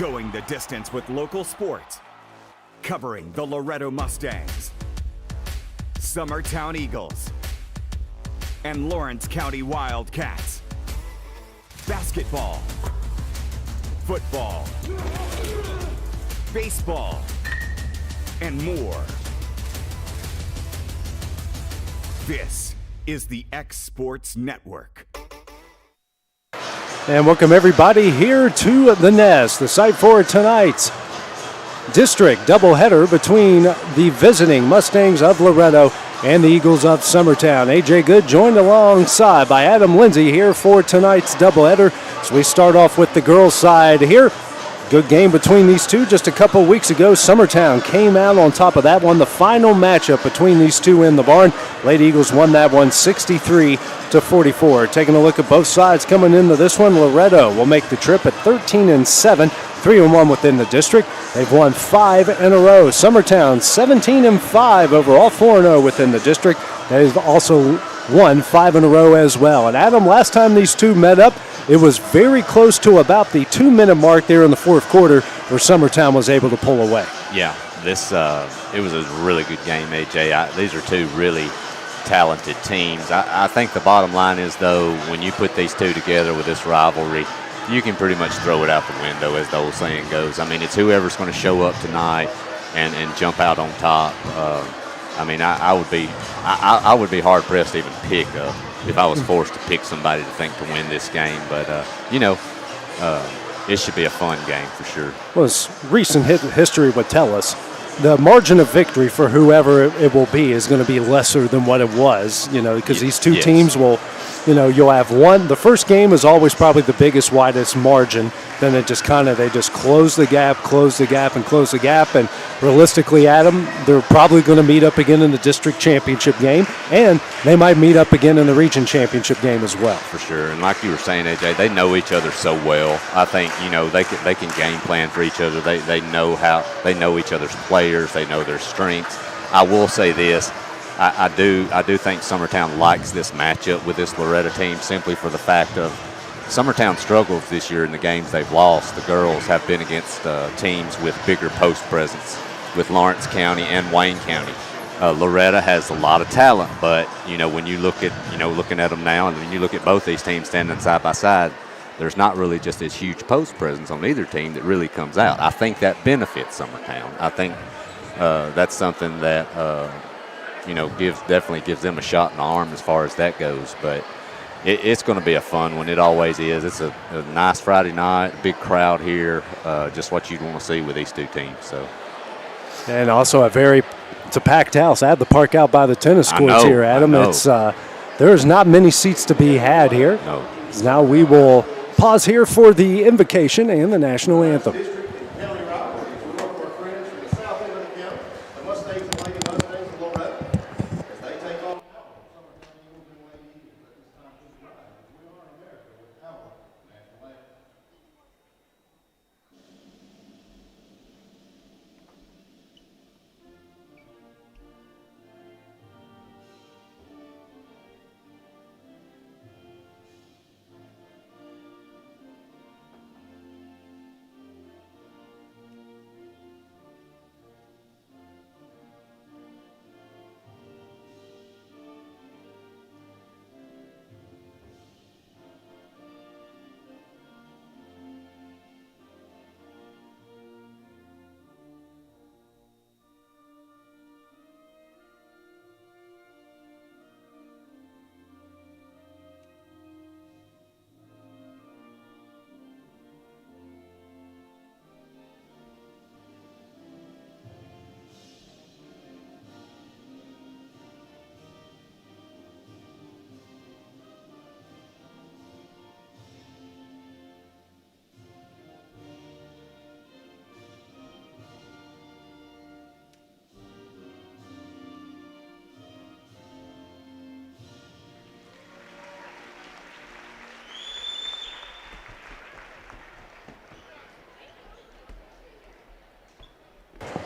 Going the distance with local sports. Covering the Loretto Mustangs, Summertown Eagles, and Lawrence County Wildcats. Basketball, football, baseball, and more. This is the X Sports Network. And welcome everybody here to the Nest, the site for tonight's district doubleheader between the visiting Mustangs of Loretto and the Eagles of Summertown. AJ Good joined alongside by Adam Lindsay here for tonight's doubleheader. So we start off with the girls' side here. Good game between these two just a couple weeks ago. Summertown came out on top of that one. The final matchup between these two in the barn. Lady Eagles won that one 63-44. Taking a look at both sides coming into this one, Loretto will make the trip at 13-7, 3-1 within the district. They've won 5 in a row. Summertown 17-5 overall, 4-0 within the district. They've also won 5 in a row as well. And Adam, last time these two met up, it was very close to about the 2-minute mark there in the fourth quarter where Summertown was able to pull away. Yeah, it was a really good game, AJ. These are two really talented teams. I think the bottom line is, though, when you put these two together with this rivalry, you can pretty much throw it out the window, as the old saying goes. I mean, it's whoever's going to show up tonight and jump out on top. I mean, I would be hard-pressed to even pick if I was forced to pick somebody to think to win this game. But, it should be a fun game for sure. Well, as recent history would tell us, the margin of victory for whoever it will be is going to be lesser than what it was, because these two teams will, you'll have one. The first game is always probably the biggest, widest margin. Then it just they just close the gap. And realistically, Adam, they're probably going to meet up again in the district championship game, and they might meet up again in the region championship game as well. For sure. And like you were saying, AJ, they know each other so well. I think, they can game plan for each other. They know each other's players. They know their strengths. I will say this. I do think Summertown likes this matchup with this Loretto team simply for the fact of Summertown struggles this year in the games they've lost. The girls have been against teams with bigger post presence, with Lawrence County and Wayne County. Loretto has a lot of talent, but when you look at looking at them now, and when you look at both these teams standing side by side, there's not really just this huge post presence on either team that really comes out. I think that benefits Summertown. I think that's something that definitely gives them a shot in the arm as far as that goes. But it's going to be a fun one. It always is. It's a nice Friday night, big crowd here, just what you'd want to see with these two teams. So, and also it's a packed house. I had the park out by the tennis courts here, Adam. There's not many seats to be had here. No. Now we will pause here for the invocation and the national anthem.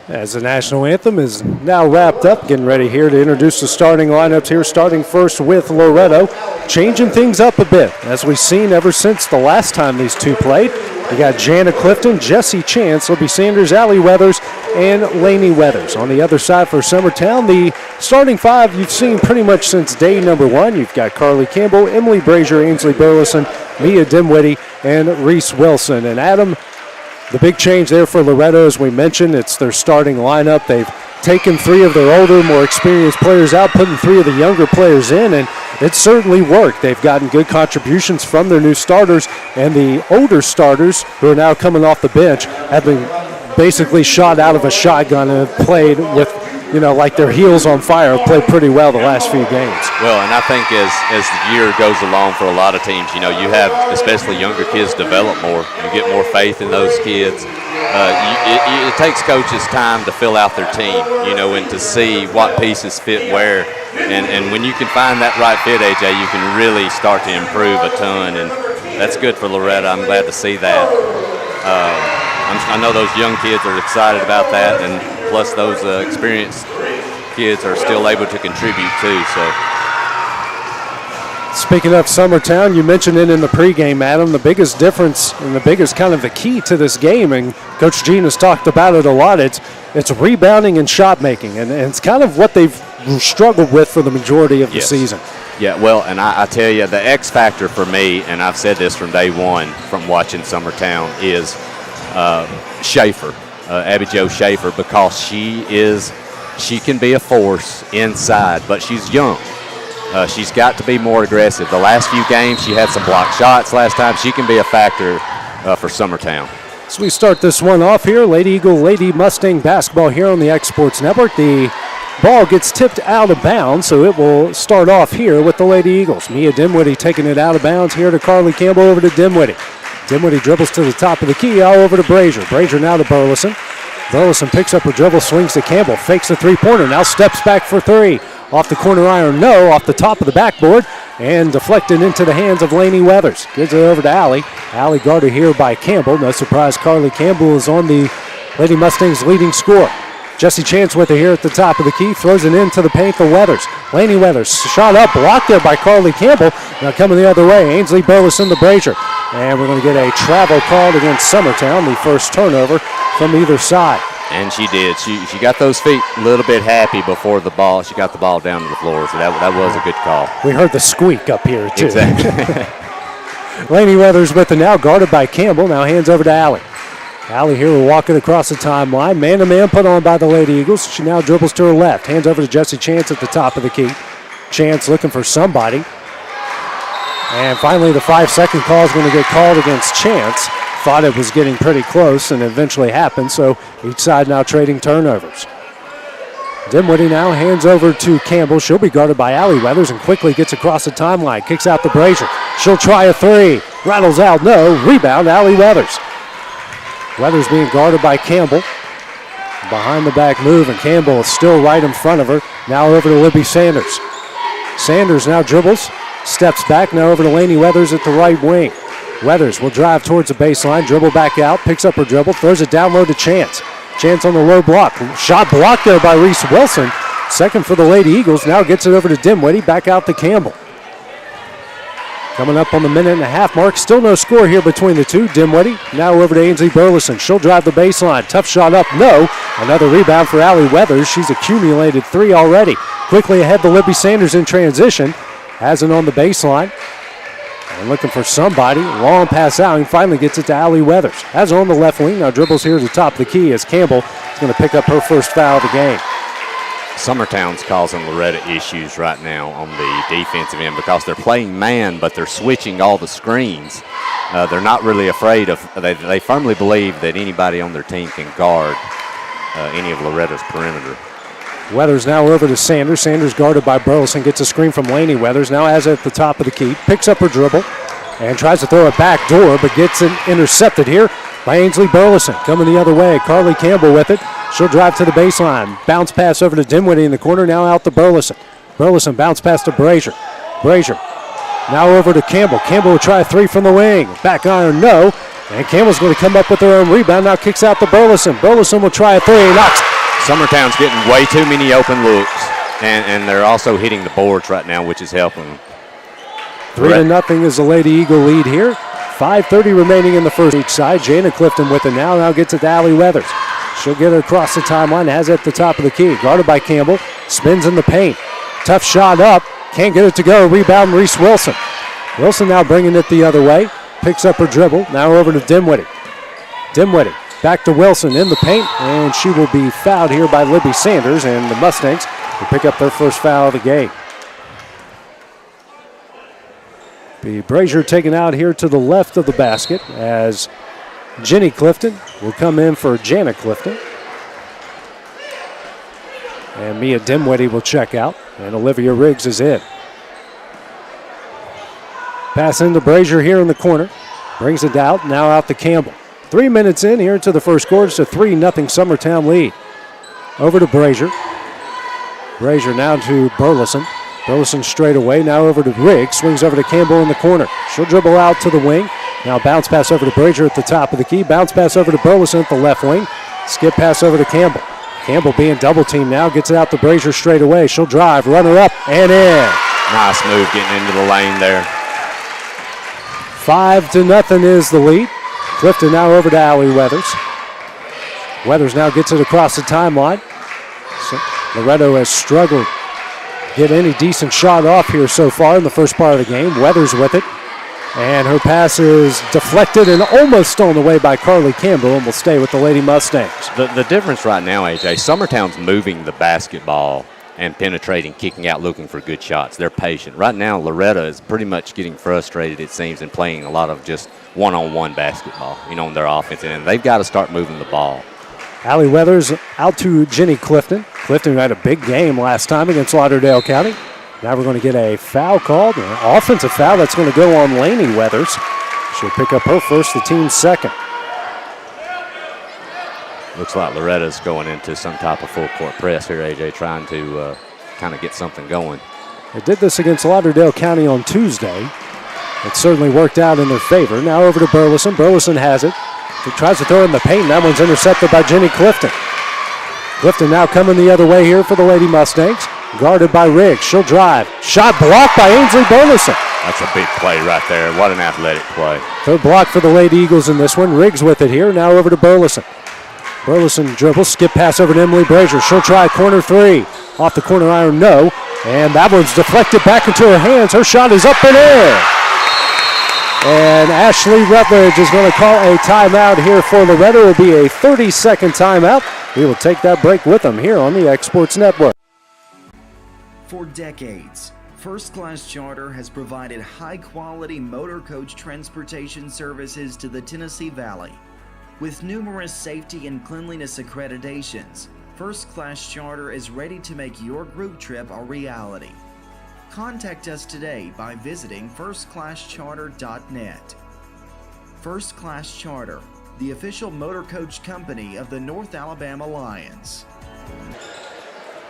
As the national anthem is now wrapped up, getting ready here to introduce the starting lineups here, starting first with Loretto, changing things up a bit, as we've seen ever since the last time these two played. You got Jana Clifton, Jesse Chance, Libby Sanders, Allie Weathers, and Lainey Weathers. On the other side for Summertown, the starting five you've seen pretty much since day number one. You've got Carly Campbell, Emily Brazier, Ainsley Burleson, Mia Dinwiddie, and Reese Wilson. And Adam, the big change there for Loretto, as we mentioned, it's their starting lineup. They've taken 3 of their older, more experienced players out, putting 3 of the younger players in, and it certainly worked. They've gotten good contributions from their new starters, and the older starters, who are now coming off the bench, have been basically shot out of a shotgun and have played with, like their heels on fire, played pretty well the last few games. Well, and I think as the year goes along for a lot of teams, you have especially younger kids develop more. You get more faith in those kids. It takes coaches time to fill out their team, and to see what pieces fit where. And when you can find that right fit, AJ, you can really start to improve a ton. And that's good for Loretto. I'm glad to see that. I know those young kids are excited about that, and plus those experienced kids are still able to contribute too. So. Speaking of Summertown, you mentioned it in the pregame, Adam. The biggest difference and the biggest kind of the key to this game, and Coach Jean has talked about it a lot, it's rebounding and shot making, and it's kind of what they've struggled with for the majority of the season. Yeah, well, and I tell you, the X factor for me, and I've said this from day one from watching Summertown, is Schaefer, Abby Jo Schaefer, because she can be a force inside, but she's young. She's got to be more aggressive. The last few games, she had some blocked shots last time. She can be a factor for Summertown. So we start this one off here. Lady Eagle, Lady Mustang basketball here on the X Sports Network. The ball gets tipped out of bounds, so it will start off here with the Lady Eagles. Mia Dinwiddie taking it out of bounds here to Carly Campbell, over to Dinwiddie. Dinwiddie dribbles to the top of the key, all over to Brazier. Brazier now to Burleson. Burleson picks up her dribble, swings to Campbell, fakes the three-pointer, now steps back for 3. Off the corner iron, no, off the top of the backboard, and deflected into the hands of Lainey Weathers. Gives it over to Allie. Allie guarded here by Campbell. No surprise, Carly Campbell is on the Lady Mustangs' leading scorer. Jesse Chance with it here at the top of the key, throws it into the paint for Weathers. Lainey Weathers shot up, blocked there by Carly Campbell. Now coming the other way, Ainsley Burleson to Brazier. And we're going to get a travel called against Summertown, the first turnover from either side. And she did. She got those feet a little bit happy before the ball. She got the ball down to the floor, so that was a good call. We heard the squeak up here, too. Exactly. Lainey Weathers with it now, guarded by Campbell. Now hands over to Allie. Allie here will walk it across the timeline. Man-to-man put on by the Lady Eagles. She now dribbles to her left. Hands over to Jesse Chance at the top of the key. Chance looking for somebody. And finally the 5-second call is going to get called against Chance. Thought it was getting pretty close, and eventually happened, so each side now trading turnovers. Dinwiddie now hands over to Campbell. She'll be guarded by Allie Weathers and quickly gets across the timeline. Kicks out to Brazier. She'll try a 3. Rattles out, no. Rebound, Allie Weathers. Weathers being guarded by Campbell. Behind the back move, and Campbell is still right in front of her. Now over to Libby Sanders. Sanders now dribbles, steps back, now over to Lainey Weathers at the right wing. Weathers will drive towards the baseline, dribble back out, picks up her dribble, throws it down low to Chance. Chance on the low block. Shot blocked there by Reese Wilson. Second for the Lady Eagles. Now gets it over to Dinwiddie, back out to Campbell. Coming up on the minute-and-a-half mark. Still no score here between the two. Dinwiddie now over to Ainsley Burleson. She'll drive the baseline. Tough shot up, no. Another rebound for Allie Weathers. She's accumulated 3 already. Quickly ahead to Libby Sanders in transition. Has it on the baseline. And looking for somebody. Long pass out and finally gets it to Allie Weathers. Has it on the left wing. Now dribbles here at the top of the key as Campbell is going to pick up her first foul of the game. Summertown's causing Loretto issues right now on the defensive end because they're playing man, but they're switching all the screens. They're not really afraid of, they firmly believe that anybody on their team can guard any of Loretto's perimeter. Weathers now over to Sanders. Sanders guarded by Burleson. Gets a screen from Lainey Weathers. Now has it at the top of the key. Picks up her dribble and tries to throw it back door, but gets it intercepted here by Ainsley Burleson. Coming the other way, Carly Campbell with it. She'll drive to the baseline. Bounce pass over to Dinwiddie in the corner. Now out to Burleson. Burleson bounce pass to Brazier. Brazier now over to Campbell. Campbell will try a 3 from the wing. Back iron, no. And Campbell's going to come up with her own rebound. Now kicks out to Burleson. Burleson will try a 3. Knocks. Summertown's getting way too many open looks, and they're also hitting the boards right now, which is helping them. 3-0 is the Lady Eagle lead here. 5:30 remaining in the first each side. Jana Clifton with it now. Now gets it to Allie Weathers. She'll get it across the timeline. Has it at the top of the key. Guarded by Campbell. Spins in the paint. Tough shot up. Can't get it to go. Rebound Reese Wilson. Wilson now bringing it the other way. Picks up her dribble. Now over to Dimwitty. Dimwitty back to Wilson in the paint. And she will be fouled here by Libby Sanders. And the Mustangs will pick up their first foul of the game. Be Brazier taken out here to the left of the basket as Jenny Clifton will come in for Jana Clifton. And Mia Dimwitty will check out. And Olivia Riggs is in. Pass into Brazier here in the corner. Brings it out. Now out to Campbell. 3 minutes in here to the first quarter. It's a 3-0 Summertown lead. Over to Brazier. Brazier now to Burleson. Burleson straight away. Now over to Riggs. Swings over to Campbell in the corner. She'll dribble out to the wing. Now bounce pass over to Brazier at the top of the key. Bounce pass over to Burleson at the left wing. Skip pass over to Campbell. Campbell being double teamed now. Gets it out to Brazier straight away. She'll drive. Runner up and in. Nice move getting into the lane there. 5-0 is the lead. Clifton now over to Allie Weathers. Weathers now gets it across the timeline. So Loretto has struggled to get any decent shot off here so far in the first part of the game. Weathers with it. And her pass is deflected and almost stolen away by Carly Campbell and will stay with the Lady Mustangs. The difference right now, AJ, Summertown's moving the basketball and penetrating, kicking out, looking for good shots. They're patient. Right now, Loretto is pretty much getting frustrated, it seems, and playing a lot of just one-on-one basketball, on their offense. And they've got to start moving the ball. Allie Weathers out to Jenny Clifton. Clifton had a big game last time against Lauderdale County. Now we're going to get a foul called, an offensive foul that's going to go on Laney Weathers. She'll pick up her first, the team's second. Looks like Loretta's going into some type of full court press here, AJ, trying to kind of get something going. They did this against Lauderdale County on Tuesday. It certainly worked out in their favor. Now over to Burleson. Burleson has it. He tries to throw in the paint. That one's intercepted by Jenny Clifton. Clifton now coming the other way here for the Lady Mustangs. Guarded by Riggs. She'll drive. Shot blocked by Ainsley Burleson. That's a big play right there. What an athletic play. Third block for the Lady Eagles in this one. Riggs with it here. Now over to Burleson. Burleson dribbles. Skip pass over to Emily Brazier. She'll try a corner three. Off the corner iron, no. And that one's deflected back into her hands. Her shot is up and in. And Ashley Rutledge is going to call a timeout here for Loretto. It will be a 30-second timeout. We will take that break with them here on the X Sports Network. For decades, First Class Charter has provided high-quality motor coach transportation services to the Tennessee Valley. With numerous safety and cleanliness accreditations, First Class Charter is ready to make your group trip a reality. Contact us today by visiting firstclasscharter.net. First Class Charter, the official motor coach company of the North Alabama Lions.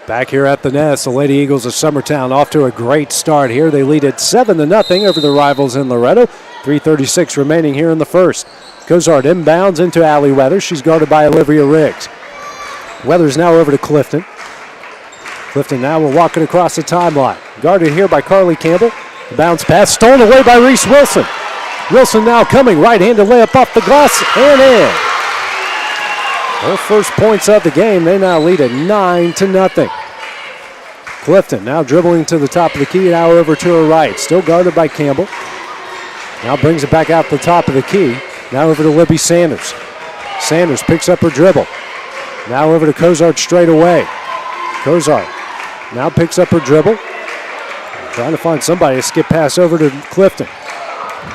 Back here at the Nest, the Lady Eagles of Summertown off to a great start here. They lead it 7-0 over the rivals in Loretto. 3:36 remaining here in the first. Cozart inbounds into Allie Weathers. She's guarded by Olivia Riggs. Weathers now over to Clifton. Clifton now will walk it across the timeline. Guarded here by Carly Campbell. The bounce pass stolen away by Reese Wilson. Wilson now coming. Right-handed layup off the glass and in. Her first points of the game. They now lead at 9-0. Clifton now dribbling to the top of the key. Now over to her right. Still guarded by Campbell. Now brings it back out the top of the key. Now over to Libby Sanders. Sanders picks up her dribble. Now over to Cozart straight away. Cozart now picks up her dribble. Trying to find somebody to skip pass over to Clifton.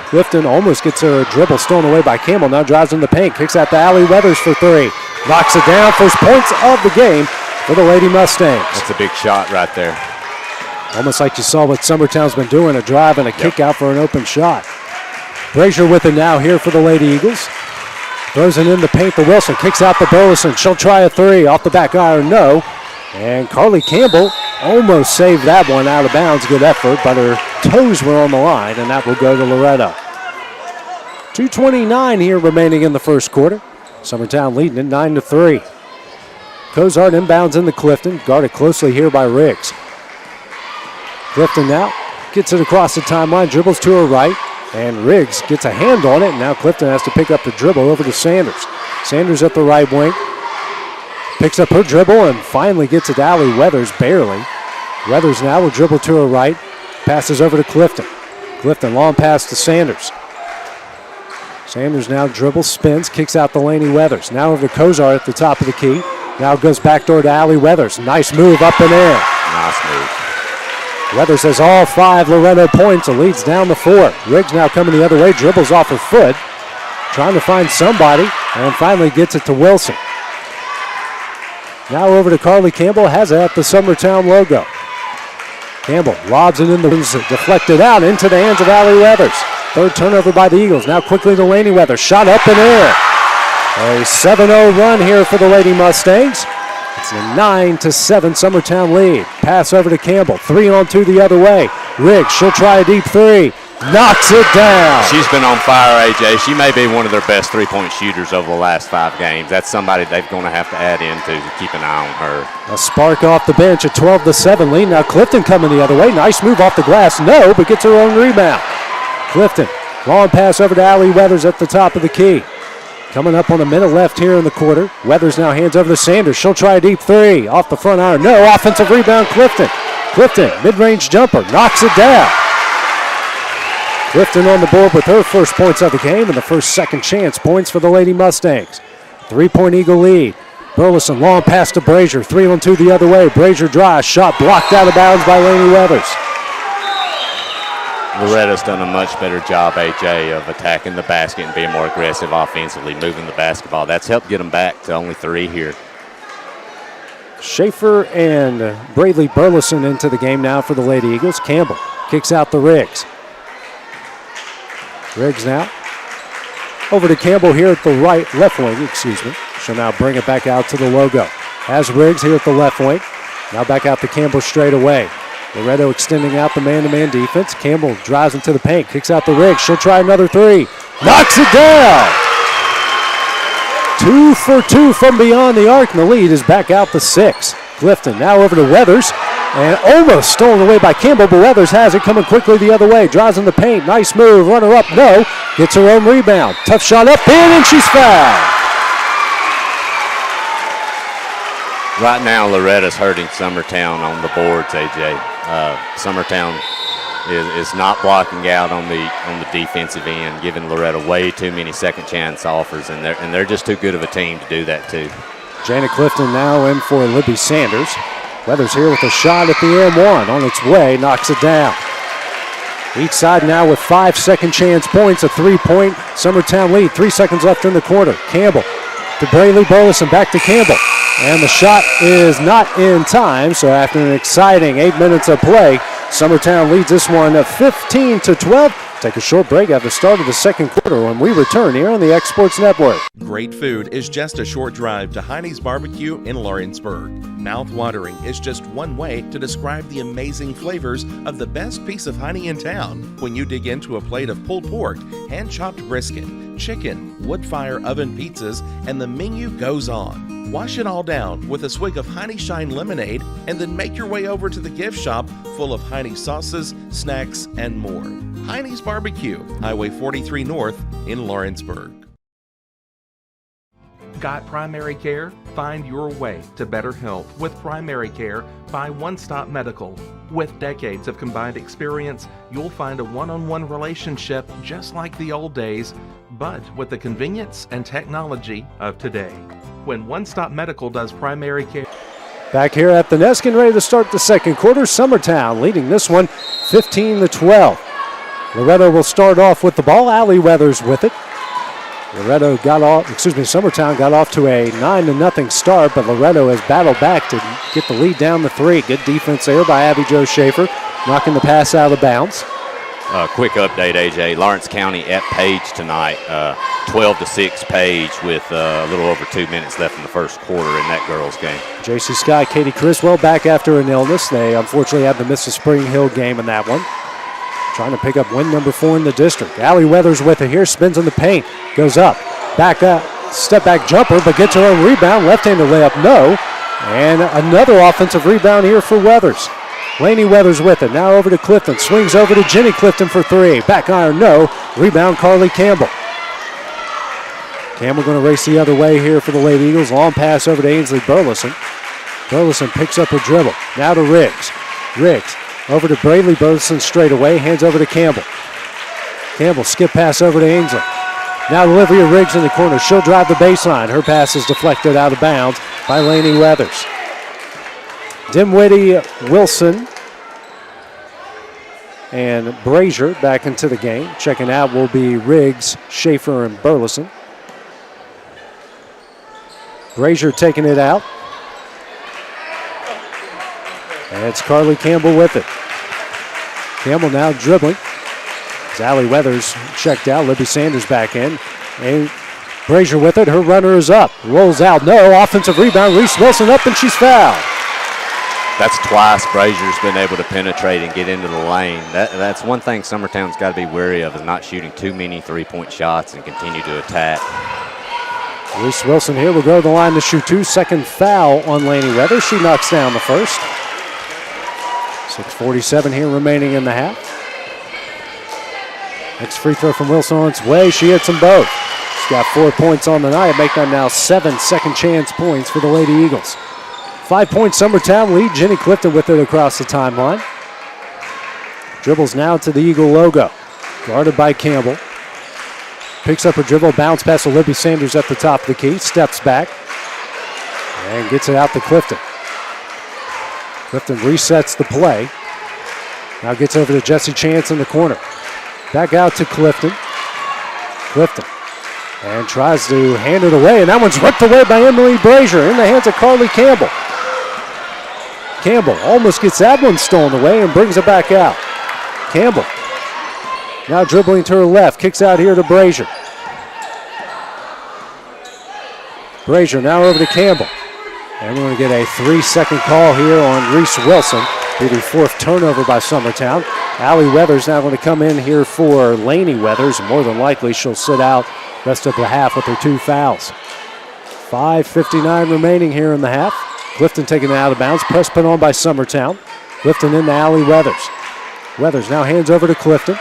Clifton almost gets her dribble stolen away by Campbell. Now drives in the paint. Kicks out to Allie Weathers for three. Knocks it down. First points of the game for the Lady Mustangs. That's a big shot right there. Almost like you saw what Summertown's been doing, a drive and a kick out for an open shot. Brazier with it now here for the Lady Eagles. Throws it in the paint to Wilson. Kicks out to Burleson. She'll try a three. Off the back iron, no. And Carly Campbell almost saved that one out of bounds. Good effort, but her toes were on the line, and that will go to Loretto. 2:29 here remaining in the first quarter. Summertown leading it 9-3. Cozart inbounds into Clifton. Guarded closely here by Riggs. Clifton now gets it across the timeline. Dribbles to her right. And Riggs gets a hand on it, and now Clifton has to pick up the dribble over to Sanders. Sanders at the right wing. Picks up her dribble and finally gets it to Allie Weathers, barely. Weathers now will dribble to her right. Passes over to Clifton. Clifton, long pass to Sanders. Sanders now dribbles, spins, kicks out to Laney Weathers. Now over to Kozar at the top of the key. Now goes backdoor to Allie Weathers. Nice move up and in. Nice move. Weathers has all 5 Loretto points and leads down to 4. Riggs now coming the other way, dribbles off her foot. Trying to find somebody and finally gets it to Wilson. Now over to Carly Campbell, has it at the Summertown logo. Campbell lobs it in the wings, deflected out into the hands of Allie Weathers. Third turnover by the Eagles. Now quickly to Laney Weathers. Shot up and in. A 7-0 run here for the Lady Mustangs. It's a 9-7 Summertown lead. Pass over to Campbell. 3-on-2 the other way. Riggs, she'll try a deep 3. Knocks it down. She's been on fire, AJ. She may be one of their best three-point shooters over the last 5 games. That's somebody they're going to have to add in to keep an eye on her. A spark off the bench, a 12-7 lead. Now Clifton coming the other way. Nice move off the glass. No, but gets her own rebound. Clifton, long pass over to Allie Weathers at the top of the key. Coming up on a minute left here in the quarter. Weathers now hands over to Sanders. She'll try a deep 3. Off the front iron. No, offensive rebound, Clifton. Clifton, mid-range jumper, knocks it down. Clifton on the board with her first points of the game and the first second chance points for the Lady Mustangs. 3-point Eagle lead. Burleson, long pass to Brazier. 3-on-2 the other way. Brazier drives. Shot blocked out of bounds by Laney Weathers. Loretto's done a much better job, AJ, of attacking the basket and being more aggressive offensively, moving the basketball. That's helped get them back to only 3 here. Schaefer and Bradley Burleson into the game now for the Lady Eagles. Campbell kicks out the Riggs. Riggs now over to Campbell here at the left wing, She'll now bring it back out to the logo. Has Riggs here at the left wing. Now back out to Campbell straight away. Loretto extending out the man-to-man defense. Campbell drives into the paint, kicks out the Riggs. She'll try another 3. Knocks it down! 2 for 2 from beyond the arc, and the lead is back out to 6. Clifton now over to Weathers, and almost stolen away by Campbell, but Weathers has it coming quickly the other way. Drives in the paint, nice move, runner up, no. Gets her own rebound. Tough shot up, in, and she's fouled. Right now, Loretta's hurting Summertown on the boards, AJ. Summertown is not blocking out on the defensive end, giving Loretto way too many second chance offers, and they're just too good of a team to do that too. Janet Clifton now in for Libby Sanders. Weathers here with a shot at the M1. On its way, knocks it down. Each side now with 5 second chance points, a 3-point Summertown lead. 3 seconds left in the quarter. Campbell to Brayley Burleson, back to Campbell. And the shot is not in time, so after an exciting 8 minutes of play, Summertown leads this one 15-12. Take a short break at the start of the second quarter when we return here on the X Sports Network. Great food is just a short drive to Heine's Barbecue in Lawrenceburg. Mouth-watering is just one way to describe the amazing flavors of the best piece of Heine in town when you dig into a plate of pulled pork, hand-chopped brisket, chicken, wood-fire oven pizzas, and the menu goes on. Wash it all down with a swig of Heine Shine lemonade and then make your way over to the gift shop full of Heine sauces, snacks, and more. Heine's Barbecue, Highway 43 North in Lawrenceburg. Got primary care? Find your way to better health with primary care by One Stop Medical. With decades of combined experience, you'll find a one-on-one relationship just like the old days, but with the convenience and technology of today. When One Stop Medical does primary care. Back here at the nest, getting ready to start the second quarter. Summertown leading this one 15-12. Loretto will start off with the ball. Allie Weathers with it. Summertown got off to a 9-0 start, but Loretto has battled back to get the lead down to 3. Good defense there by Abby Jo Schaefer, knocking the pass out of bounds. Quick update, AJ. Lawrence County at Page tonight, 12-6 Page with a little over 2 minutes left in the first quarter in that girls' game. J.C. Sky, Katie Criswell back after an illness. They unfortunately had to miss the Spring Hill game in that one. Trying to pick up win number 4 in the district. Allie Weathers with it here, spins in the paint, goes up, back up, step back jumper, but gets her own rebound, left-handed layup, no. And another offensive rebound here for Weathers. Laney Weathers with it, now over to Clifton, swings over to Jenny Clifton for 3. Back iron, no. Rebound, Carly Campbell. Campbell going to race the other way here for the Lady Eagles. Long pass over to Ainsley Burleson. Burleson picks up her dribble. Now to Riggs. Riggs over to Braley Burleson straight away. Hands over to Campbell. Campbell skip pass over to Ainsley. Now Olivia Riggs in the corner. She'll drive the baseline. Her pass is deflected out of bounds by Lainey Weathers. Dimwitty, Wilson, and Brazier back into the game. Checking out will be Riggs, Schaefer, and Burleson. Brazier taking it out. And it's Carly Campbell with it. Campbell now dribbling. As Allie Weathers checked out. Libby Sanders back in. And Brazier with it. Her runner is up. Rolls out. No. Offensive rebound. Reese Wilson up and she's fouled. That's twice Brazier's been able to penetrate and get into the lane. That's one thing Summertown's got to be wary of, is not shooting too many three-point shots and continue to attack. Reese Wilson here will go to the line to shoot 2. Second foul on Lainey Weathers. She knocks down the first. 6:47 here remaining in the half. Next free throw from Wilson on its way. She hits them both. She's got 4 points on the night, making that now 7 second chance points for the Lady Eagles. 5-point Summertown lead. Jenny Clifton with it across the timeline. Dribbles now to the Eagle logo. Guarded by Campbell. Picks up her dribble, bounce pass to Libby Sanders at the top of the key. Steps back and gets it out to Clifton. Clifton resets the play. Now gets over to Jesse Chance in the corner. Back out to Clifton. Clifton. And tries to hand it away, and that one's ripped away by Emily Brazier in the hands of Carly Campbell. Campbell almost gets that one stolen away and brings it back out. Campbell now dribbling to her left, kicks out here to Brazier. Brazier now over to Campbell. And we're going to get a 3-second call here on Reese Wilson. Be the 4th turnover by Summertown. Allie Weathers now going to come in here for Lainey Weathers. More than likely she'll sit out rest of the half with her 2 fouls. 5:59 remaining here in the half. Clifton taking it out of bounds. Press put on by Summertown. Clifton into Allie Weathers. Weathers now hands over to Clifton.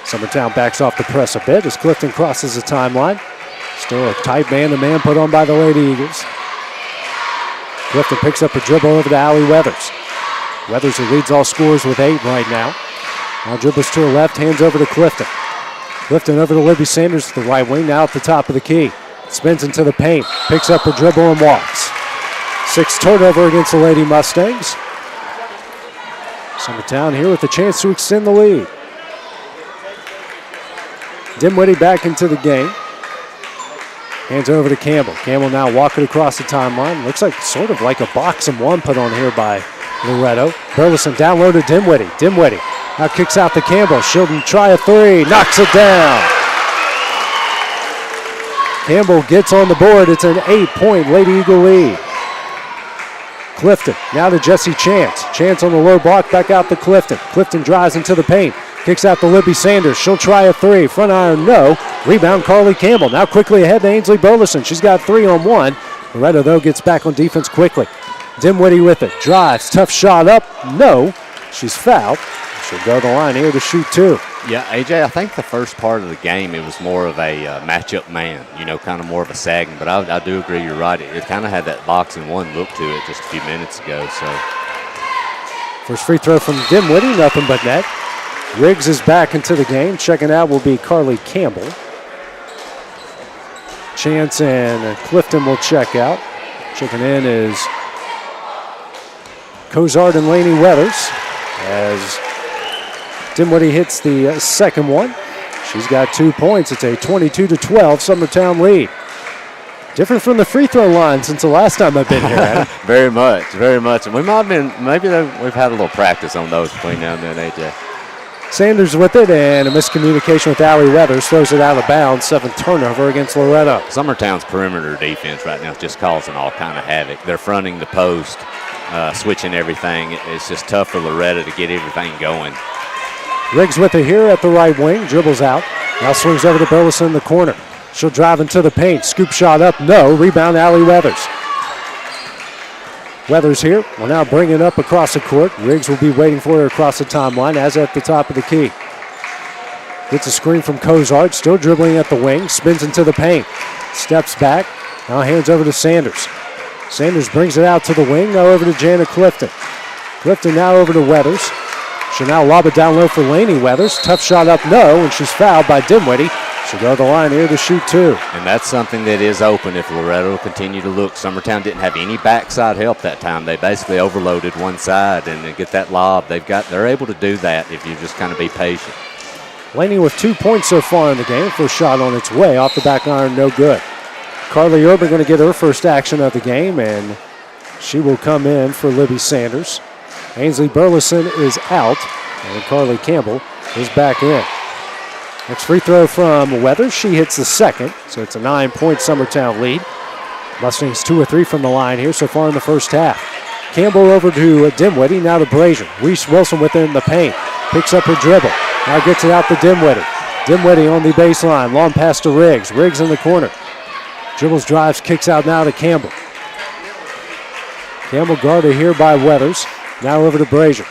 Summertown backs off the press a bit as Clifton crosses the timeline. Still a tight man-to-man put on by the Lady Eagles. Clifton picks up a dribble over to Allie Weathers. Weathers, who leads all scorers with 8 right now. Now dribbles to her left, hands over to Clifton. Clifton over to Libby Sanders to the right wing, now at the top of the key. Spins into the paint, picks up her dribble and walks. 6th turnover against the Lady Mustangs. Summertown here with a chance to extend the lead. Dimwitty back into the game. Hands over to Campbell. Campbell now walking across the timeline. Looks like sort of like a box and one put on here by Loretto. Burleson down low to Dimwitty. Dimwitty now kicks out to Campbell. She'll try a 3. Knocks it down. Campbell gets on the board. It's an 8-point Lady Eagle lead. Clifton now to Jesse Chance. Chance on the low block. Back out to Clifton. Clifton drives into the paint. Kicks out to Libby Sanders. She'll try a 3. Front iron, no. Rebound, Carly Campbell. Now quickly ahead to Ainsley Burleson. She's got 3 on 1. Loretto, though, gets back on defense quickly. Dimwitty with it. Drives. Tough shot up. No. She's fouled. She'll go to the line here to shoot 2. Yeah, AJ, I think the first part of the game, it was more of a matchup man, kind of more of a sagging. But I do agree, you're right. It kind of had that box and one look to it just a few minutes ago. So first free throw from Dimwitty, nothing but net. Riggs is back into the game. Checking out will be Carly Campbell. Chance and Clifton will check out. Checking in is Cozart and Lainey Weathers as Dimwitty hits the second one. She's got 2 points. It's a 22-12 Summertown lead. Different from the free throw line since the last time I've been here, Adam. Very much, very much. And we might have been, we've had a little practice on those between now and then, AJ. Sanders with it, and a miscommunication with Allie Weathers throws it out of bounds. 7th turnover against Loretto. Summertown's perimeter defense right now is just causing all kind of havoc. They're fronting the post, switching everything. It's just tough for Loretto to get everything going. Riggs with it here at the right wing, dribbles out. Now swings over to Burleson in the corner. She'll drive into the paint. Scoop shot up, no. Rebound, Allie Weathers. Weathers here will now bring it up across the court. Riggs will be waiting for her across the timeline as at the top of the key. Gets a screen from Cozart, still dribbling at the wing, spins into the paint. Steps back, now hands over to Sanders. Sanders brings it out to the wing, now over to Jana Clifton. Clifton now over to Weathers. She'll now lob it down low for Lainey Weathers. Tough shot up, no, and she's fouled by Dimwitty. She'll go to the line here to shoot 2. And that's something that is open if Loretto will continue to look. Summertown didn't have any backside help that time. They basically overloaded one side and they get that lob. They're able to do that if you just kind of be patient. Laney with 2 points so far in the game. First shot on its way off the back iron, no good. Carly Urban going to get her first action of the game, and she will come in for Libby Sanders. Ainsley Burleson is out, and Carly Campbell is back in. Next free throw from Weathers. She hits the second, so it's a 9-point Summertown lead. Mustangs 2 or 3 from the line here so far in the first half. Campbell over to Dimwitty, now to Brazier. Reese Wilson within the paint, picks up her dribble. Now gets it out to Dimwitty. Dimwitty on the baseline, long pass to Riggs. Riggs in the corner. Dribbles, drives, kicks out now to Campbell. Campbell guarded here by Weathers. Now over to Brazier.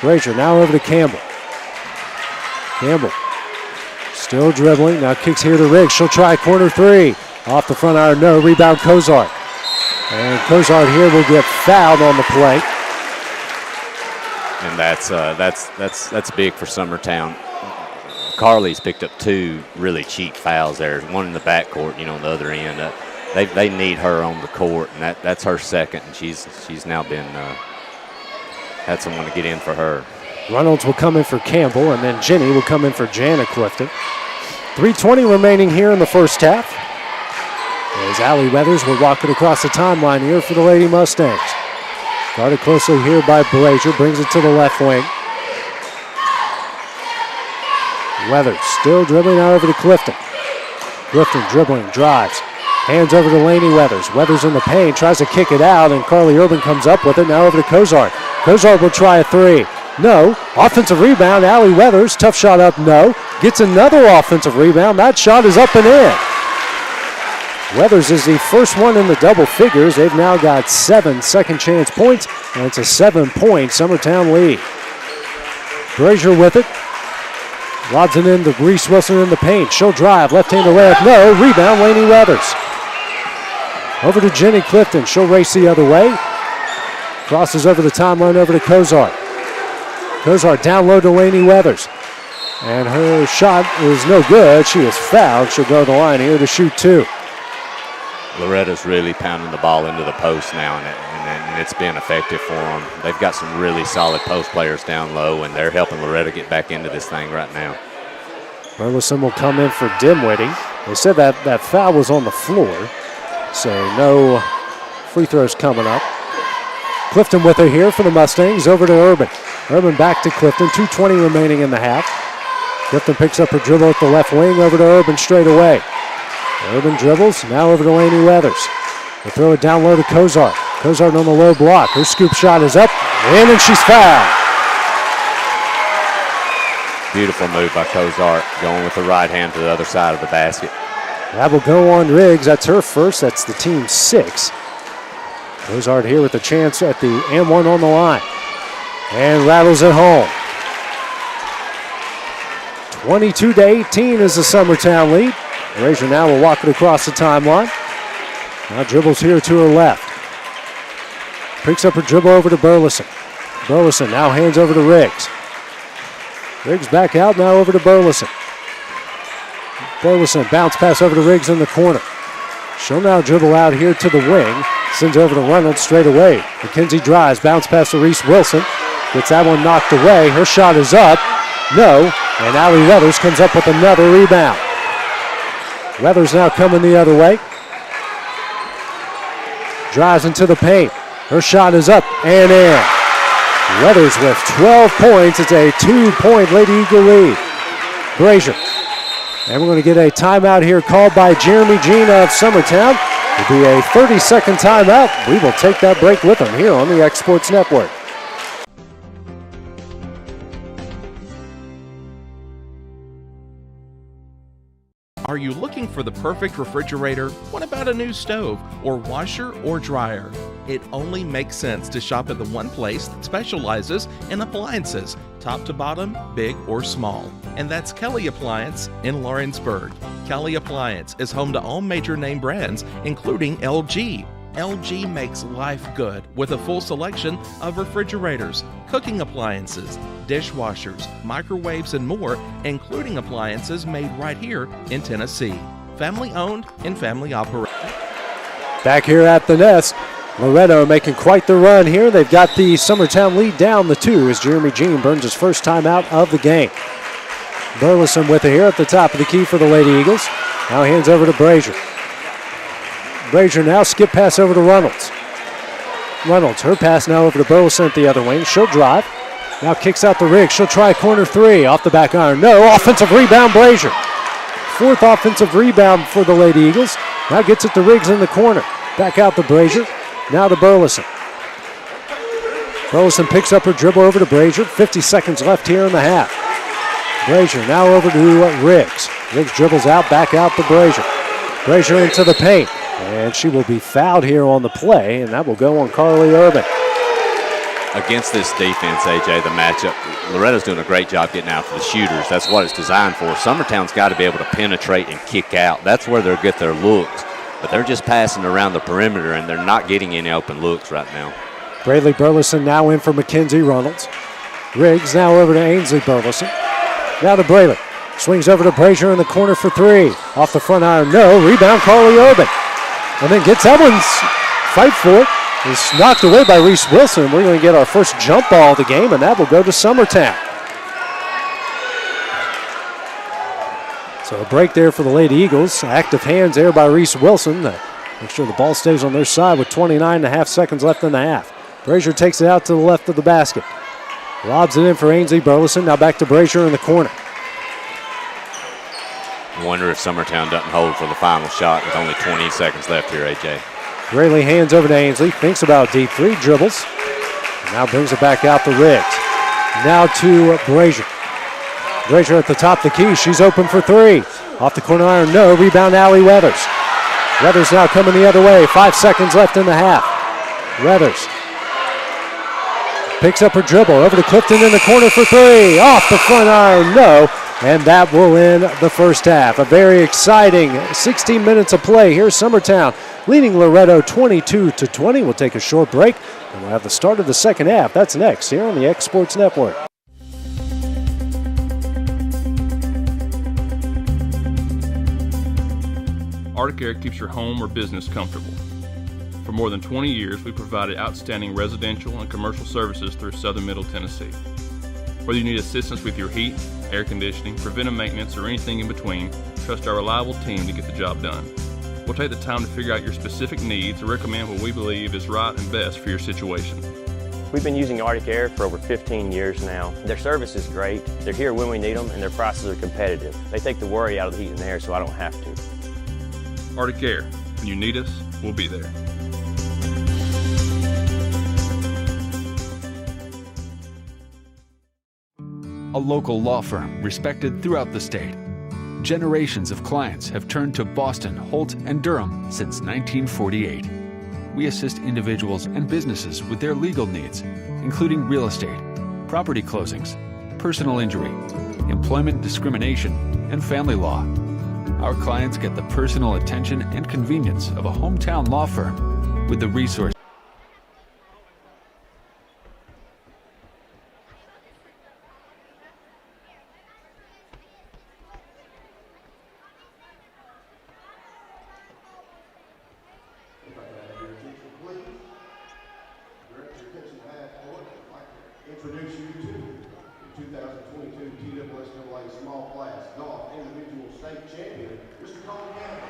Brazier now over to Campbell. Campbell still dribbling. Now kicks here to Riggs. She'll try corner 3. Off the front iron, no. Rebound Cozart. And Cozart here will get fouled on the play. And that's big for Summertown. Carly's picked up 2 really cheap fouls there. One in the backcourt, on the other end. They need her on the court, and that's her second. And she's now been had someone to get in for her. Reynolds will come in for Campbell, and then Jenny will come in for Jana Clifton. 3:20 remaining here in the first half. As Allie Weathers will walk it across the timeline here for the Lady Mustangs. Guarded closely here by Brazier, brings it to the left wing. Weathers still dribbling now over to Clifton. Clifton dribbling, drives. Hands over to Lainey Weathers. Weathers in the paint, tries to kick it out, and Carly Urban comes up with it. Now over to Cozart. Cozart will try a 3. No. Offensive rebound, Allie Weathers. Tough shot up, no. Gets another offensive rebound. That shot is up and in. Weathers is the first one in the double figures. They've now got 7 second chance points, and it's a 7-point Summertown lead. Brazier with it. Lobs it in to Reese Wilson in the paint. She'll drive. Left-handed layup. No. Rebound, Lainey Weathers. Over to Jenny Clifton. She'll race the other way. Crosses over the timeline over to Cozart. Cozart down low to Lainey Weathers. And her shot is no good. She is fouled. She'll go to the line here to shoot 2. Loretto's really pounding the ball into the post now, and it's been effective for them. They've got some really solid post players down low, and they're helping Loretto get back into this thing right now. Burleson will come in for Dimwitty. They said that foul was on the floor, so no free throws coming up. Clifton with her here for the Mustangs, over to Urban. Urban back to Clifton, 2:20 remaining in the half. Clifton picks up her dribble at the left wing, over to Urban straight away. Urban dribbles, now over to Lainey Weathers. They throw it down low to Cozart. Cozart on the low block. Her scoop shot is up, in, and she's fouled. Beautiful move by Cozart, going with the right hand to the other side of the basket. That will go on Riggs. That's her first. That's the team's 6. Cozart here with a chance at the M1 on the line. And rattles it home. 22-18 is the Summertown lead. Brazier now will walk it across the timeline. Now dribbles here to her left. Picks up her dribble over to Burleson. Burleson now hands over to Riggs. Riggs back out, now over to Burleson. Burleson bounce pass over to Riggs in the corner. She'll now dribble out here to the wing. Sends over to Reynolds straight away. McKenzie drives, bounce pass to Reese Wilson. Gets that one knocked away. Her shot is up. No. And Allie Weathers comes up with another rebound. Weathers now coming the other way. Drives into the paint. Her shot is up and in. Weathers with 12 points. It's a 2-point Lady Eagle lead. Brazier. And we're going to get a timeout here called by Jeremy Jean of Summertown. It'll be a 30-second timeout. We will take that break with them here on the X Sports Network. Are you looking for the perfect refrigerator? What about a new stove or washer or dryer? It only makes sense to shop at the one place that specializes in appliances, top to bottom, big or small. And that's Kelly Appliance in Lawrenceburg. Kelly Appliance is home to all major name brands, including LG. LG makes life good with a full selection of refrigerators, cooking appliances, dishwashers, microwaves, and more, including appliances made right here in Tennessee. Family owned and family operated. Back here at the Nest, Loretto making quite the run here. They've got the Summertown lead down the 2 as Jeremy Jean burns his first time out of the game. Burleson with it here at the top of the key for the Lady Eagles. Now hands over to Brazier. Brazier now skip pass over to Reynolds. Reynolds, her pass now over to Burleson at the other wing. She'll drive. Now kicks out the Riggs. She'll try corner 3 off the back iron. No, offensive rebound, Brazier. 4th offensive rebound for the Lady Eagles. Now gets it to Riggs in the corner. Back out to Brazier. Now to Burleson. Burleson picks up her dribble over to Brazier. 50 seconds left here in the half. Brazier now over to Riggs. Riggs dribbles out, back out to Brazier. Brazier into the paint. And she will be fouled here on the play, and that will go on Carly Urban. Against this defense, AJ, the matchup, Loretto's doing a great job getting out for the shooters. That's what it's designed for. Summertown's got to be able to penetrate and kick out. That's where they'll get their looks. But they're just passing around the perimeter, and they're not getting any open looks right now. Braley Burleson now in for Mackenzie Reynolds. Riggs now over to Ainsley Burleson. Now to Braley. Swings over to Brazier in the corner for 3. Off the front iron, no. Rebound, Carly Urban. And then gets Edmonds, fight for it. It's knocked away by Reese Wilson. We're going to get our first jump ball of the game, and that will go to Summertown. So a break there for the Lady Eagles. Active hands there by Reese Wilson. Make sure the ball stays on their side with 29.5 seconds left in the half. Brazier takes it out to the left of the basket. Lobs it in for Ainsley Burleson. Now back to Brazier in the corner. I wonder if Summertown doesn't hold for the final shot with only 20 seconds left here, AJ. Braley hands over to Ainsley. Thinks about deep 3, dribbles. Now brings it back out to Riggs. Now to Brazier. Brazier at the top of the key. She's open for 3. Off the corner iron, no. Rebound, Allie Weathers. Weathers now coming the other way. 5 seconds left in the half. Weathers picks up her dribble. Over to Clifton in the corner for 3. Off the front iron, no. And that will end the first half. A very exciting 16 minutes of play here. Summertown leading Loretto 22-20. We'll take a short break, and we'll have the start of the second half. That's next here on the X Sports Network. Arctic Air keeps your home or business comfortable. For more than 20 years, we've provided outstanding residential and commercial services through Southern Middle Tennessee. Whether you need assistance with your heat, air conditioning, preventive maintenance, or anything in between, trust our reliable team to get the job done. We'll take the time to figure out your specific needs and recommend what we believe is right and best for your situation. We've been using Arctic Air for over 15 years now. Their service is great, they're here when we need them, and their prices are competitive. They take the worry out of the heat and air so I don't have to. Arctic Air, when you need us, we'll be there. A local law firm respected throughout the state. Generations of clients have turned to Boston, Holt, and Durham since 1948. We assist individuals and businesses with their legal needs, including real estate, property closings, personal injury, employment discrimination, and family law. Our clients get the personal attention and convenience of a hometown law firm with the resources. Introduce you to the 2022 TSSAA Small Class Golf Individual State Champion, Mr. Colin Campbell.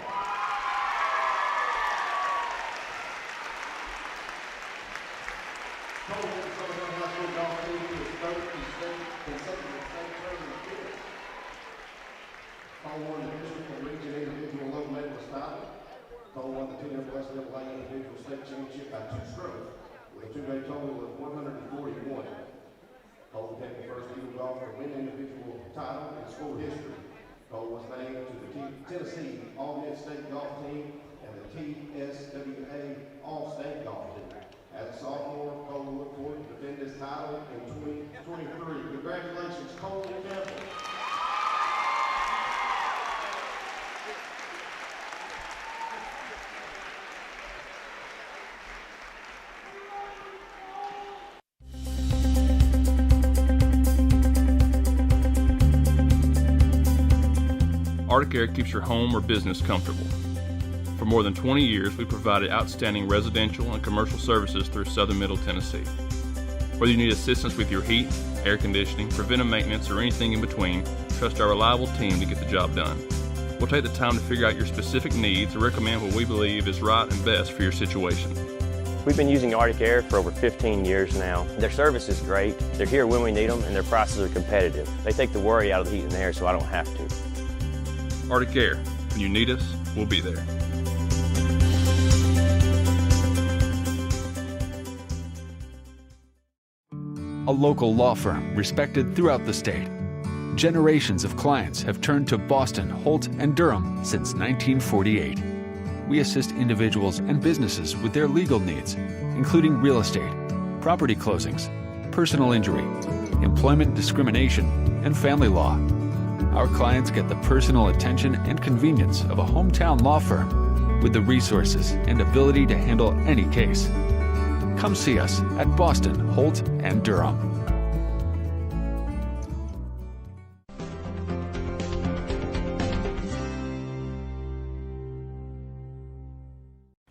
Colin is from the high school golf team to his third consecutive state tournament appearance. Colin won the district and region individual low medalist title. Colin won the TSSAA Individual State Championship by 2 strokes with a 2-day total of 141. Cole became the first Eagle golfer to win individual title in school history. Cole was named to the Tennessee All-Mid-State Golf Team and the TSWA All-State Golf Team. As a sophomore, Cole will look forward to defend his title in 2023. Congratulations. Arctic Air keeps your home or business comfortable. For more than 20 years, we provided outstanding residential and commercial services through southern Middle Tennessee. Whether you need assistance with your heat, air conditioning, preventive maintenance, or anything in between, trust our reliable team to get the job done. We'll take the time to figure out your specific needs and recommend what we believe is right and best for your situation. We've been using Arctic Air for over 15 years now. Their service is great. They're here when we need them, and their prices are competitive. They take the worry out of the heat and air, so I don't have to. Arctic Air. When you need us, we'll be there. A local law firm respected throughout the state. Generations of clients have turned to Boston, Holt, and Durham since 1948. We assist individuals and businesses with their legal needs, including real estate, property closings, personal injury, employment discrimination, and family law. Our clients get the personal attention and convenience of a hometown law firm with the resources and ability to handle any case. Come see us at Boston, Holt, and Durham.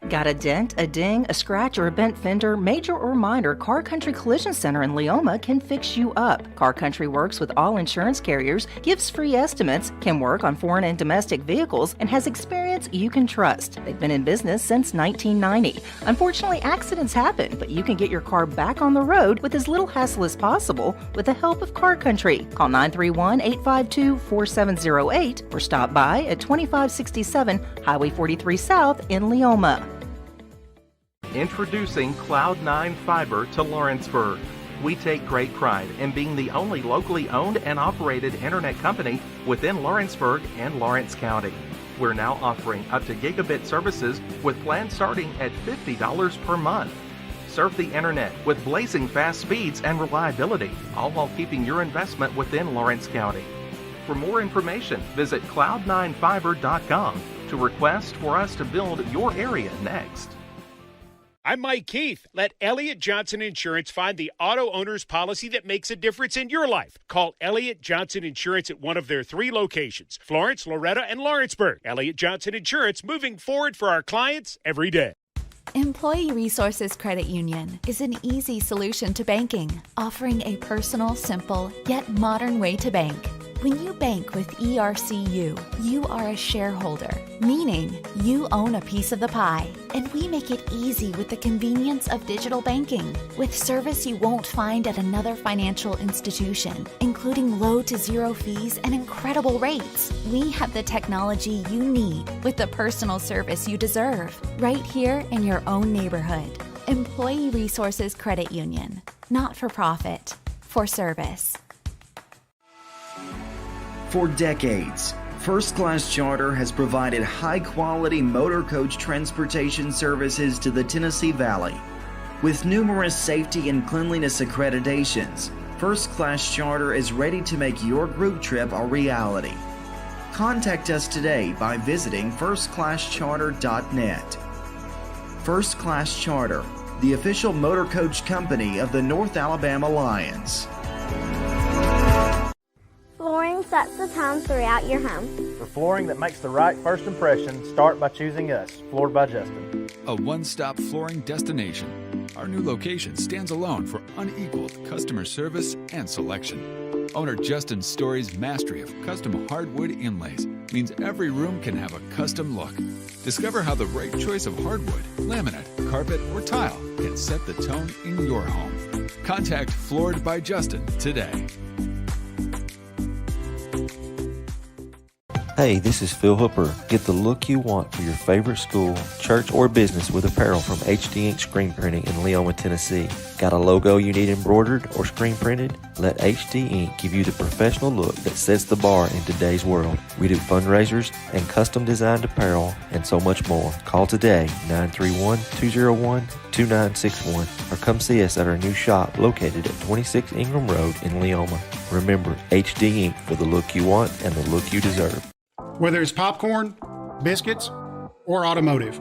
Got a dent, a ding, a scratch, or a bent fender? Major or minor, Car Country Collision Center in Leoma can fix you up. Car Country works with all insurance carriers, gives free estimates, can work on foreign and domestic vehicles, and has experience you can trust. They've been in business since 1990. Unfortunately, accidents happen, but you can get your car back on the road with as little hassle as possible with the help of Car Country. Call 931-852-4708 or stop by at 2567 Highway 43 South in Leoma. Introducing Cloud9 Fiber to Lawrenceburg. We take great pride in being the only locally owned and operated internet company within Lawrenceburg and Lawrence County. We're now offering up to gigabit services with plans starting at $50 per month. Surf the internet with blazing fast speeds and reliability, all while keeping your investment within Lawrence County. For more information, visit cloud9fiber.com to request for us to build your area next. I'm Mike Keith. Let Elliott Johnson Insurance find the auto owner's policy that makes a difference in your life. Call Elliott Johnson Insurance at one of their 3 locations, Florence, Loretto, and Lawrenceburg. Elliott Johnson Insurance, moving forward for our clients every day. Employee Resources Credit Union is an easy solution to banking, offering a personal, simple, yet modern way to bank. When you bank with ERCU, you are a shareholder, meaning you own a piece of the pie. And we make it easy with the convenience of digital banking, with service you won't find at another financial institution, including low to zero fees and incredible rates. We have the technology you need with the personal service you deserve, right here in your own neighborhood. Employee Resources Credit Union, not for profit, for service. For decades, First Class Charter has provided high-quality motor coach transportation services to the Tennessee Valley. With numerous safety and cleanliness accreditations, First Class Charter is ready to make your group trip a reality. Contact us today by visiting firstclasscharter.net. First Class Charter, the official motor coach company of the North Alabama Lions. Flooring sets the tone throughout your home. For flooring that makes the right first impression, start by choosing us, Floored by Justin. A one-stop flooring destination. Our new location stands alone for unequaled customer service and selection. Owner Justin Story's mastery of custom hardwood inlays means every room can have a custom look. Discover how the right choice of hardwood, laminate, carpet, or tile can set the tone in your home. Contact Floored by Justin today. Hey, this is Phil Hooper. Get the look you want for your favorite school, church, or business with apparel from HD Ink Screen Printing in Leoma, Tennessee. Got a logo you need embroidered or screen printed? Let HD Ink give you the professional look that sets the bar in today's world. We do fundraisers and custom designed apparel and so much more. Call today, 931-201-2961, or come see us at our new shop located at 26 Ingram Road in Leoma. Remember, HD Ink for the look you want and the look you deserve. Whether it's popcorn, biscuits, or automotive,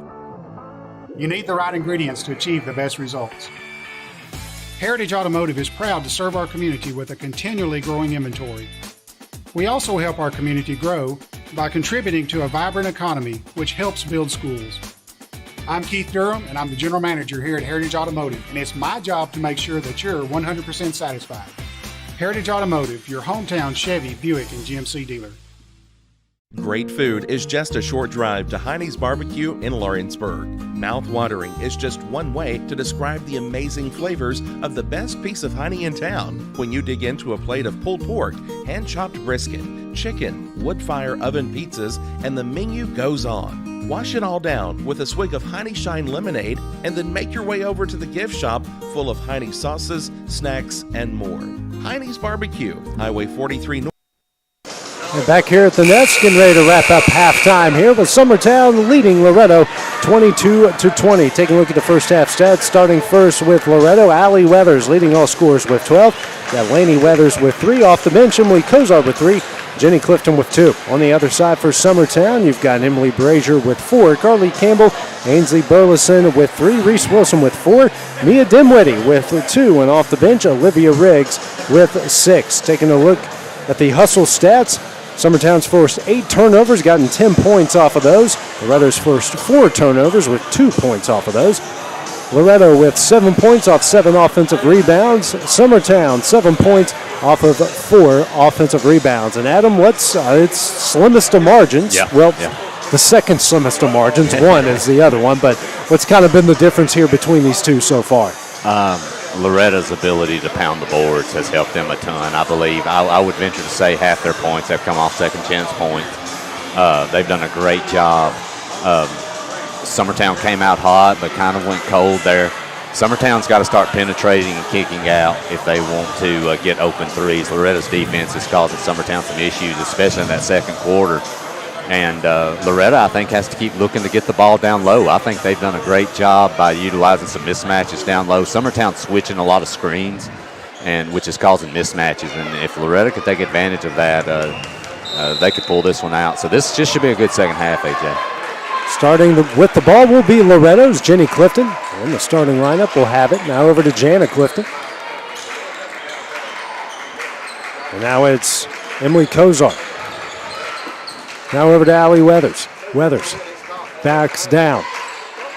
you need the right ingredients to achieve the best results. Heritage Automotive is proud to serve our community with a continually growing inventory. We also help our community grow by contributing to a vibrant economy which helps build schools. I'm Keith Durham, and I'm the General Manager here at Heritage Automotive, and it's my job to make sure that you're 100% satisfied. Heritage Automotive, your hometown Chevy, Buick, and GMC dealer. Great food is just a short drive to Heine's Barbecue in Lawrenceburg. Mouth-watering is just one way to describe the amazing flavors of the best piece of Heine in town when you dig into a plate of pulled pork, hand-chopped brisket, chicken, wood-fire oven pizzas, and the menu goes on. Wash it all down with a swig of Heine Shine lemonade and then make your way over to the gift shop full of Heine sauces, snacks, and more. Heine's Barbecue, Highway 43 North. And back here at the Nest, getting ready to wrap up halftime here with Summertown leading Loretto 22-20. Taking a look at the first half stats, starting first with Loretto. Allie Weathers leading all scorers with 12. Got Laney Weathers with 3 off the bench. Emily Kozar with 3. Jenny Clifton with 2. On the other side for Summertown, you've got Emily Brazier with 4. Carly Campbell, Ainsley Burleson with 3. Reese Wilson with 4. Mia Dimwitty with 2. And off the bench, Olivia Riggs with 6. Taking a look at the hustle stats, Summertown's forced 8 turnovers, gotten 10 points off of those. Loretto's forced 4 turnovers with 2 points off of those. Loretto with 7 points off 7 offensive rebounds. Summertown 7 points off of 4 offensive rebounds. And Adam, what's its slimmest of margins? The second slimmest of margins. One is the other one, but what's kind of been the difference here between these two so far? Loretta's ability to pound the boards has helped them a ton. I believe, I would venture to say half their points have come off second chance points. They've done a great job. Summertown came out hot, but kind of went cold there. Summertown's got to start penetrating and kicking out if they want to get open threes. Loretta's defense is causing Summertown some issues, especially in that second quarter. And Loretto, I think, has to keep looking to get the ball down low. I think they've done a great job by utilizing some mismatches down low. Summertown's switching a lot of screens, and which is causing mismatches. And if Loretto could take advantage of that, they could pull this one out. So this just should be a good second half, AJ. Starting with the ball will be Loretto's Jenny Clifton. And the starting lineup will have it. Now over to Jana Clifton. And now it's Emily Kozar. Now over to Allie Weathers. Weathers backs down.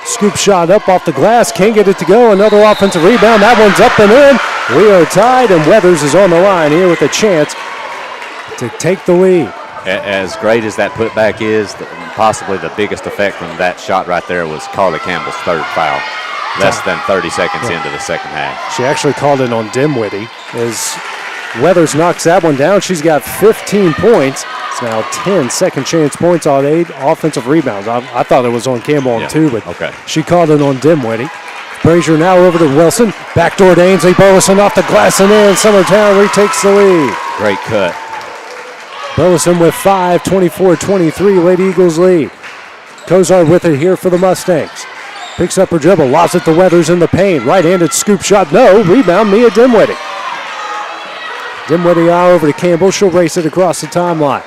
Scoop shot up off the glass. Can't get it to go. Another offensive rebound. That one's up and in. We are tied, and Weathers is on the line here with a chance to take the lead. As great as that putback is, possibly the biggest effect from that shot right there was Carly Campbell's third foul. Less than 30 seconds into the second half. She actually called it on Dimwitty as Weathers knocks that one down. She's got 15 points. It's now 10 second chance points on 8 offensive rebounds. I thought it was on Campbell on 2, but she called it on Dimwitty. Brazier now over to Wilson. Backdoor to Ainsley Burleson off the glass and in. Summertown retakes the lead. Great cut. Burleson with 5, 24-23, Lady Eagles lead. Kozar with it here for the Mustangs. Picks up her dribble, lobs it to Weathers in the paint. Right-handed scoop shot, no. Rebound, Mia Dimwitty. Dimwitty now over to Campbell. She'll race it across the timeline.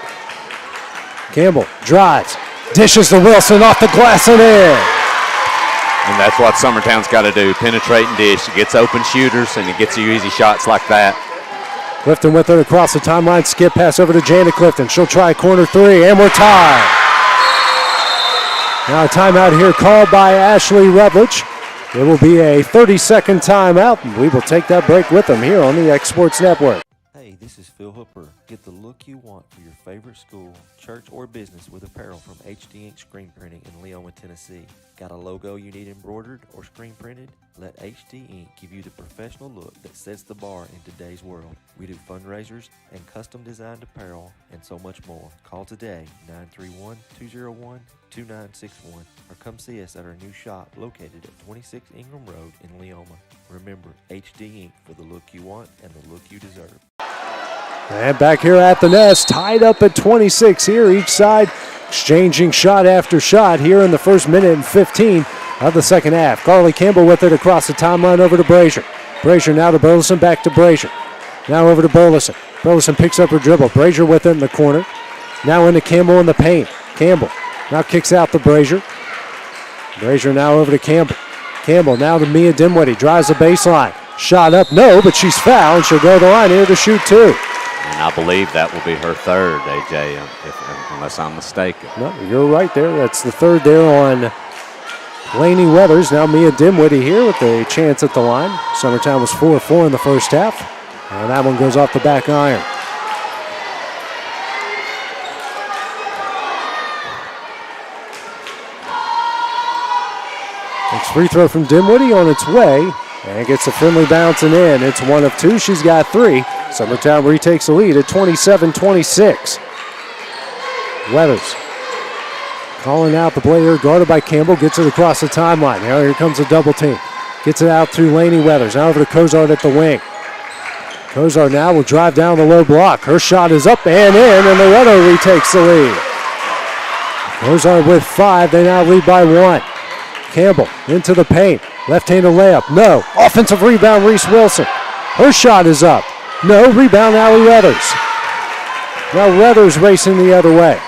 Campbell drives, dishes to Wilson off the glass and in. And that's what Summertown's got to do, penetrate and dish. It gets open shooters, and it gets you easy shots like that. Clifton with it across the timeline. Skip pass over to Jana Clifton. She'll try corner 3, and we're tied. Now a timeout here called by Ashley Rutledge. It will be a 30-second timeout, and we will take that break with them here on the X Sports Network. Hey, this is Phil Hooper. Get the look you want for your favorite school, church, or business with apparel from HD Ink Screen Printing in Leoma, Tennessee. Got a logo you need embroidered or screen printed? Let HD Ink give you the professional look that sets the bar in today's world. We do fundraisers and custom designed apparel and so much more. Call today, 931-201-2961, or come see us at our new shop located at 26 Ingram Road in Leoma. Remember, HD Ink for the look you want and the look you deserve. And back here at the Nest, tied up at 26 here, each side exchanging shot after shot here in the first minute and 15 of the second half. Carly Campbell with it across the timeline over to Brazier. Brazier now to Burleson, back to Brazier. Now over to Burleson. Burleson picks up her dribble. Brazier with it in the corner. Now into Campbell in the paint. Campbell now kicks out to Brazier. Brazier now over to Campbell. Campbell now to Mia Dimwitty. Drives the baseline. Shot up, no, but she's fouled. She'll go to the line here to shoot 2. And I believe that will be her third, AJ, unless I'm mistaken. No, you're right there. That's the third there on Lainey Weathers. Now Mia Dimwitty here with a chance at the line. Summertown was 4-4 in the first half. And that one goes off the back iron. Next free throw from Dimwitty on its way. And gets a friendly bounce and in. It's 1 of 2. She's got 3. Summertown retakes the lead at 27-26. Weathers calling out the player, guarded by Campbell, gets it across the timeline. Now here comes a double team. Gets it out to Lainey Weathers. Now over to Cozart at the wing. Cozart now will drive down the low block. Her shot is up and in, and Loretto retakes the lead. Cozart with 5. They now lead by 1. Campbell into the paint. Left-handed layup. No. Offensive rebound, Reese Wilson. Her shot is up. No. Rebound, Allie Weathers. Now Weathers racing the other way.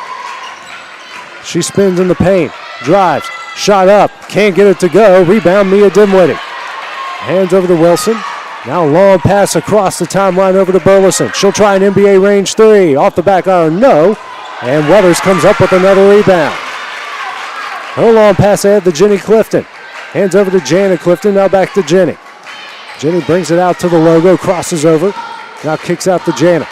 She spins in the paint. Drives. Shot up. Can't get it to go. Rebound, Mia Dimwitty. Hands over to Wilson. Now long pass across the timeline over to Burleson. She'll try an NBA range 3. Off the back iron. No. And Weathers comes up with another rebound. Her long pass ahead to Jenny Clifton. Hands over to Janet Clifton, now back to Jenny. Jenny brings it out to the logo, crosses over, now kicks out to Janet.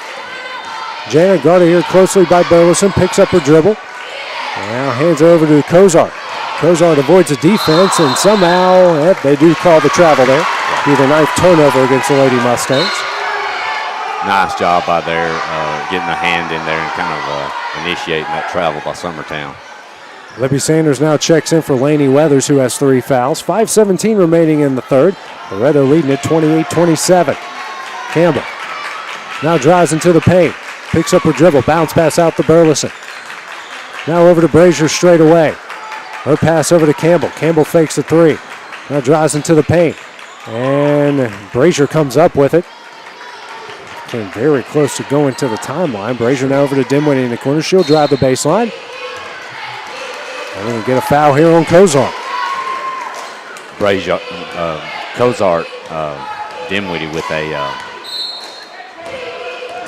Janet guarded here closely by Burleson, picks up her dribble. Now hands it over to Cozart. Cozart avoids the defense, and somehow, they do call the travel there. Be the 9th turnover against the Lady Mustangs. Nice job by there, getting a hand in there and kind of initiating that travel by Summertown. Libby Sanders now checks in for Lainey Weathers, who has 3 fouls. 5:17 remaining in the third. Loretto leading at 28-27. Campbell now drives into the paint. Picks up her dribble. Bounce pass out to Burleson. Now over to Brazier straight away. Her pass over to Campbell. Campbell fakes the 3. Now drives into the paint. And Brazier comes up with it. Came very close to going to the timeline. Brazier now over to Dimwitty in the corner. She'll drive the baseline. And we're going to get a foul here on Cozart. Brazier, Cozart, Dimwitty with a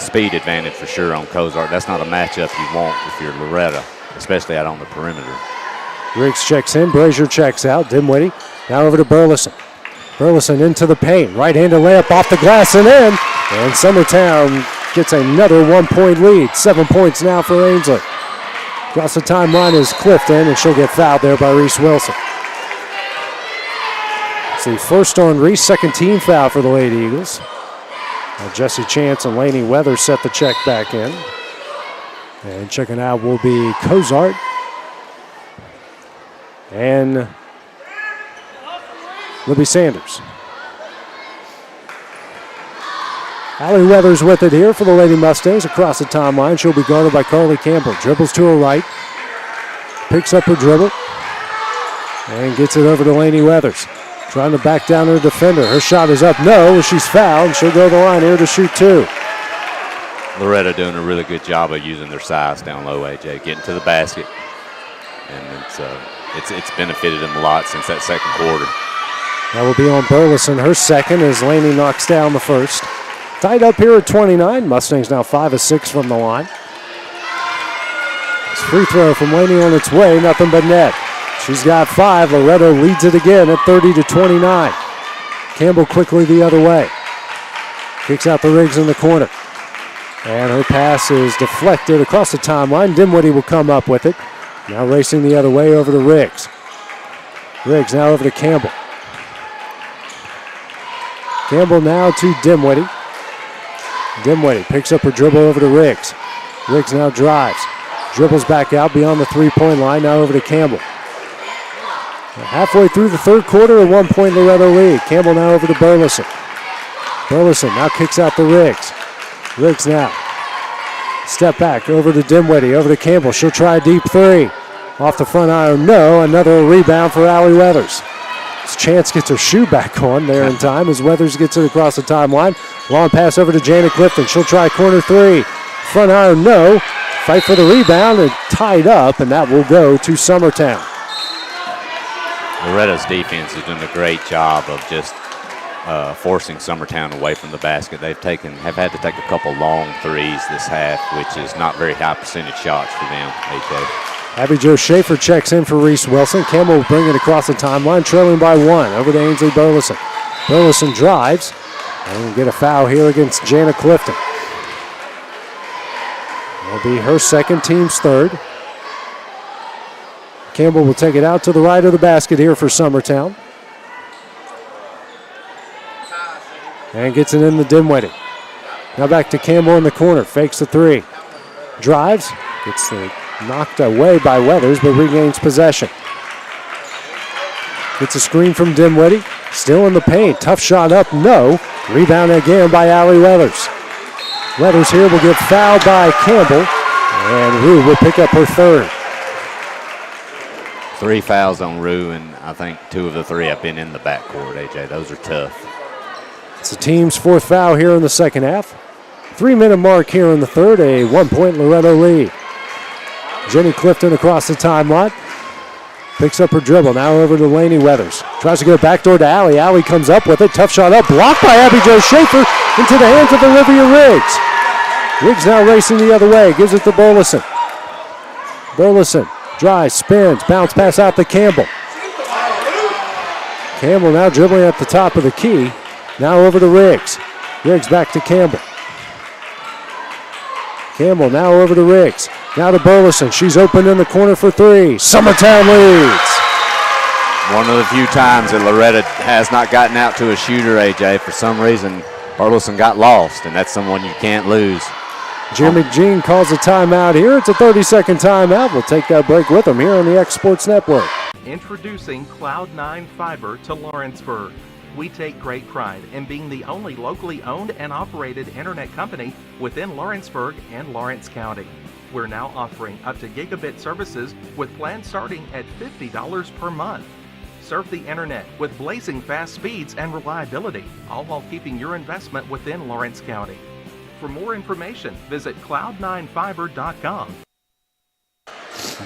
speed advantage for sure on Cozart. That's not a matchup you want if you're Loretto, especially out on the perimeter. Riggs checks in, Brazier checks out. Dimwitty now over to Burleson. Burleson into the paint. Right-handed layup off the glass and in. And Summertown gets another 1-point lead. 7 points now for Ainsley. Across the timeline is Clifton, and she'll get fouled there by Reese Wilson. It's the first on Reese, second team foul for the Lady Eagles. Now Jesse Chance and Lainey Weathers set the check back in. And checking out will be Cozart and Libby Sanders. Allie Weathers with it here for the Lady Mustangs across the timeline. She'll be guarded by Carly Campbell. Dribbles to her right. Picks up her dribble. And gets it over to Lainey Weathers. Trying to back down her defender. Her shot is up. No, she's fouled. She'll go to the line here to shoot 2. Loretto doing a really good job of using their size down low, AJ, getting to the basket. And it's benefited them a lot since that second quarter. That will be on Burleson. Her second as Lainey knocks down the first. Tied up here at 29. Mustangs now 5 of 6 from the line. It's free throw from Lainey on its way. Nothing but net. She's got 5. Loretto leads it again at 30-29. Campbell quickly the other way. Kicks out the Riggs in the corner. And her pass is deflected across the timeline. Dimwitty will come up with it. Now racing the other way over to Riggs. Riggs now over to Campbell. Campbell now to Dimwitty. Dimwitty picks up her dribble over to Riggs. Riggs now drives. Dribbles back out beyond the 3-point line. Now over to Campbell. Halfway through the third quarter, a 1-point Loretto lead. Campbell now over to Burleson. Burleson now kicks out to Riggs. Riggs now. Step back over to Dimwitty, over to Campbell. She'll try a deep 3. Off the front iron, no. Another rebound for Allie Weathers. Chance gets her shoe back on there in time as Weathers gets it across the timeline. Long pass over to Janet Clifton. She'll try corner 3. Front iron, no. Fight for the rebound and tied up, and that will go to Summertown. Loretto's defense is doing a great job of just forcing Summertown away from the basket. Have had to take a couple long threes this half, which is not very high percentage shots for them, AJ. Abby Jo Schaefer checks in for Reese Wilson. Campbell will bring it across the timeline, trailing by 1. Over to Ainsley Burleson. Burleson drives and will get a foul here against Jana Clifton. It'll be her second, team's third. Campbell will take it out to the right of the basket here for Summertown. And gets it in the Dinwiddie. Now back to Campbell in the corner. Fakes the three. Drives. Gets knocked away by Weathers, but regains possession. Gets a screen from Dinwiddie. Still in the paint. Tough shot up. No. Rebound again by Allie Weathers. Weathers here will get fouled by Campbell. And Rue will pick up her third. 3 fouls on Rue, and I think 2 of the 3 have been in the backcourt, AJ. Those are tough. It's the team's 4th foul here in the second half. 3-minute mark here in the third, a 1-point Loretto lead. Jenny Clifton across the timeline. Picks up her dribble, now over to Lainey Weathers. Tries to go backdoor to Allie. Allie comes up with it. Tough shot up, blocked by Abby Jo Schaefer into the hands of Olivia Riggs. Riggs now racing the other way, gives it to Burleson. Burleson drives, spins, bounce pass out to Campbell. Campbell now dribbling at the top of the key. Now over to Riggs. Riggs back to Campbell. Campbell now over to Riggs. Now to Burleson. She's open in the corner for 3. Summertown leads. One of the few times that Loretto has not gotten out to a shooter, AJ. For some reason, Burleson got lost, and that's someone you can't lose. Jeremy Jean calls a timeout here. It's a 30-second timeout. We'll take that break with him here on the X Sports Network. Introducing Cloud9 Fiber to Lawrenceburg. We take great pride in being the only locally owned and operated internet company within Lawrenceburg and Lawrence County. We're now offering up to gigabit services with plans starting at $50 per month. Surf the internet with blazing fast speeds and reliability, all while keeping your investment within Lawrence County. For more information, visit cloud9fiber.com.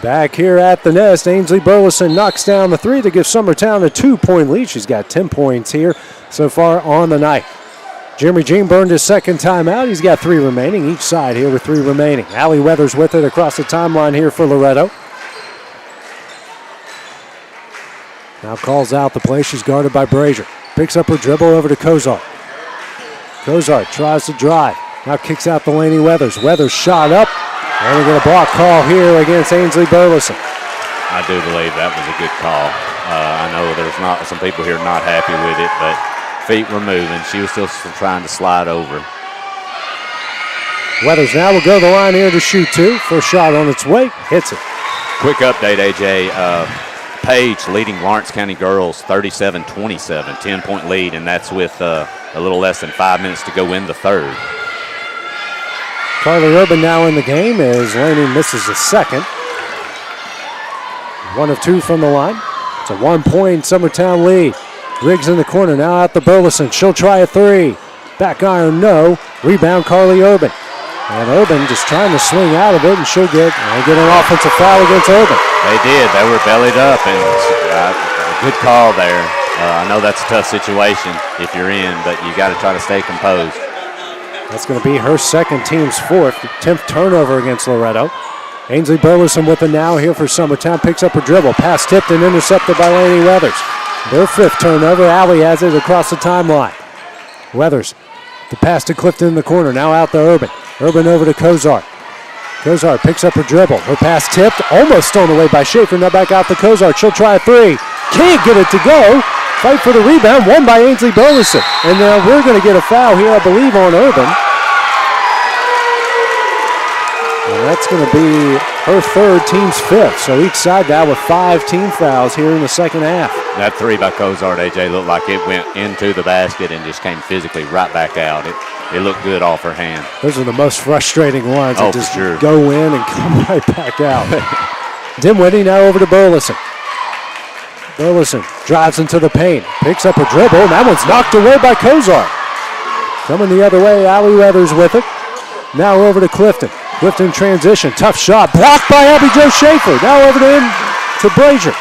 Back here at the Nest, Ainsley Burleson knocks down the 3 to give Summertown a 2-point lead. She's got 10 points here so far on the night. Jeremy Jean burned his second timeout. He's got 3 remaining, each side here with 3 remaining. Allie Weathers with it across the timeline here for Loretto. Now calls out the play. She's guarded by Brazier. Picks up her dribble over to Cozart. Cozart tries to drive. Now kicks out to Lainey Weathers. Weathers shot up. And we get a block call here against Ainsley Burleson. I do believe that was a good call. I know there's not some people here not happy with it, but feet were moving. She was still trying to slide over. Weathers now will go to the line here to shoot 2. First shot on its way. Hits it. Quick update, AJ. Page leading Lawrence County girls 37-27, 10-point lead, and that's with a little less than 5 minutes to go in the third. Carly Urban now in the game as Laney misses a second. 1 of 2 from the line. It's a 1-point Summertown lead. Riggs in the corner, now out to Burleson. She'll try a 3. Back iron, no. Rebound, Carly Urban. And Urban just trying to swing out of it, and she'll get an offensive foul against Urban. They did. They were bellied up, and a good call there. I know that's a tough situation if you're in, but you got to try to stay composed. That's going to be her second, team's 4th. 10th turnover against Loretto. Ainsley Burleson with it now here for Summertown. Picks up her dribble. Pass tipped and intercepted by Lainey Weathers. Their 5th turnover. Allie has it across the timeline. Weathers, the pass to Clifton in the corner. Now out to Urban. Urban over to Cozart. Cozart picks up her dribble. Her pass tipped. Almost stolen away by Schaefer. Now back out to Cozart. She'll try a 3. Can't get it to go. Fight for the rebound, won by Ainsley Burleson. And now we're going to get a foul here, I believe, on Urban. And that's going to be her 3rd, team's 5th. So each side now with 5 team fouls here in the second half. That 3 by Cozart, AJ, looked like it went into the basket and just came physically right back out. It looked good off her hand. Those are the most frustrating ones. Oh, that just for sure. Go in and come right back out. Dinwiddie now over to Burleson. Burleson drives into the paint, picks up a dribble, and that one's knocked away by Cozart. Coming the other way, Allie Weathers with it. Now over to Clifton. Clifton transition, tough shot, blocked by Abby Jo Schaefer. Now over to Brazier.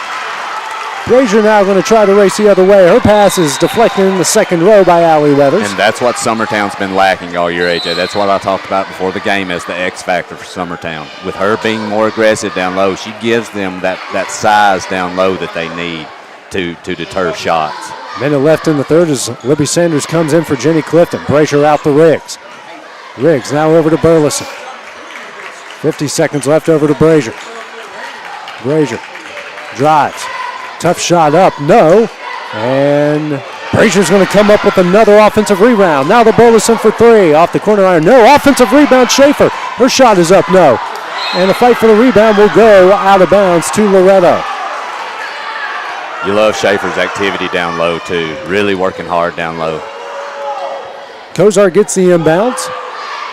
Brazier now going to try to race the other way. Her pass is deflected in the second row by Allie Weathers. And that's what Summertown's been lacking all year, AJ. That's what I talked about before the game as the X factor for Summertown. With her being more aggressive down low, she gives them that size down low that they need to deter shots. Minute left in the third as Libby Sanders comes in for Jenny Clifton. Brazier out to Riggs. Riggs now over to Burleson. 50 seconds left over to Brazier. Brazier drives. Tough shot up, no. And Brazier's going to come up with another offensive rebound. Now the Burleson for three. Off the corner iron, no. Offensive rebound, Schaefer. Her shot is up, no. And the fight for the rebound will go out of bounds to Loretto. You love Schaefer's activity down low, too. Really working hard down low. Kozar gets the inbounds.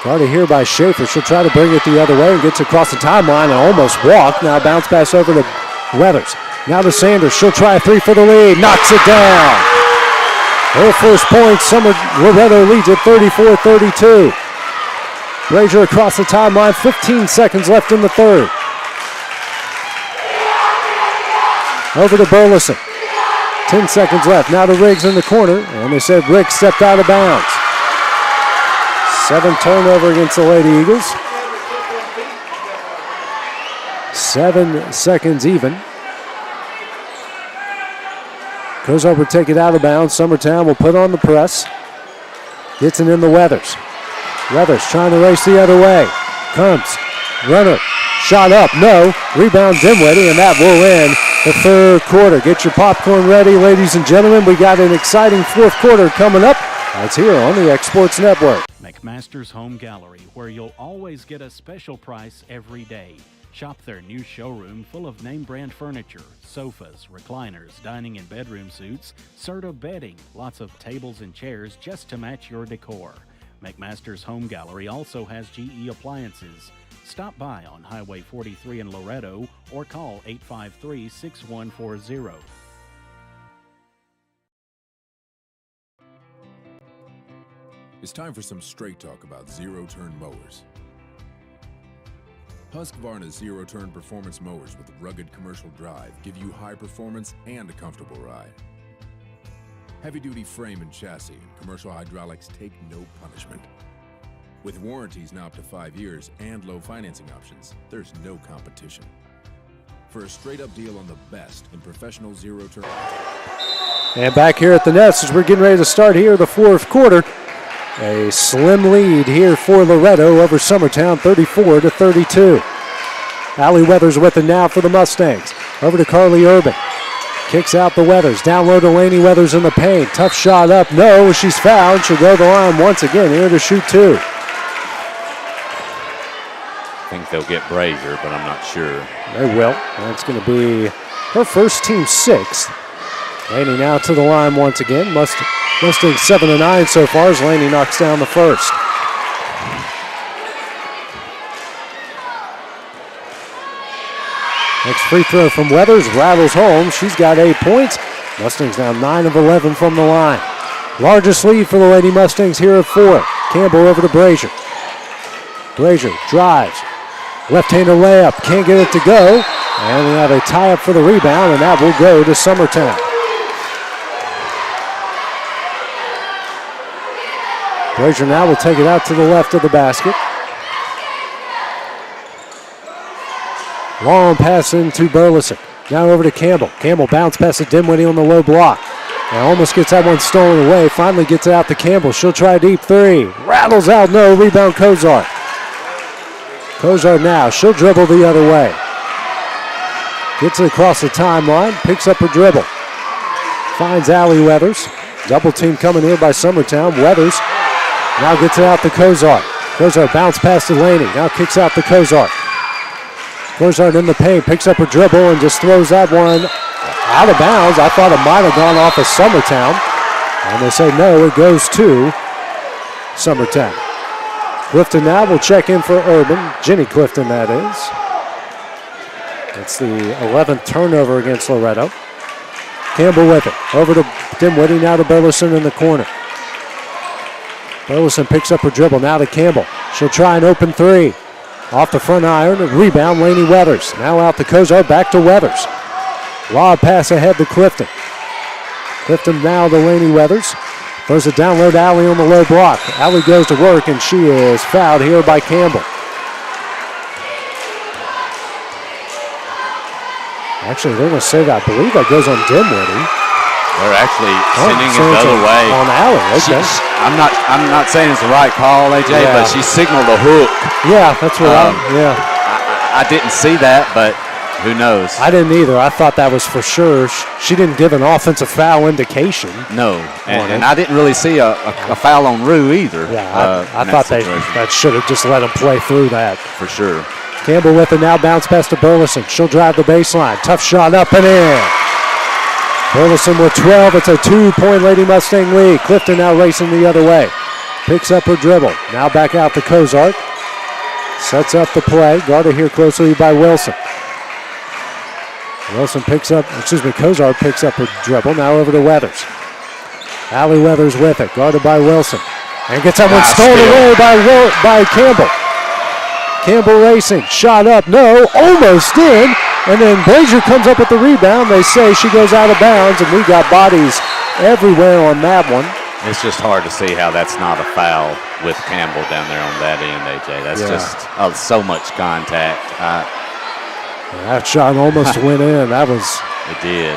Guarded here by Schaefer. She'll try to bring it the other way and gets across the timeline and almost walked. Now bounce pass over to Weathers. Now to Sanders. She'll try a three for the lead. Knocks it down. Her first point. Loretto leads at 34-32. Brazier across the timeline. 15 seconds left in the third. Over to Burleson. 10 seconds left. Now to Riggs in the corner. And they said Riggs stepped out of bounds. 7 turnover against the Lady Eagles. 7 seconds even. Kozar will take it out of bounds. Summertown will put on the press. Gets it in the Weathers. Weathers trying to race the other way. Comes. Runner. Shot up. No. Rebound Dimwitty, and that will end the third quarter. Get your popcorn ready, ladies and gentlemen. We got an exciting fourth quarter coming up. That's here on the X Sports Network. McMaster's Home Gallery, where you'll always get a special price every day. Shop their new showroom full of name brand furniture, sofas, recliners, dining and bedroom suites, Serta bedding, lots of tables and chairs just to match your decor. McMaster's Home Gallery also has GE appliances. Stop by on Highway 43 in Loretto or call 853-6140. It's time for some straight talk about zero-turn mowers. Husqvarna's zero-turn performance mowers with rugged commercial drive give you high performance and a comfortable ride. Heavy-duty frame and chassis and commercial hydraulics take no punishment. With warranties now up to 5 years and low financing options, there's no competition. For a straight-up deal on the best in professional zero-turn... And back here at the Nest as we're getting ready to start here the fourth quarter. A slim lead here for Loretto over Summertown, 34-32. Allie Weathers with it now for the Mustangs. Over to Carly Urban. Kicks out the Weathers. Down low to Laney Weathers in the paint. Tough shot up. No, she's fouled. She'll go to the line once again here to shoot two. I think they'll get Brazier, but I'm not sure. They will. That's going to be her first, team sixth. Laney now to the line once again. Mustangs 7-9 so far as Laney knocks down the first. Next free throw from Weathers rattles home. She's got 8 points. Mustangs now 9 of 11 from the line. Largest lead for the Lady Mustangs here at 4. Campbell over to Brazier. Brazier drives. Left-hander layup. Can't get it to go. And we have a tie-up for the rebound, and that will go to Summertown. Brazier now will take it out to the left of the basket. Long pass into Burleson. Now over to Campbell. Campbell bounce past to Dimwitty on the low block. And almost gets that one stolen away. Finally gets it out to Campbell. She'll try a deep three. Rattles out, no. Rebound Kozar. Kozar now. She'll dribble the other way. Gets it across the timeline. Picks up her dribble. Finds Allie Weathers. Double team coming here by Summertown. Weathers now gets it out to Kozar. Kozar bounce pass to Laney. Now kicks out to Kozar. Kozar in the paint. Picks up her dribble and just throws that one out of bounds. I thought it might have gone off of Summertown. And they say no, it goes to Summertown. Clifton now will check in for Urban. Jenny Clifton, that is. It's the 11th turnover against Loretto. Campbell with it. Over to Dimwitty, now to Burleson in the corner. Burleson picks up her dribble, now to Campbell. She'll try an open three. Off the front iron, rebound Laney Weathers. Now out to Kozar, back to Weathers. Lob pass ahead to Clifton. Clifton now to Laney Weathers. Throws it down low to Allie on the low block. Allie goes to work, and she is fouled here by Campbell. Actually, they're going to say that. I believe that goes on Dinwiddie. They're actually sending it the other way. On Allie, okay. I'm not saying it's the right call, AJ, but she signaled a hook. Yeah, that's what I didn't see that, but who knows? I didn't either. I thought that was for sure. She didn't give an offensive foul indication. No, and I didn't really see a foul on Rue either. Yeah, I thought that should have just let him play through that. For sure. Campbell with it now, bounce pass to Burleson. She'll drive the baseline. Tough shot up and in. Burleson with 12. It's a 2-point Lady Mustang lead. Clifton now racing the other way. Picks up her dribble. Now back out to Cozart. Sets up the play. Guarded here closely by Wilson. Cozart picks up her dribble. Now over to Weathers. Allie Weathers with it. Guarded by Wilson. And gets that one stolen away by Campbell. Campbell racing. Shot up. No. Almost in. And then Brazier comes up with the rebound. They say she goes out of bounds, and we got bodies everywhere on that one. It's just hard to see how that's not a foul with Campbell down there on that end, AJ. That's just so much contact. That shot almost went in. It did.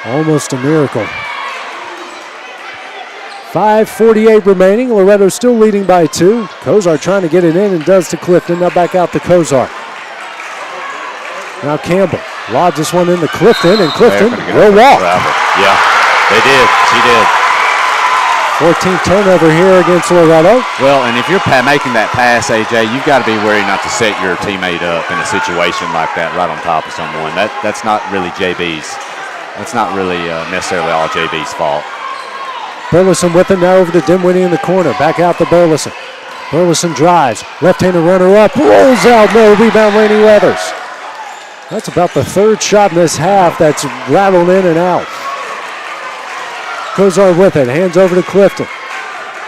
Almost a miracle. 5:48 remaining. Loretto still leading by 2. Cozart trying to get it in and does to Clifton. Now back out to Cozart. Now Campbell lobs this one into Clifton, and Clifton will walk. Yeah, they did. She did. 14th turnover here against Loretto. Well, and if you're making that pass, AJ, you've got to be wary not to set your teammate up in a situation like that right on top of someone. That's not really JB's. That's not really necessarily all JB's fault. Burleson with it now over to Dinwiddie in the corner. Back out to Burleson. Burleson drives. Left-handed runner up. Rolls out. No rebound, Laney Weathers. That's about the third shot in this half that's rattled in and out. Cozart with it. Hands over to Clifton.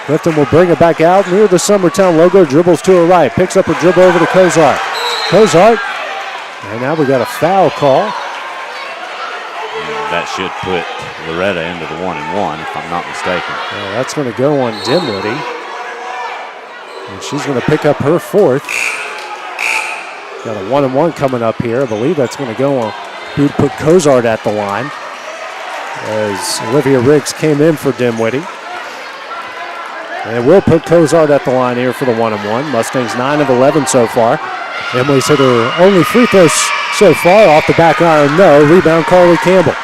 Clifton will bring it back out near the Summertown logo. Dribbles to her right. Picks up her dribble over to Cozart. Cozart. And now we got a foul call. That should put Loretto into the 1-and-1, if I'm not mistaken. Yeah, that's going to go on Dinwiddie. And she's going to pick up her 4th. Got a 1-and-1 coming up here. I believe that's going to go on. Who put Cozart at the line as Olivia Riggs came in for Dinwiddie. And we'll put Cozart at the line here for the 1-and-1. Mustangs 9 of 11 so far. Emily's hit her only free throws so far. Off the back iron, no. Rebound, Carly Campbell.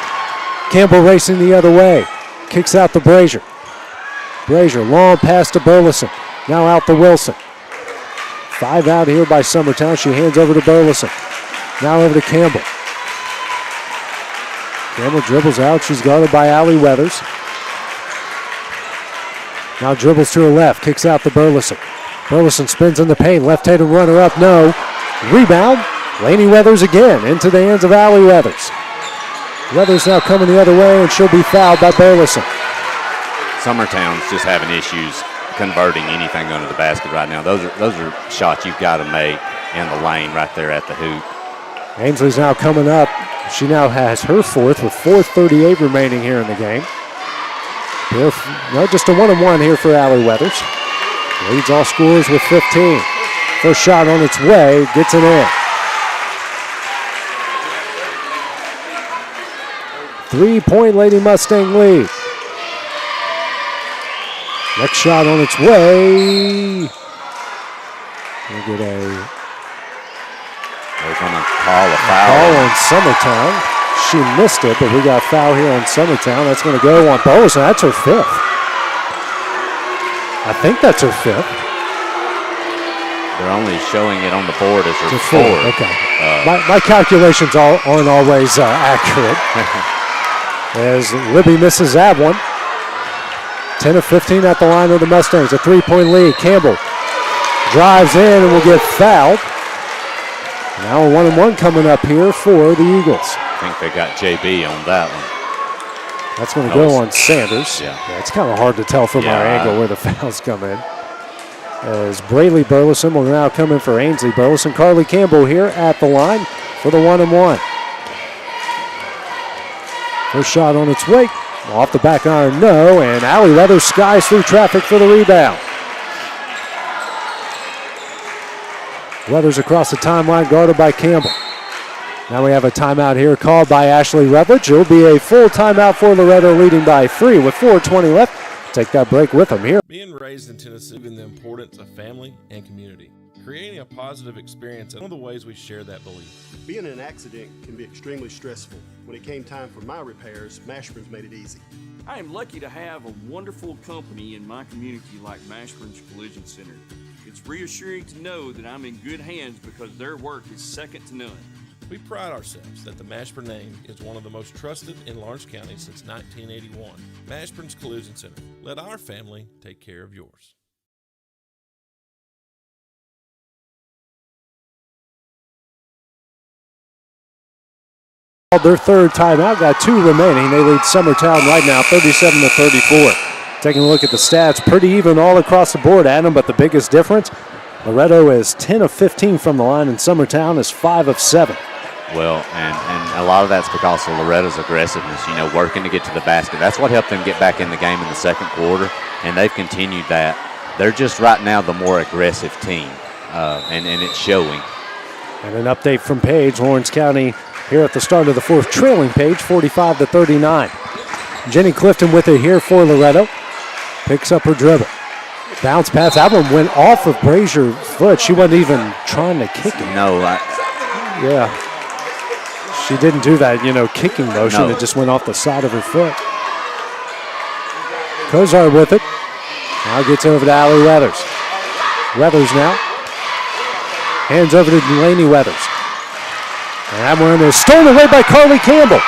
Campbell racing the other way. Kicks out to Brazier. Brazier, long pass to Burleson. Now out to Wilson. 5 out here by Summertown. She hands over to Burleson. Now over to Campbell. Campbell dribbles out. She's guarded by Allie Weathers. Now dribbles to her left. Kicks out to Burleson. Burleson spins in the paint. Left-handed runner up. No. Rebound. Laney Weathers again into the hands of Allie Weathers. Weathers now coming the other way, and she'll be fouled by Burleson. Summertown's just having issues converting anything under the basket right now. Those are shots you've got to make in the lane right there at the hoop. Ainsley's now coming up. She now has her 4th with 4:38 remaining here in the game. Just a 1-and-1 here for Allie Weathers. Leads all scorers with 15. First shot on its way, gets it in. 3-point Lady Mustang lead. Next shot on its way. We'll get They're going to call a foul. Foul on Summertown. She missed it, but we got a foul here on Summertown. That's going to go on Burleson. That's her 5th. I think that's her 5th. They're only showing it on the board as her 4th. Okay. My calculations aren't always accurate. As Libby misses that one. 10 of 15 at the line of the Mustangs. A 3-point lead. Campbell drives in and will get fouled. Now a 1-and-1 coming up here for the Eagles. I think they got JB on that one. That's going to go on Sanders. Yeah, it's kind of hard to tell from our angle where the fouls come in. As Braley Burleson will now come in for Ainsley Burleson. Carly Campbell here at the line for the 1-and-1. First shot on its way. Off the back iron, no. And Allie Weathers skies through traffic for the rebound. Weathers across the timeline, guarded by Campbell. Now we have a timeout here called by Ashley Rutledge. It'll be a full timeout for Loretto, leading by 3 with 4:20 left. Take that break with them here. Being raised in Tennessee, and the importance of family and community. Creating a positive experience is one of the ways we share that belief. Being in an accident can be extremely stressful. When it came time for my repairs, Mashburn's made it easy. I am lucky to have a wonderful company in my community like Mashburn's Collision Center. It's reassuring to know that I'm in good hands because their work is second to none. We pride ourselves that the Mashburn name is one of the most trusted in Lawrence County since 1981. Mashburn's Collision Center. Let our family take care of yours. Their third timeout, got 2 remaining. They lead Summertown right now, 37-34. Taking a look at the stats, pretty even all across the board, Adam, but the biggest difference, Loretto is 10 of 15 from the line, and Summertown is 5 of 7. Well, and a lot of that's because of Loretto's aggressiveness, working to get to the basket. That's what helped them get back in the game in the second quarter, and they've continued that. They're just right now the more aggressive team, and it's showing. And an update from Page, Lawrence County here at the start of the fourth, trailing Page 45-39. Jenny Clifton with it here for Loretto. Picks up her dribble. Bounce pass. That one went off of Brazier's foot. She wasn't even trying to kick it. No. Yeah. She didn't do that, kicking motion. No. It just went off the side of her foot. Kozar with it. Now gets over to Allie Weathers. Weathers now. Hands over to Delaney Weathers. And that one is stolen away by Carly Campbell.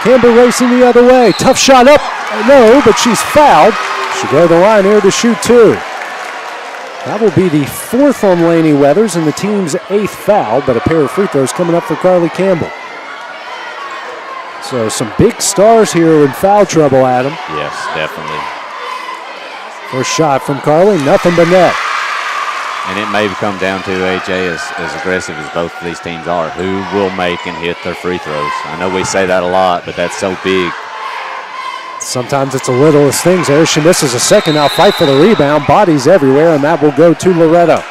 Campbell racing the other way. Tough shot up. No, but she's fouled. She'll go to the line here to shoot 2. That will be the 4th on Laney Weathers and the team's 8th foul, but a pair of free throws coming up for Carly Campbell. So some big stars here in foul trouble, Adam. Yes, definitely. First shot from Carly, nothing but net. And it may come down to, AJ, as aggressive as both of these teams are, who will make and hit their free throws. I know we say that a lot, but that's so big. Sometimes it's the littlest things there. She misses a second. Now fight for the rebound. Bodies everywhere, and that will go to Loretto.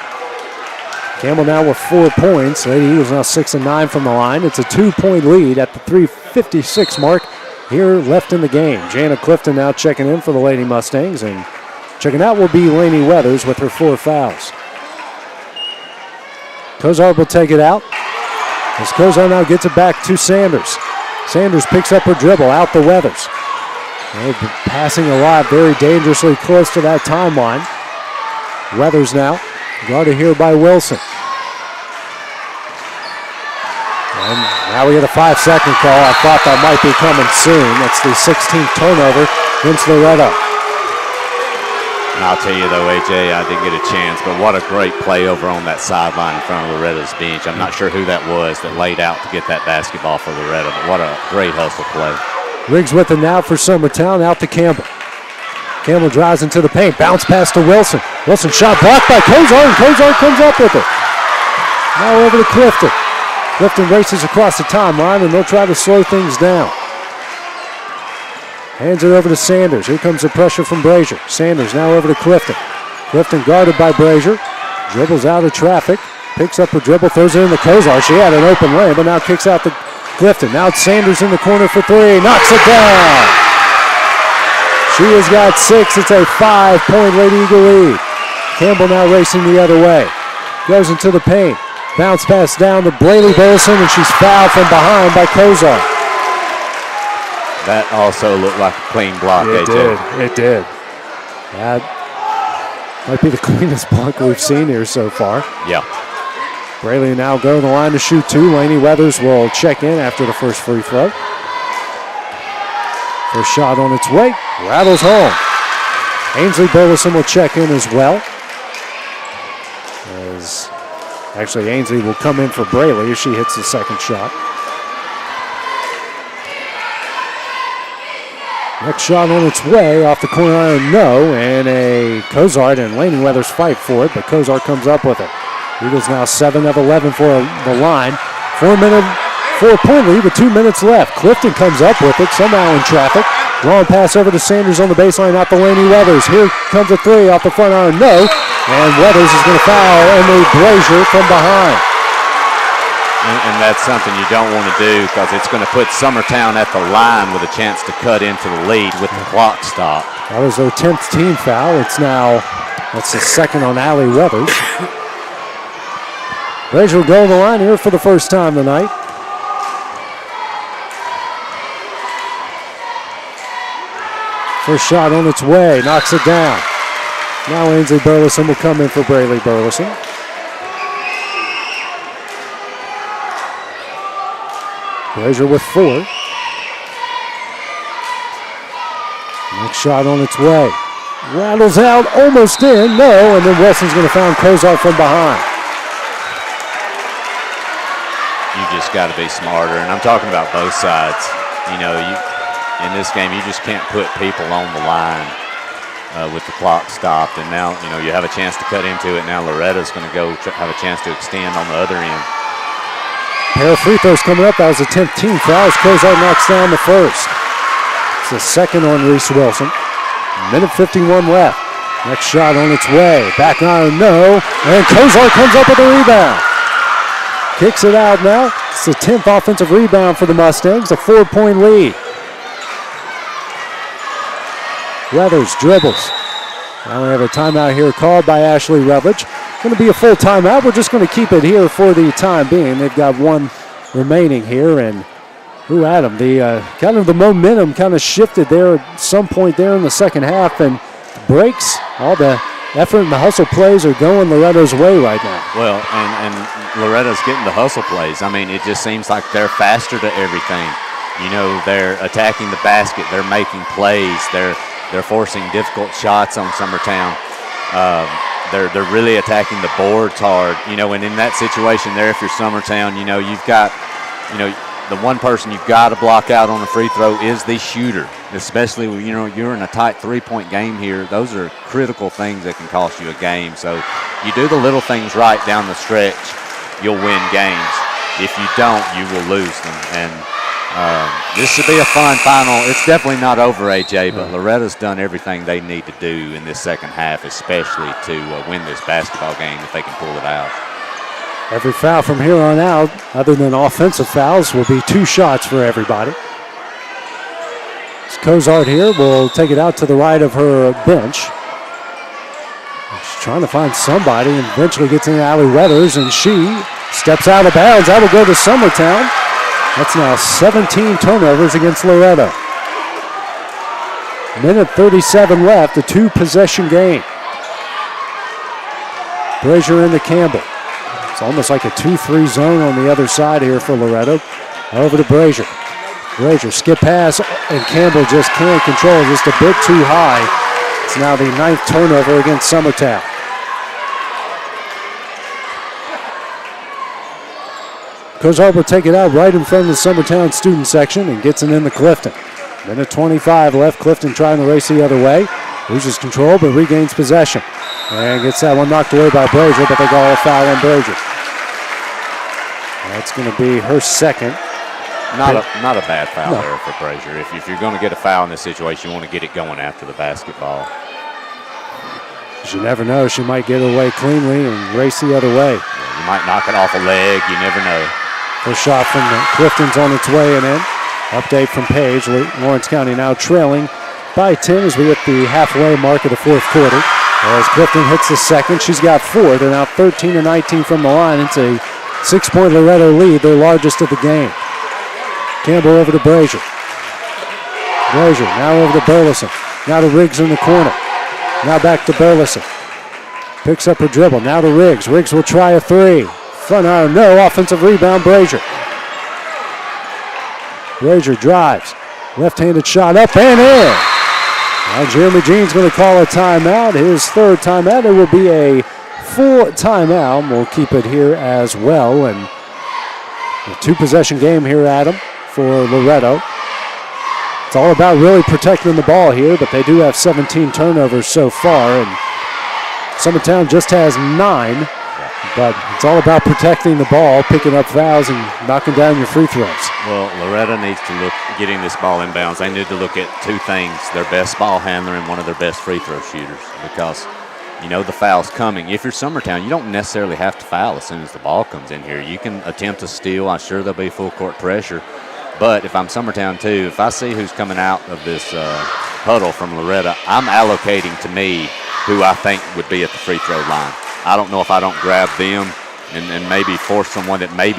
Campbell now with 4 points. Lady Eagles now 6 of 9 from the line. It's a 2-point lead at the 3:56 mark here left in the game. Jana Clifton now checking in for the Lady Mustangs, and checking out will be Laney Weathers with her 4 fouls. Kozar will take it out. As Kozar now gets it back to Sanders. Sanders picks up her dribble out the Weathers. They're passing a lot, very dangerously close to that timeline. Weathers now, guarded here by Wilson. And now we get a 5-second call. I thought that might be coming soon. That's the 16th turnover against Loretto. And I'll tell you though, AJ, I didn't get a chance, but what a great play over on that sideline in front of Loretto's bench. I'm not sure who that was that laid out to get that basketball for Loretto, but what a great hustle play. Riggs with it now for Summertown, out to Campbell. Campbell drives into the paint, bounce pass to Wilson. Wilson shot blocked by Kozar, and Kozar comes up with it. Now over to Clifton. Clifton races across the timeline, and they'll try to slow things down. Hands it over to Sanders. Here comes the pressure from Brazier. Sanders now over to Clifton. Clifton guarded by Brazier. Dribbles out of traffic. Picks up her dribble, throws it in to Kozar. She had an open lane, but now kicks out to Clifton. Now it's Sanders in the corner for 3. Knocks it down. She has got 6. It's a 5-point Lady Eagle lead. Campbell now racing the other way. Goes into the paint. Bounce pass down to Braley Bolson, and she's fouled from behind by Kozar. That also looked like a clean block, AJ. It did. That might be the cleanest block we've seen here so far. Yeah. Braley now go to the line to shoot 2. Laney Weathers will check in after the first free throw. First shot on its way. Rattles home. Ainsley Burleson will check in as well. Actually, Ainsley will come in for Braley as she hits the second shot. Next shot on its way, off the corner iron, no, and a Kozar and Laney Weathers fight for it, but Kozar comes up with it. Eagles now 7 of 11 for the line. 4 4-point lead with 2 minutes left. Clifton comes up with it, somehow in traffic. Long pass over to Sanders on the baseline, out to Laney Weathers. Here comes a three off the front iron, no. And Weathers is going to foul Emily Brazier from behind. And that's something you don't want to do because it's going to put Summertown at the line with a chance to cut into the lead with the clock stop. That was their 10th team foul. That's the second on Allie Weathers. Brazier will go on the line here for the first time tonight. First shot on its way, knocks it down. Now Ainsley Burleson will come in for Braylee Burleson. Brazier with 4. Next shot on its way. Rattles out, almost in, no, and then Wilson's going to foul Kozart from behind. You just got to be smarter, and I'm talking about both sides. You know, in this game, you just can't put people on the line with the clock stopped, and now, you know, you have a chance to cut into it. Now Loretta's going to go have a chance to extend on the other end. Pair of free throws coming up. That was the 10th team foul. Kozart knocks down the first. It's the second on Reese Wilson. Minute 51 left. Next shot on its way. Back iron, no. And Kozart comes up with a rebound. Kicks it out now. It's the 10th offensive rebound for the Mustangs. A 4-point lead. Weathers dribbles. Now we have a timeout here called by Ashley Rutledge. Going to be a full timeout. We're just going to keep it here for the time being. They've got one remaining here, and Adam, the kind of the momentum kind of shifted there at some point there in the second half, and breaks, all the effort and the hustle plays are going Loretto's way right now. Well, and Loretta's getting the hustle plays. I mean, it just seems like they're faster to everything. You know, they're attacking the basket. They're making plays. They're forcing difficult shots on Summertown. They're really attacking the boards hard. You know, and in that situation there, if you're Summertown, you know, you've got, you know, the one person you've got to block out on a free throw is the shooter, especially when, you know, you're in a tight 3-point game here. Those are critical things that can cost you a game. So you do the little things right down the stretch, you'll win games. If you don't, you will lose them. And this should be a fun final. It's definitely not over, AJ, but Loretta's done everything they need to do in this second half, especially to win this basketball game if they can pull it out. Every foul from here on out, other than offensive fouls, will be 2 shots for everybody. Kozart here will take it out to the right of her bench. She's trying to find somebody and eventually gets into Allie Weathers, and she steps out of bounds. That will go to Summertown. That's now 17 turnovers against Loretto. Minute 37 left, a 2-possession game. Brazier into Campbell. It's almost like a 2-3 zone on the other side here for Loretto. Over to Brazier. Brazier skip pass, and Campbell just can't control, just a bit too high. It's now the 9th turnover against Summertown. Kozart will take it out right in front of the Summertown student section and gets it into Clifton. Minute 25 left. Clifton trying to race the other way. Loses control but regains possession. And gets that one knocked away by Brazier, but they call a foul on Brazier. That's going to be her second. Not a bad foul there for Brazier. If you're going to get a foul in this situation, you want to get it going after the basketball. You never know. She might get away cleanly and race the other way. You might knock it off a leg. You never know. First shot from Clifton's on its way and in. Update from Page. Lawrence County now trailing by 10 as we hit the halfway mark of the fourth quarter. As Clifton hits the second, she's got 4. They're now 13-19 from the line. It's a 6-point Loretto lead, their largest of the game. Campbell over to Brazier. Brazier now over to Burleson. Now to Riggs in the corner. Now back to Burleson. Picks up her dribble. Now to Riggs. Riggs will try a 3. Front iron, no. Offensive rebound, Brazier. Brazier drives. Left-handed shot up and in. Now Jeremy Jean's going to call a timeout. His 3rd timeout. It will be a full timeout. We'll keep it here as well. And a 2-possession game here, Adam, for Loretto. It's all about really protecting the ball here, but they do have 17 turnovers so far, and Summertown just has 9. But it's all about protecting the ball, picking up fouls, and knocking down your free throws. Well, Loretto needs to look getting this ball inbounds. They need to look at two things: their best ball handler and one of their best free throw shooters, because you know the foul's coming. If you're Summertown, you don't necessarily have to foul as soon as the ball comes in here. You can attempt a steal. I'm sure there'll be full court pressure. But if I'm Summertown too, if I see who's coming out of this huddle from Loretto, I'm allocating to me who I think would be at the free throw line. I don't know if I don't grab them and maybe force someone that may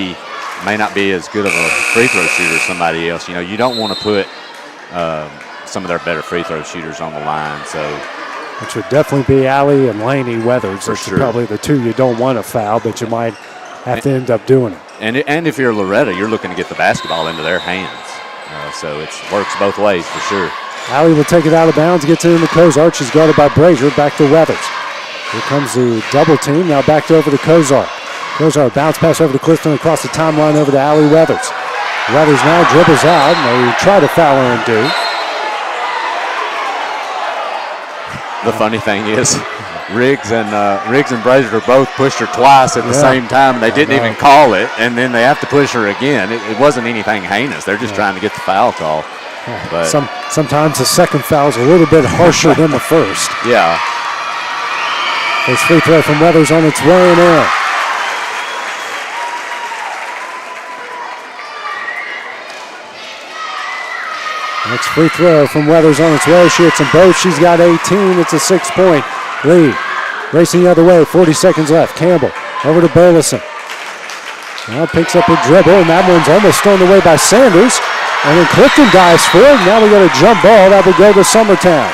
not be as good of a free throw shooter as somebody else. You know, you don't want to put some of their better free throw shooters on the line. So, which would definitely be Allie and Laney Weathers. For Those sure. are probably the two you don't want to foul, but you might have to end up doing it. And if you're Loretto, you're looking to get the basketball into their hands. So it works both ways for sure. Allie will take it out of bounds, gets it into Kozart. She's guarded by Brazier. Back to Weathers. Here comes the double team. Now back over to Kozart. Kozart bounce pass over to Clifton across the timeline over to Allie Weathers. Weathers now dribbles out, and they try to foul her and do. The funny thing is, Riggs and Brazier both pushed her twice at the same time, and they didn't even call it, and then they have to push her again. It wasn't anything heinous. They're just trying to get the foul call. But sometimes the second foul is a little bit harsher than the first. Yeah. First free throw from Weathers on its way and in. Next free throw from Weathers on its way. She hits them both. She's got 18. It's a 6-point lead. Racing the other way. 40 seconds left. Campbell over to Burleson. Now picks up a dribble, and that one's almost thrown away by Sanders. And then Clifton dives for it. Now we got a jump ball that will go to Summertown.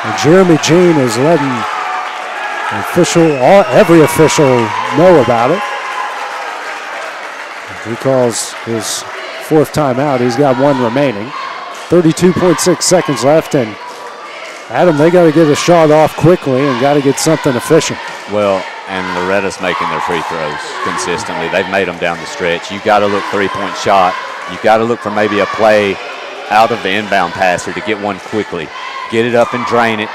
And Jeremy Jean is letting every official know about it. He calls his fourth timeout. He's got one remaining. 32.6 seconds left, and Adam, they got to get a shot off quickly and got to get something efficient. Well, and Loretta's making their free throws consistently. They've made them down the stretch. You've got to look three-point shot. You've got to look for maybe a play out of the inbound passer to get one quickly. Get it up and drain it.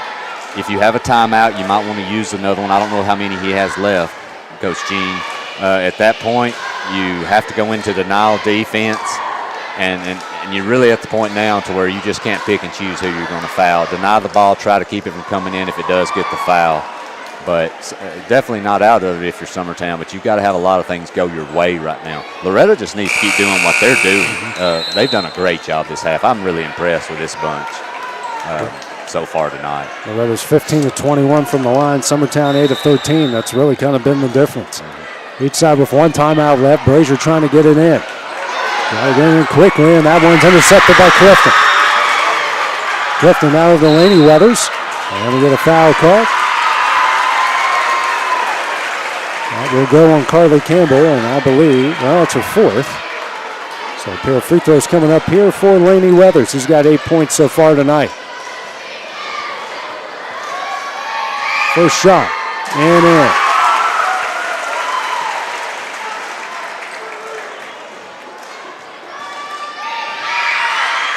If you have a timeout, you might want to use another one. I don't know how many he has left, Coach Gene. At that point, you have to go into denial defense, and you're really at the point now to where you just can't pick and choose who you're going to foul. Deny the ball, try to keep it from coming in if it does get the foul. But definitely not out of it if you're Summertown, but you've got to have a lot of things go your way right now. Loretto just needs to keep doing what they're doing. They've done a great job this half. I'm really impressed with this bunch so far tonight. Loretto's 15 of 21 from the line. Summertown 8 of 13. That's really kind of been the difference. Each side with one timeout left. Brazier trying to get it in. Got it in quickly, and that one's intercepted by Clifton. Clifton out of the Laney Weathers. And we get a foul call. That will go on Carly Campbell, and I believe, well, it's her fourth. So a pair of free throws coming up here for Laney Weathers, who's got 8 points so far tonight. First shot, and in.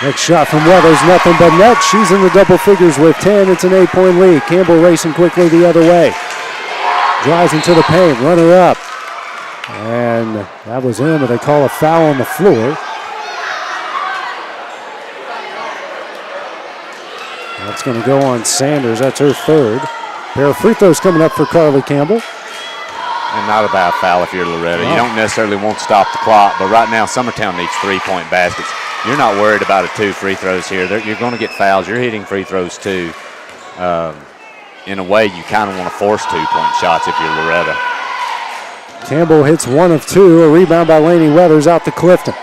Next shot from Weathers, nothing but net. She's in the double figures with 10. It's an 8-point lead. Campbell racing quickly the other way. Drives into the paint, runner up. And that was in, but they call a foul on the floor. That's going to go on Sanders. That's her third. Pair of free throws coming up for Carly Campbell. And not a bad foul if you're Loretto. You don't necessarily want to stop the clock, but right now Summertown needs 3-point baskets. You're not worried about two free throws here. You're going to get fouls. You're hitting free throws too. In a way, you kind of want to force 2-point shots if you're Loretto. Campbell hits 1 of 2. A rebound by Laney Weathers out to Clifton.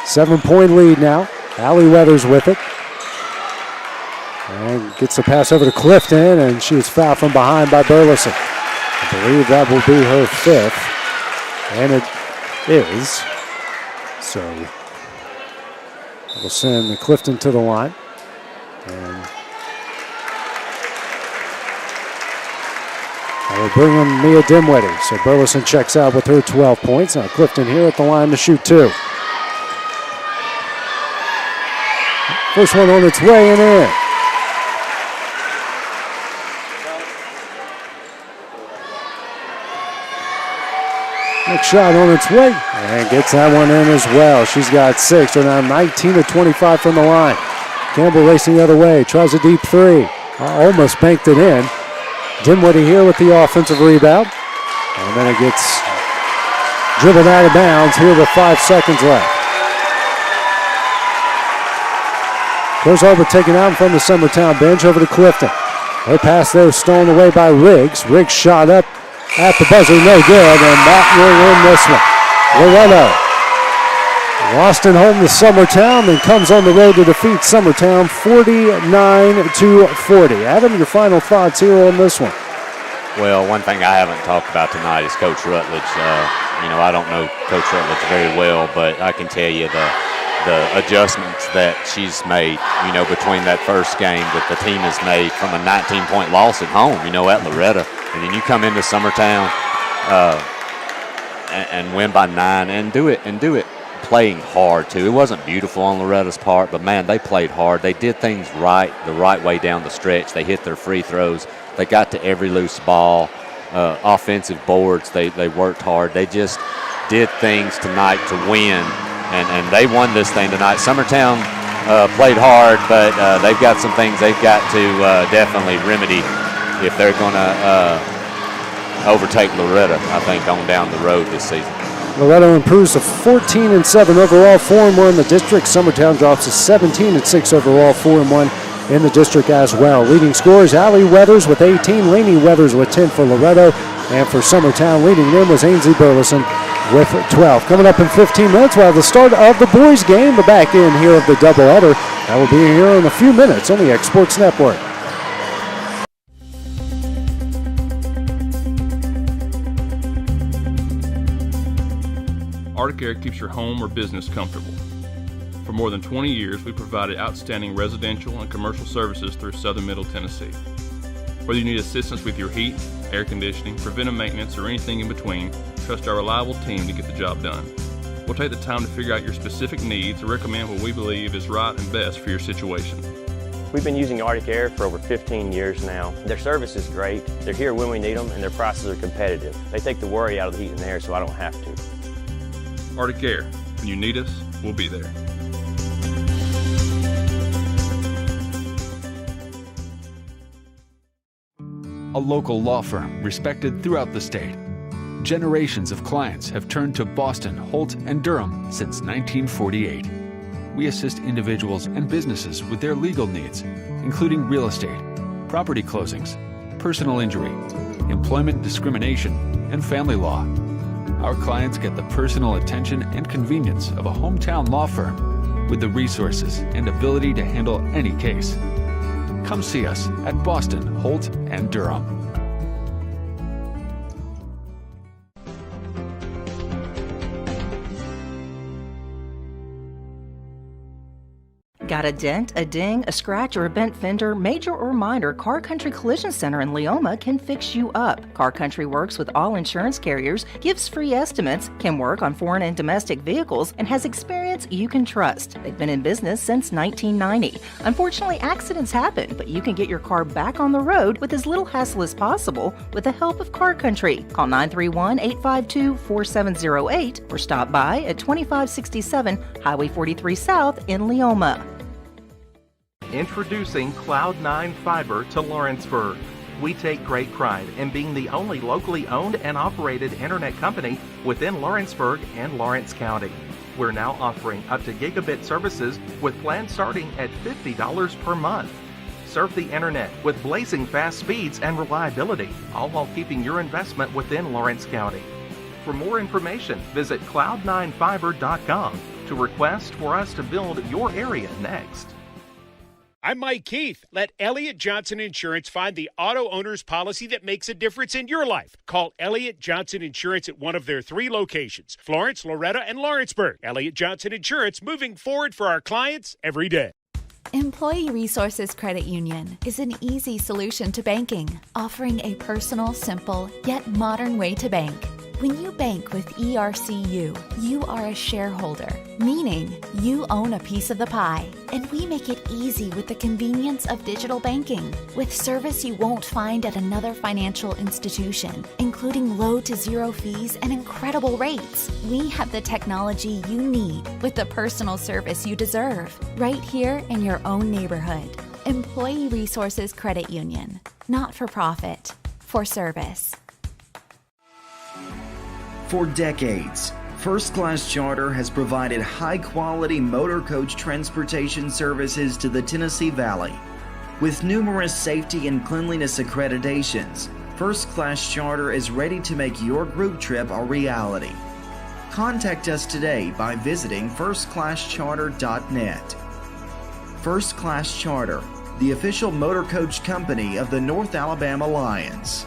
7-point lead now. Allie Weathers with it. And gets the pass over to Clifton, and she is fouled from behind by Burleson. I believe that will be her fifth. And it is. So we'll send Clifton to the line. And we'll bring in Mia Dimwitty. So Burleson checks out with her 12 points. Now Clifton here at the line to shoot 2. First one on its way and in. Next shot on its way and gets that one in as well. She's got 6. They're now 19 of 25 from the line. Campbell racing the other way, tries a deep 3. Almost banked it in. Dinwiddie here with the offensive rebound. And then it gets driven out of bounds here with 5 seconds left. Goes over, taken out from the Summertown bench over to Clifton. Her pass there stolen away by Riggs. Riggs shot up at the buzzer, no good, and that will win this one. Loretto lost at home to Summertown, then comes on the road to defeat Summertown 49-40. Adam, your final thoughts here on this one? Well, one thing I haven't talked about tonight is Coach Rutledge. I don't know Coach Rutledge very well, but I can tell you the adjustments that she's made, between that first game that the team has made from a 19-point loss at home, at Loretto. And then you come into Summertown and win by 9 and do it playing hard too. It wasn't beautiful on Loretto's part, but man, they played hard. They did things the right way down the stretch. They hit their free throws. They got to every loose ball. Offensive boards, they worked hard. They just did things tonight to win, and they won this thing tonight. Summertown played hard, but they've got some things they've got to definitely remedy if they're going to overtake Loretto, I think, on down the road this season. Loretto improves to 14-7 overall, 4-1 in the district. Summertown drops to 17-6 overall, 4-1 in the district as well. Leading scorers, Allie Weathers with 18, Lainey Weathers with 10 for Loretto, and for Summertown, leading them was Ainsley Burleson with 12. Coming up in 15 minutes, we'll have the start of the boys' game, the back end here of the doubleheader. That will be here in a few minutes on the X Sports Network. ArcticAir keeps your home or business comfortable. For more than 20 years, we provided outstanding residential and commercial services through southern Middle Tennessee. Whether you need assistance with your heat, air conditioning, preventive maintenance, or anything in between, trust our reliable team to get the job done. We'll take the time to figure out your specific needs and recommend what we believe is right and best for your situation. We've been using ArcticAir for over 15 years now. Their service is great. They're here when we need them, and their prices are competitive. They take the worry out of the heat and air, so I don't have to. ArcticAir. When you need us, we'll be there. A local law firm respected throughout the state. Generations of clients have turned to Boston, Holt, and Durham since 1948. We assist individuals and businesses with their legal needs, including real estate, property closings, personal injury, employment discrimination, and family law. Our clients get the personal attention and convenience of a hometown law firm with the resources and ability to handle any case. Come see us at Boston, Holt, and Durham. Got a dent, a ding, a scratch, or a bent fender? Major or minor, Car Country Collision Center in Leoma can fix you up. Car Country works with all insurance carriers, gives free estimates, can work on foreign and domestic vehicles, and has experience you can trust. They've been in business since 1990. Unfortunately, accidents happen, but you can get your car back on the road with as little hassle as possible with the help of Car Country. Call 931-852-4708 or stop by at 2567 Highway 43 South in Leoma. Introducing Cloud9 Fiber to Lawrenceburg. We take great pride in being the only locally owned and operated internet company within Lawrenceburg and Lawrence County. We're now offering up to gigabit services with plans starting at $50 per month. Surf the internet with blazing fast speeds and reliability, all while keeping your investment within Lawrence County. For more information, visit cloud9fiber.com to request for us to build your area next. I'm Mike Keith. Let Elliott Johnson Insurance find the auto owner's policy that makes a difference in your life. Call Elliott Johnson Insurance at one of their 3 locations, Florence, Loretto, and Lawrenceburg. Elliott Johnson Insurance, moving forward for our clients every day. Employee Resources Credit Union is an easy solution to banking, offering a personal, simple, yet modern way to bank. When you bank with ERCU, you are a shareholder, meaning you own a piece of the pie. And we make it easy with the convenience of digital banking, with service you won't find at another financial institution, including low to zero fees and incredible rates. We have the technology you need with the personal service you deserve, right here in your own neighborhood. Employee Resources Credit Union, not for profit, for service. For decades, First Class Charter has provided high-quality motor coach transportation services to the Tennessee Valley. With numerous safety and cleanliness accreditations, First Class Charter is ready to make your group trip a reality. Contact us today by visiting firstclasscharter.net. First Class Charter, the official motor coach company of the North Alabama Lions.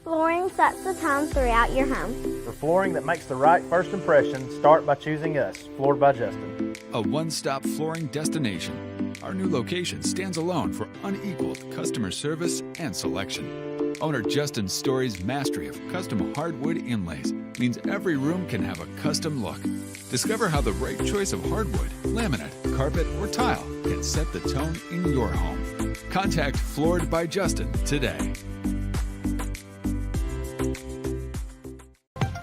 Flooring sets the tone throughout your home. For flooring that makes the right first impression, start by choosing us, Floored by Justin. A one-stop flooring destination. Our new location stands alone for unequaled customer service and selection. Owner Justin Story's mastery of custom hardwood inlays means every room can have a custom look. Discover how the right choice of hardwood, laminate, carpet, or tile can set the tone in your home. Contact Floored by Justin today.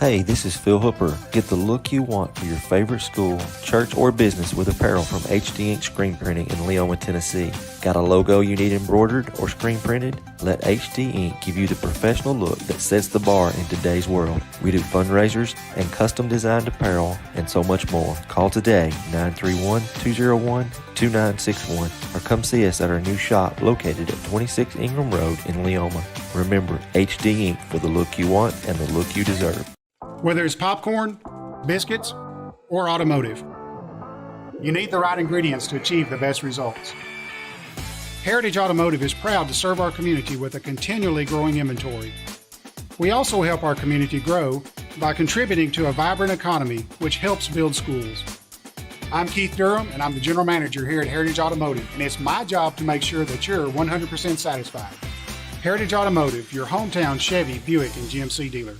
Hey, this is Phil Hooper. Get the look you want for your favorite school, church, or business with apparel from HD Ink Screen Printing in Leoma, Tennessee. Got a logo you need embroidered or screen printed? Let HD Ink give you the professional look that sets the bar in today's world. We do fundraisers and custom designed apparel and so much more. Call today, 931-201-2961, or come see us at our new shop located at 26 Ingram Road in Leoma. Remember, HD Ink for the look you want and the look you deserve. Whether it's popcorn, biscuits, or automotive, you need the right ingredients to achieve the best results. Heritage Automotive is proud to serve our community with a continually growing inventory. We also help our community grow by contributing to a vibrant economy, which helps build schools. I'm Keith Durham, and I'm the General Manager here at Heritage Automotive, and it's my job to make sure that you're 100% satisfied. Heritage Automotive, your hometown Chevy, Buick, and GMC dealer.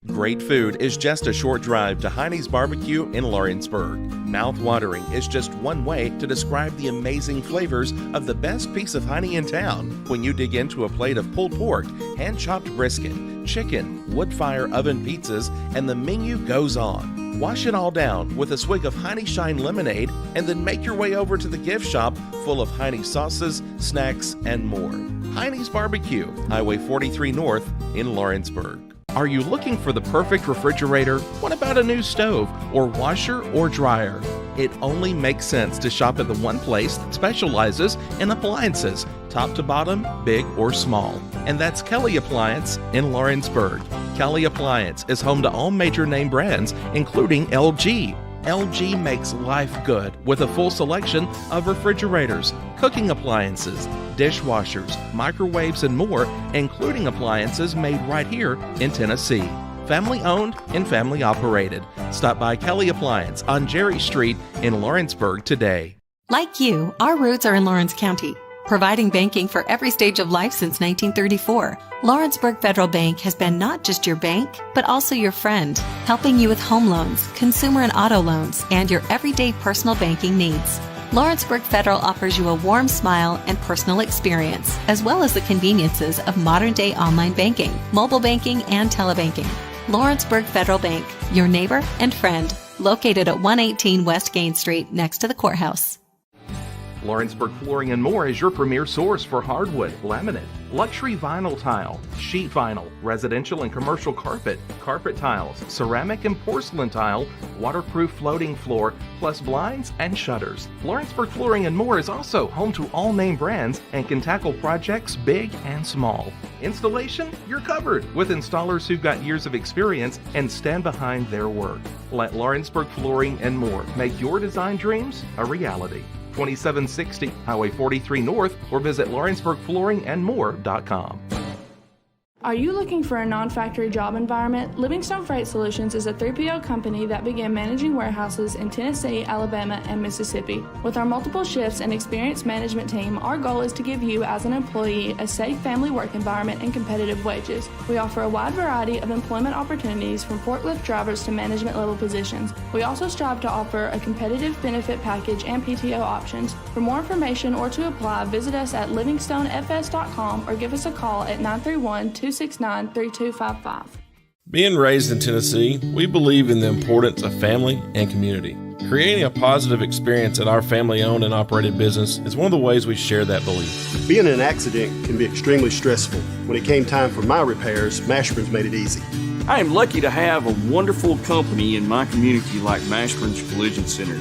Great food is just a short drive to Heine's Barbecue in Lawrenceburg. Mouth-watering is just one way to describe the amazing flavors of the best piece of Heine in town when you dig into a plate of pulled pork, hand-chopped brisket, chicken, wood-fire oven pizzas, and the menu goes on. Wash it all down with a swig of Heine Shine lemonade and then make your way over to the gift shop full of Heine sauces, snacks, and more. Heine's Barbecue, Highway 43 North in Lawrenceburg. Are you looking for the perfect refrigerator? What about a new stove or washer or dryer? It only makes sense to shop at the one place that specializes in appliances, top to bottom, big or small. And that's Kelly Appliance in Lawrenceburg. Kelly Appliance is home to all major name brands, including LG. LG makes life good with a full selection of refrigerators, cooking appliances, dishwashers, microwaves, and more, including appliances made right here in Tennessee. Family owned and family operated. Stop by Kelly Appliance on Jerry Street in Lawrenceburg today. Like you, our roots are in Lawrence County, providing banking for every stage of life since 1934. Lawrenceburg Federal Bank has been not just your bank, but also your friend, helping you with home loans, consumer and auto loans, and your everyday personal banking needs. Lawrenceburg Federal offers you a warm smile and personal experience, as well as the conveniences of modern-day online banking, mobile banking, and telebanking. Lawrenceburg Federal Bank, your neighbor and friend, located at 118 West Gain Street next to the courthouse. Lawrenceburg Flooring and More is your premier source for hardwood, laminate, luxury vinyl tile, sheet vinyl, residential and commercial carpet, carpet tiles, ceramic and porcelain tile, waterproof floating floor, plus blinds and shutters. Lawrenceburg Flooring and More is also home to all name brands and can tackle projects big and small. Installation? You're covered with installers who've got years of experience and stand behind their work. Let Lawrenceburg Flooring and More make your design dreams a reality. 2760 Highway 43 North, or visit LawrenceburgFlooringandMore.com. Are you looking for a non-factory job environment? Livingstone Freight Solutions is a 3PL company that began managing warehouses in Tennessee, Alabama, and Mississippi. With our multiple shifts and experienced management team, our goal is to give you as an employee a safe family work environment and competitive wages. We offer a wide variety of employment opportunities from forklift drivers to management level positions. We also strive to offer a competitive benefit package and PTO options. For more information or to apply, visit us at livingstonefs.com or give us a call at 931-269-3255. Being raised in Tennessee, we believe in the importance of family and community. Creating a positive experience at our family-owned and operated business is one of the ways we share that belief. Being in an accident can be extremely stressful. When it came time for my repairs, Mashburn's made it easy. I am lucky to have a wonderful company in my community like Mashburn's Collision Center.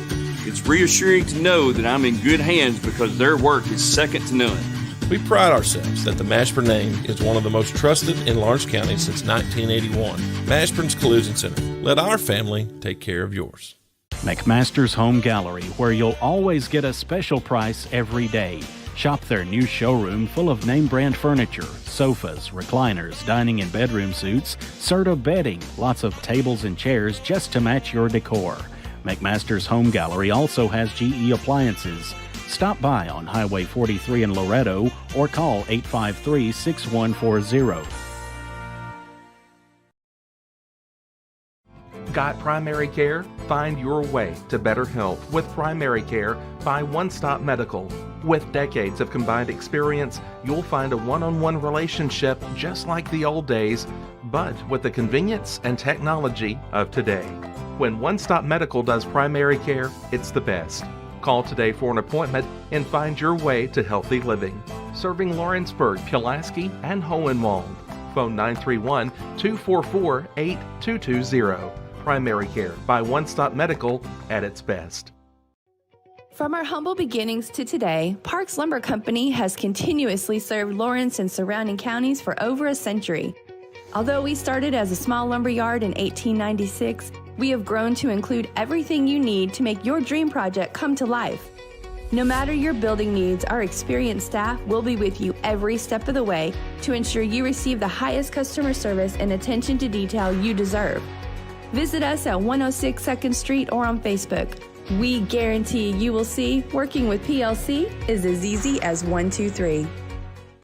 It's reassuring to know that I'm in good hands because their work is second to none. We pride ourselves that the Mashburn name is one of the most trusted in Lawrence County since 1981. Mashburn's Collision Center. Let our family take care of yours. McMaster's Home Gallery, where you'll always get a special price every day. Shop their new showroom full of name brand furniture, sofas, recliners, dining and bedroom suites, Serta bedding, lots of tables and chairs just to match your decor. McMaster's Home Gallery also has GE appliances. Stop by on Highway 43 in Loretto or call 853-6140. Got primary care? Find your way to better health with Primary Care by One Stop Medical. With decades of combined experience, you'll find a one-on-one relationship just like the old days, but with the convenience and technology of today. When One Stop Medical does primary care, it's the best. Call today for an appointment and find your way to healthy living. Serving Lawrenceburg, Pulaski, and Hohenwald. Phone 931-244-8220. Primary Care by One Stop Medical at its best. From our humble beginnings to today, Parks Lumber Company has continuously served Lawrence and surrounding counties for over a century. Although we started as a small lumber yard in 1896, we have grown to include everything you need to make your dream project come to life. No matter your building needs, our experienced staff will be with you every step of the way to ensure you receive the highest customer service and attention to detail you deserve. Visit us at 106 2nd Street or on Facebook. We guarantee you will see working with PLC is as easy as 1, 2, 3.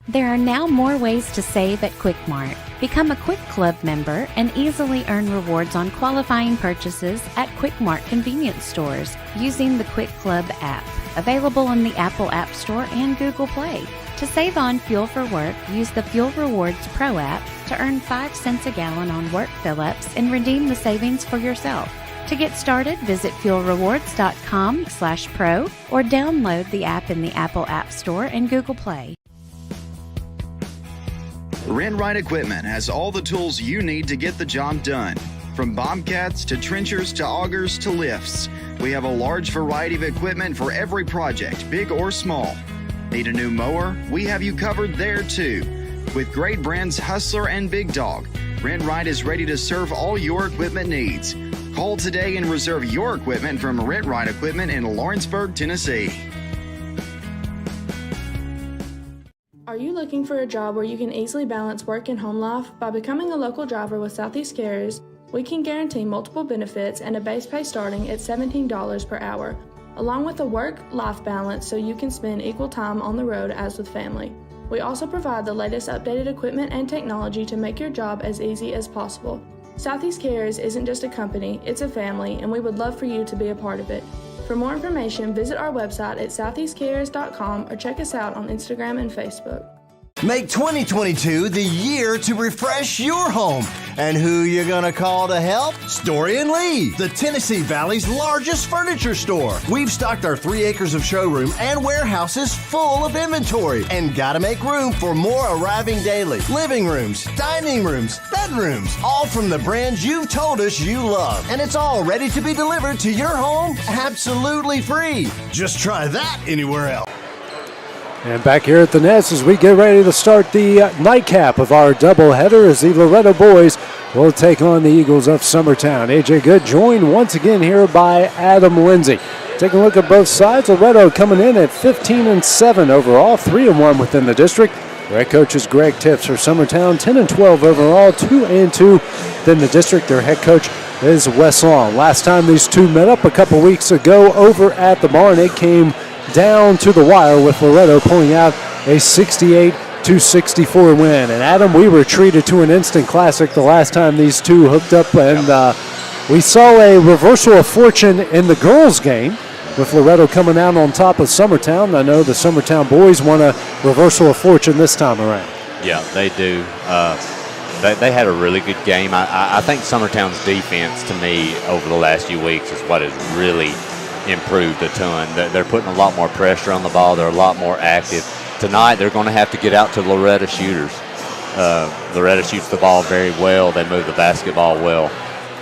There are now more ways to save at QuickMart. Become a Quick Club member and easily earn rewards on qualifying purchases at QuickMart convenience stores using the Quick Club app, available on the Apple App Store and Google Play. To save on fuel for work, use the Fuel Rewards Pro app to earn 5 cents a gallon on work fill-ups and redeem the savings for yourself. To get started, visit fuelrewards.com/pro or download the app in the Apple App Store and Google Play. Rent Right Equipment has all the tools you need to get the job done. From bobcats to trenchers to augers to lifts, we have a large variety of equipment for every project, big or small. Need a new mower? We have you covered there too. With great brands Hustler and Big Dog, Rent Right is ready to serve all your equipment needs. Call today and reserve your equipment from Rent Right Equipment in Lawrenceburg, Tennessee. Are you looking for a job where you can easily balance work and home life? By becoming a local driver with Southeast Carriers, we can guarantee multiple benefits and a base pay starting at $17 per hour, along with a work-life balance so you can spend equal time on the road as with family. We also provide the latest updated equipment and technology to make your job as easy as possible. Southeast Carriers isn't just a company, it's a family, and we would love for you to be a part of it. For more information, visit our website at southeastcarriers.com or check us out on Instagram and Facebook. Make 2022 the year to refresh your home. And who you gonna call to help? Story and Lee, the Tennessee Valley's largest furniture store. We've stocked our 3 acres of showroom and warehouses full of inventory and gotta make room for more arriving daily. Living rooms, dining rooms, bedrooms, all from the brands you've told us you love. And it's all ready to be delivered to your home absolutely free. Just try that anywhere else. And back here at the Nest as we get ready to start the nightcap of our doubleheader as the Loretto boys will take on the Eagles of Summertown. A.J. Good joined once again here by Adam Lindsay. Taking a look at both sides, Loretto coming in at 15-7 overall, 3-1 within the district. Head coach is Greg Tips for Summertown, 10-12 overall, 2-2. Then the district, their head coach is Wes Long. Last time these two met up a couple weeks ago over at the barn, it came down to the wire with Loretto pulling out a 68-64 win. And Adam, we were treated to an instant classic the last time these two hooked up, and we saw a reversal of fortune in the girls' game, with Loretto coming out on top of Summertown. I know the Summertown boys want a reversal of fortune this time around. Yeah, they do. They had a really good game. I think Summertown's defense, to me, over the last few weeks is what has really improved a ton. They're putting a lot more pressure on the ball. They're a lot more active. Tonight, they're going to have to get out to Loretto shooters. Loretto shoots the ball very well. They move the basketball well.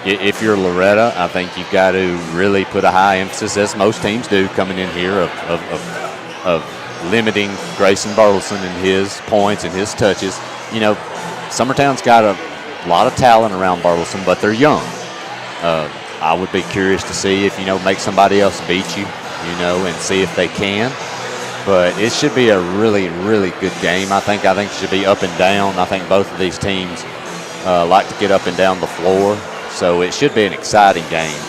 If you're Loretto, I think you've got to really put a high emphasis, as most teams do coming in here, of limiting Grayson Burleson and his points and his touches. You know, Summertown's got a lot of talent around Burleson, but they're young. I would be curious to see if, make somebody else beat you, and see if they can. But it should be a really, really good game. I think it should be up and down. I think both of these teams like to get up and down the floor. So it should be an exciting game,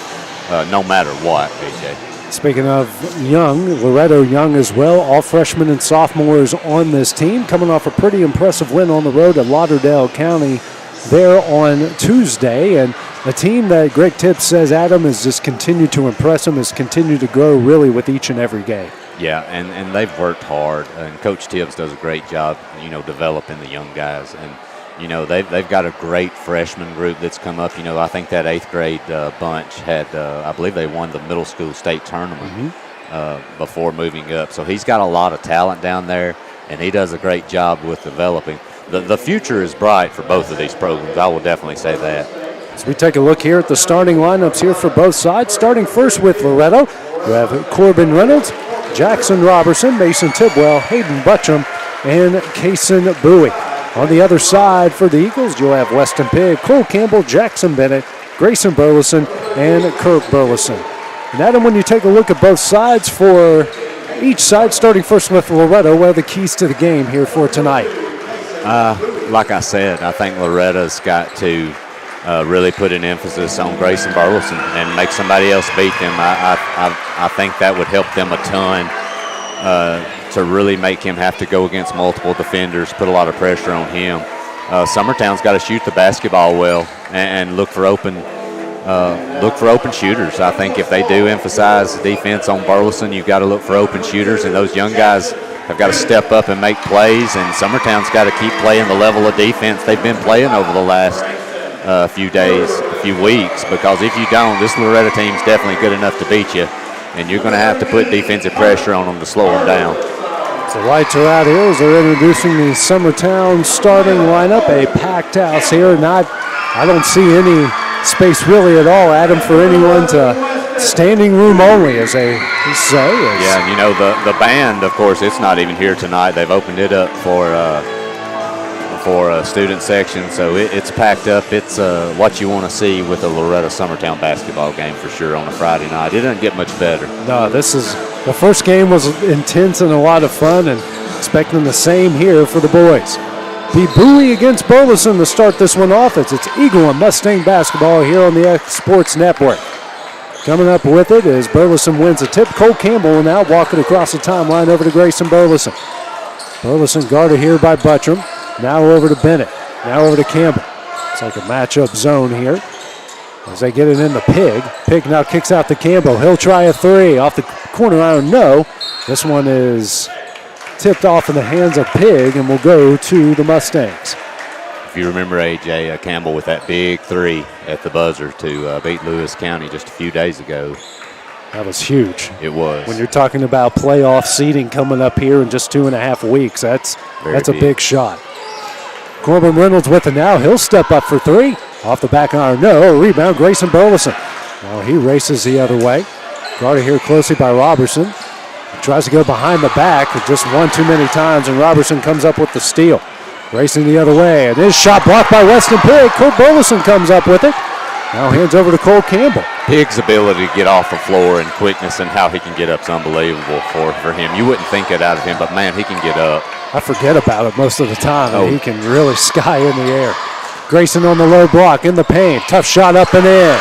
no matter what, BJ. Speaking of young, Loretto young as well, all freshmen and sophomores on this team, coming off a pretty impressive win on the road at Lauderdale County there on Tuesday. And a team that Greg Tips says, Adam, has just continued to impress him, has continued to grow really with each and every game. Yeah, and they've worked hard, and Coach Tibbs does a great job, developing the young guys. And they've got a great freshman group that's come up. I think that 8th grade bunch had, I believe they won the middle school state tournament before moving up. So he's got a lot of talent down there, and he does a great job with developing. The future is bright for both of these programs. I will definitely say that. As we take a look here at the starting lineups here for both sides, starting first with Loretto, we have Corbin Reynolds, Jackson Robertson, Mason Tidwell, Hayden Buttram, and Kason Bowie. On the other side for the Eagles, you'll have Weston Pigg, Cole Campbell, Jackson Bennett, Grayson Burleson, and Kirk Burleson. And Adam, when you take a look at both sides for each side, starting first with Loretto, what are the keys to the game here for tonight? Like I said, I think Loretta's got to really put an emphasis on Grayson Burleson and make somebody else beat them. I think that would help them a ton. To really make him have to go against multiple defenders, put a lot of pressure on him. Summertown's got to shoot the basketball well and look for open shooters. I think if they do emphasize defense on Burleson, you've got to look for open shooters, and those young guys have got to step up and make plays, and Summertown's got to keep playing the level of defense they've been playing over the last few weeks, because if you don't, this Loretto team's definitely good enough to beat you, and you're going to have to put defensive pressure on them to slow them down. The lights are out here as they're introducing the Summertown starting lineup. A packed house here. I don't see any space really at all, Adam, for anyone to standing room only, as they say. Yeah, and the band, of course, it's not even here tonight. They've opened it up for a student section, so it's packed up. It's what you want to see with a Loretto Summertown basketball game for sure on a Friday night. It doesn't get much better. No, the first game was intense and a lot of fun, and expecting the same here for the boys. The Bowie against Burleson to start this one off. It's Eagle and Mustang basketball here on the X Sports Network. Coming up with it is Burleson wins a tip. Cole Campbell will now walk it across the timeline over to Grayson Burleson. Burleson guarded here by Buttram. Now over to Bennett. Now over to Campbell. It's like a matchup zone here as they get it in the Pig. Pig now kicks out to Campbell. He'll try a three off the corner iron. No. This one is tipped off in the hands of Pig and will go to the Mustangs. If you remember, AJ, Campbell with that big three at the buzzer to beat Lewis County just a few days ago. That was huge. It was. When you're talking about playoff seeding coming up here in just 2.5 weeks, that's a big shot. Corbin Reynolds with it now. He'll step up for three. Off the back iron, no. Rebound, Grayson Burleson. Well, he races the other way. Guarded here closely by Robertson. He tries to go behind the back, but just one too many times, and Robertson comes up with the steal. Racing the other way, and his shot blocked by Weston Pigg. Kurt Burleson comes up with it. Now hands over to Cole Campbell. Pig's ability to get off the floor and quickness and how he can get up is unbelievable for him. You wouldn't think it out of him, but man, he can get up. I forget about it most of the time. Oh. He can really sky in the air. Grayson on the low block in the paint. Tough shot up and in.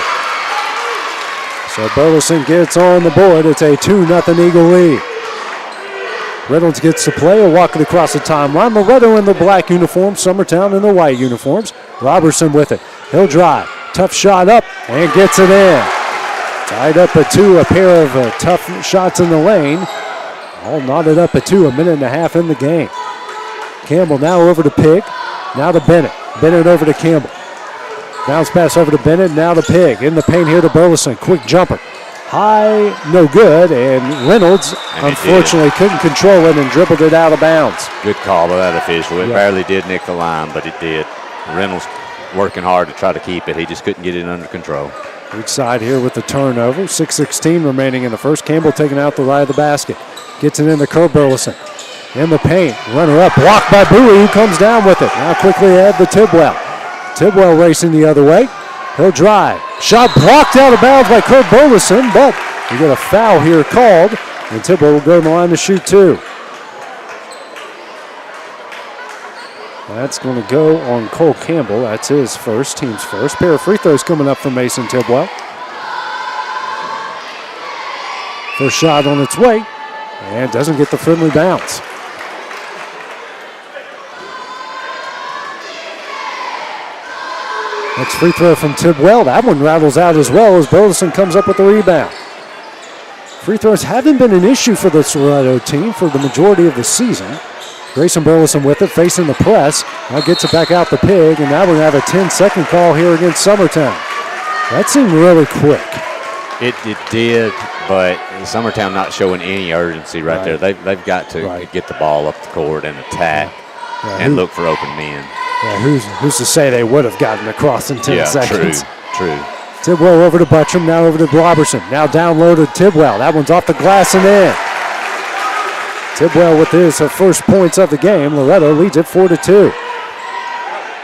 So Burleson gets on the board. It's a 2-0 Eagle lead. Reynolds gets to play, walking across the timeline. Loretto in the black uniform, Summertown in the white uniforms. Robertson with it. He'll drive. Tough shot up and gets it in. Tied up at 2, a pair of tough shots in the lane. All knotted up at 2, a minute and a half in the game. Campbell now over to Pig. Now to Bennett. Bennett over to Campbell. Bounce pass over to Bennett. Now to Pig. In the paint here to Burleson. Quick jumper. High, no good. And Reynolds, unfortunately, couldn't control it and dribbled it out of bounds. Good call by that official. It barely did nick the line, but it did. Reynolds working hard to try to keep it. He just couldn't get it under control. Each side here with the turnover. 6:16 remaining in the first. Campbell taking out the right of the basket. Gets it in the curve, Burleson. In the paint. Runner up. Blocked by Bowie, who comes down with it. Now quickly ahead to Tidwell. Tidwell racing the other way. He'll drive. Shot blocked out of bounds by Kurt Burleson, but we get a foul here called, and Tidwell will go to the line to shoot 2. That's going to go on Cole Campbell. That's his first, team's first. Pair of free throws coming up from Mason Tidwell. First shot on its way, and doesn't get the friendly bounce. Next free throw from Tidwell. That one rattles out as well as Burleson comes up with the rebound. Free throws haven't been an issue for the Loretto team for the majority of the season. Grayson Burleson with it, facing the press. Now gets it back out the Pig, and now we're going to have a 10-second call here against Summertown. That seemed really quick. It did, but Summertown not showing any urgency right there. They've got to get the ball up the court and attack and look for open men. Yeah, who's to say they would have gotten across in 10 seconds? True. Tidwell over to Buttram, now over to Robertson. Now down low to Tidwell. That one's off the glass and in. Tidwell with his first points of the game. Loretto leads it 4-2.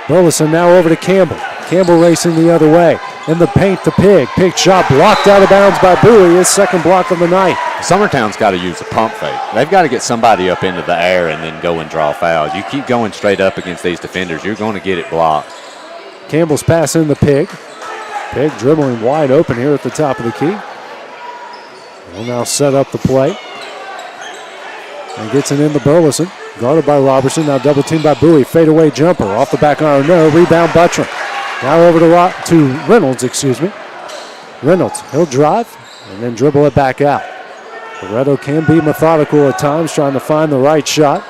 Burleson now over to Campbell. Campbell racing the other way. In the paint to Pig. Pig shot blocked out of bounds by Bowie. His second block of the night. Summertown's got to use a pump fake. They've got to get somebody up into the air and then go and draw fouls. You keep going straight up against these defenders, you're going to get it blocked. Campbell's passing the Pig. Pig dribbling wide open here at the top of the key. Will now set up the play. And gets it into Burleson. Guarded by Robertson. Now double teamed by Bowie. Fadeaway jumper. Off the back iron. No. Rebound Buttram. Now over to Reynolds, Reynolds. He'll drive and then dribble it back out. Loretto can be methodical at times, trying to find the right shot.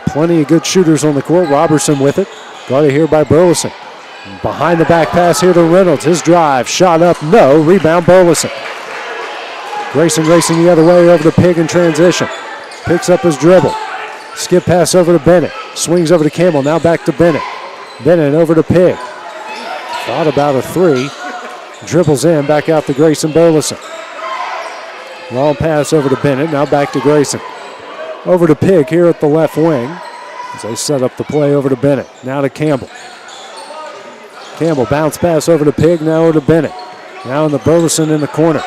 Plenty of good shooters on the court. Robertson with it. Guarded here by Burleson. Behind the back pass here to Reynolds. His drive. Shot up. No. Rebound Burleson. Grayson racing the other way over to Pig in transition. Picks up his dribble. Skip pass over to Bennett. Swings over to Campbell. Now back to Bennett. Bennett over to Pig. Thought about a 3. Dribbles in. Back out to Grayson Burleson. Long pass over to Bennett. Now back to Grayson. Over to Pig here at the left wing. As they set up the play over to Bennett. Now to Campbell. Campbell bounce pass over to Pig. Now over to Bennett. Now in the Burleson in the corner.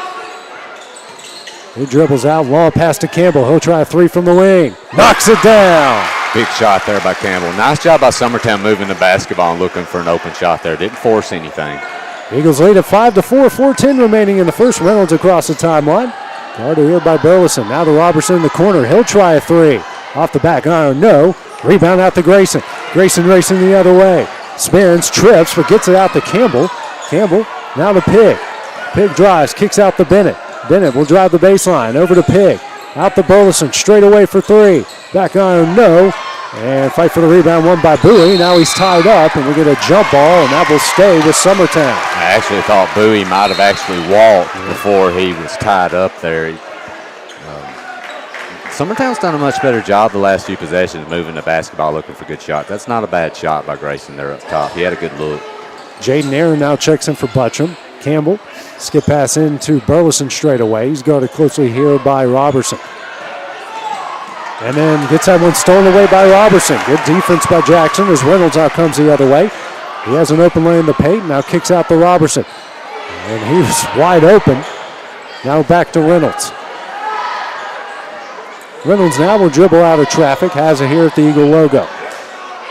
He dribbles out. Long pass to Campbell. He'll try a 3 from the wing. Knocks it down. Big shot there by Campbell. Nice job by Summertown moving the basketball and looking for an open shot there. Didn't force anything. Eagles lead at 5-4. 4:10 remaining in the first. Reynolds across the timeline. Guarded here by Burleson. Now to Robertson in the corner. He'll try a 3. Off the back iron. No. Rebound out to Grayson. Grayson racing the other way. Spins, trips, but gets it out to Campbell. Campbell now to Pig. Pig drives, kicks out to Bennett. Bennett will drive the baseline. Over to Pig. Out to Burleson. Straight away for 3. Back iron, no. And fight for the rebound won by Bowie. Now he's tied up, and we get a jump ball, and that will stay with Summertown. I actually thought Bowie might have actually walked before he was tied up there. Summertown's done a much better job the last few possessions moving the basketball, looking for good shots. That's not a bad shot by Grayson there up top. He had a good look. Jaden Aaron now checks in for Buttram. Campbell, skip pass into Burleson straight away. He's guarded closely here by Robertson. And then gets that one stolen away by Robertson. Good defense by Jackson as Reynolds out comes the other way. He has an open lane in the paint, now kicks out to Robertson. And he was wide open. Now back to Reynolds. Reynolds now will dribble out of traffic, has it here at the Eagle logo.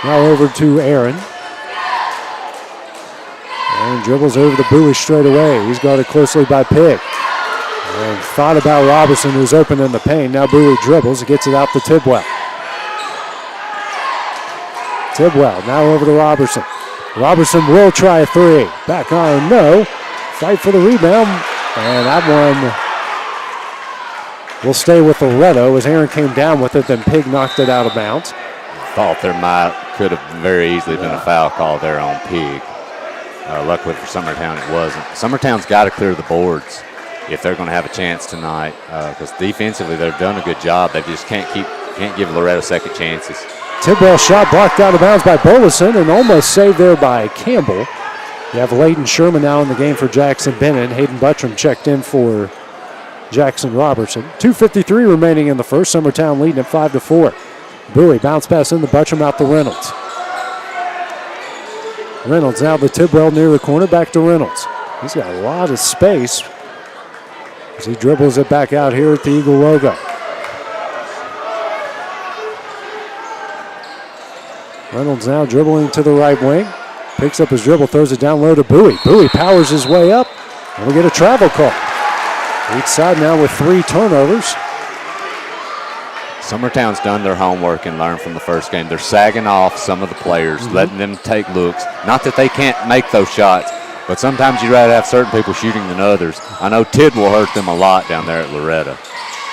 Now over to Aaron. Aaron dribbles over the Bowie straight away. He's guarded closely by Pig. And thought about Robertson, who's open in the paint. Now Bowie dribbles, gets it out to Tidwell. Tidwell now over to Robertson. Robertson will try a three. Back on, no. Fight for the rebound. And that one will stay with Loretto as Aaron came down with it, then Pig knocked it out of bounds. Thought there could have very easily been a foul call there on Pig. Luckily for Summertown, it wasn't. Summertown's got to clear the boards if they're going to have a chance tonight, because defensively they've done a good job. They just can't give Loretto second chances. Tidwell shot blocked out of bounds by Bolison and almost saved there by Campbell. You have Layton Sherman now in the game for Jackson Bennett. Hayden Buttram checked in for Jackson Robertson. 2:53 remaining in the first. Summertown leading at 5-4. Bowie bounce pass in the Buttram out to Reynolds. Reynolds now to Tidwell near the corner, back to Reynolds. He's got a lot of space as he dribbles it back out here at the Eagle logo. Reynolds now dribbling to the right wing. Picks up his dribble, throws it down low to Bowie. Bowie powers his way up, and we get a travel call. Each side now with 3 turnovers. Summertown's done their homework and learned from the first game. They're sagging off some of the players, letting them take looks. Not that they can't make those shots, but sometimes you'd rather have certain people shooting than others. I know Tidwell hurt them a lot down there at Loretto.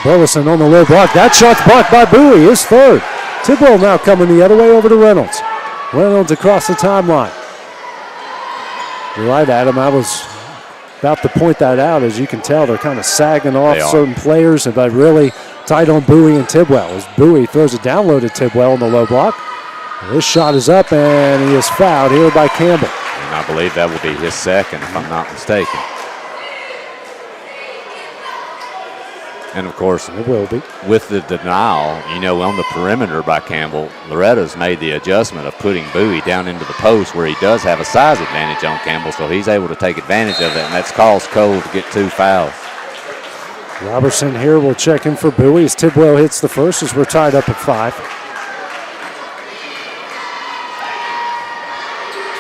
Burleson on the low block. That shot's blocked by Bowie, his third. Tidwell now coming the other way over to Reynolds. Reynolds across the timeline. You're right, Adam. I was about to point that out. As you can tell, they're kind of sagging off certain players, but really tight on Bowie and Tidwell. As Bowie throws it down low to Tidwell on the low block. This shot is up, and he is fouled here by Campbell. And I believe that will be his second, if I'm not mistaken. And, of course, it will be. With the denial, on the perimeter by Campbell, Loretto's made the adjustment of putting Bowie down into the post where he does have a size advantage on Campbell, so he's able to take advantage of it, and that's caused Cole to get 2 fouls. Robertson here will check in for Bowie as Tidwell hits the first as we're tied up at 5.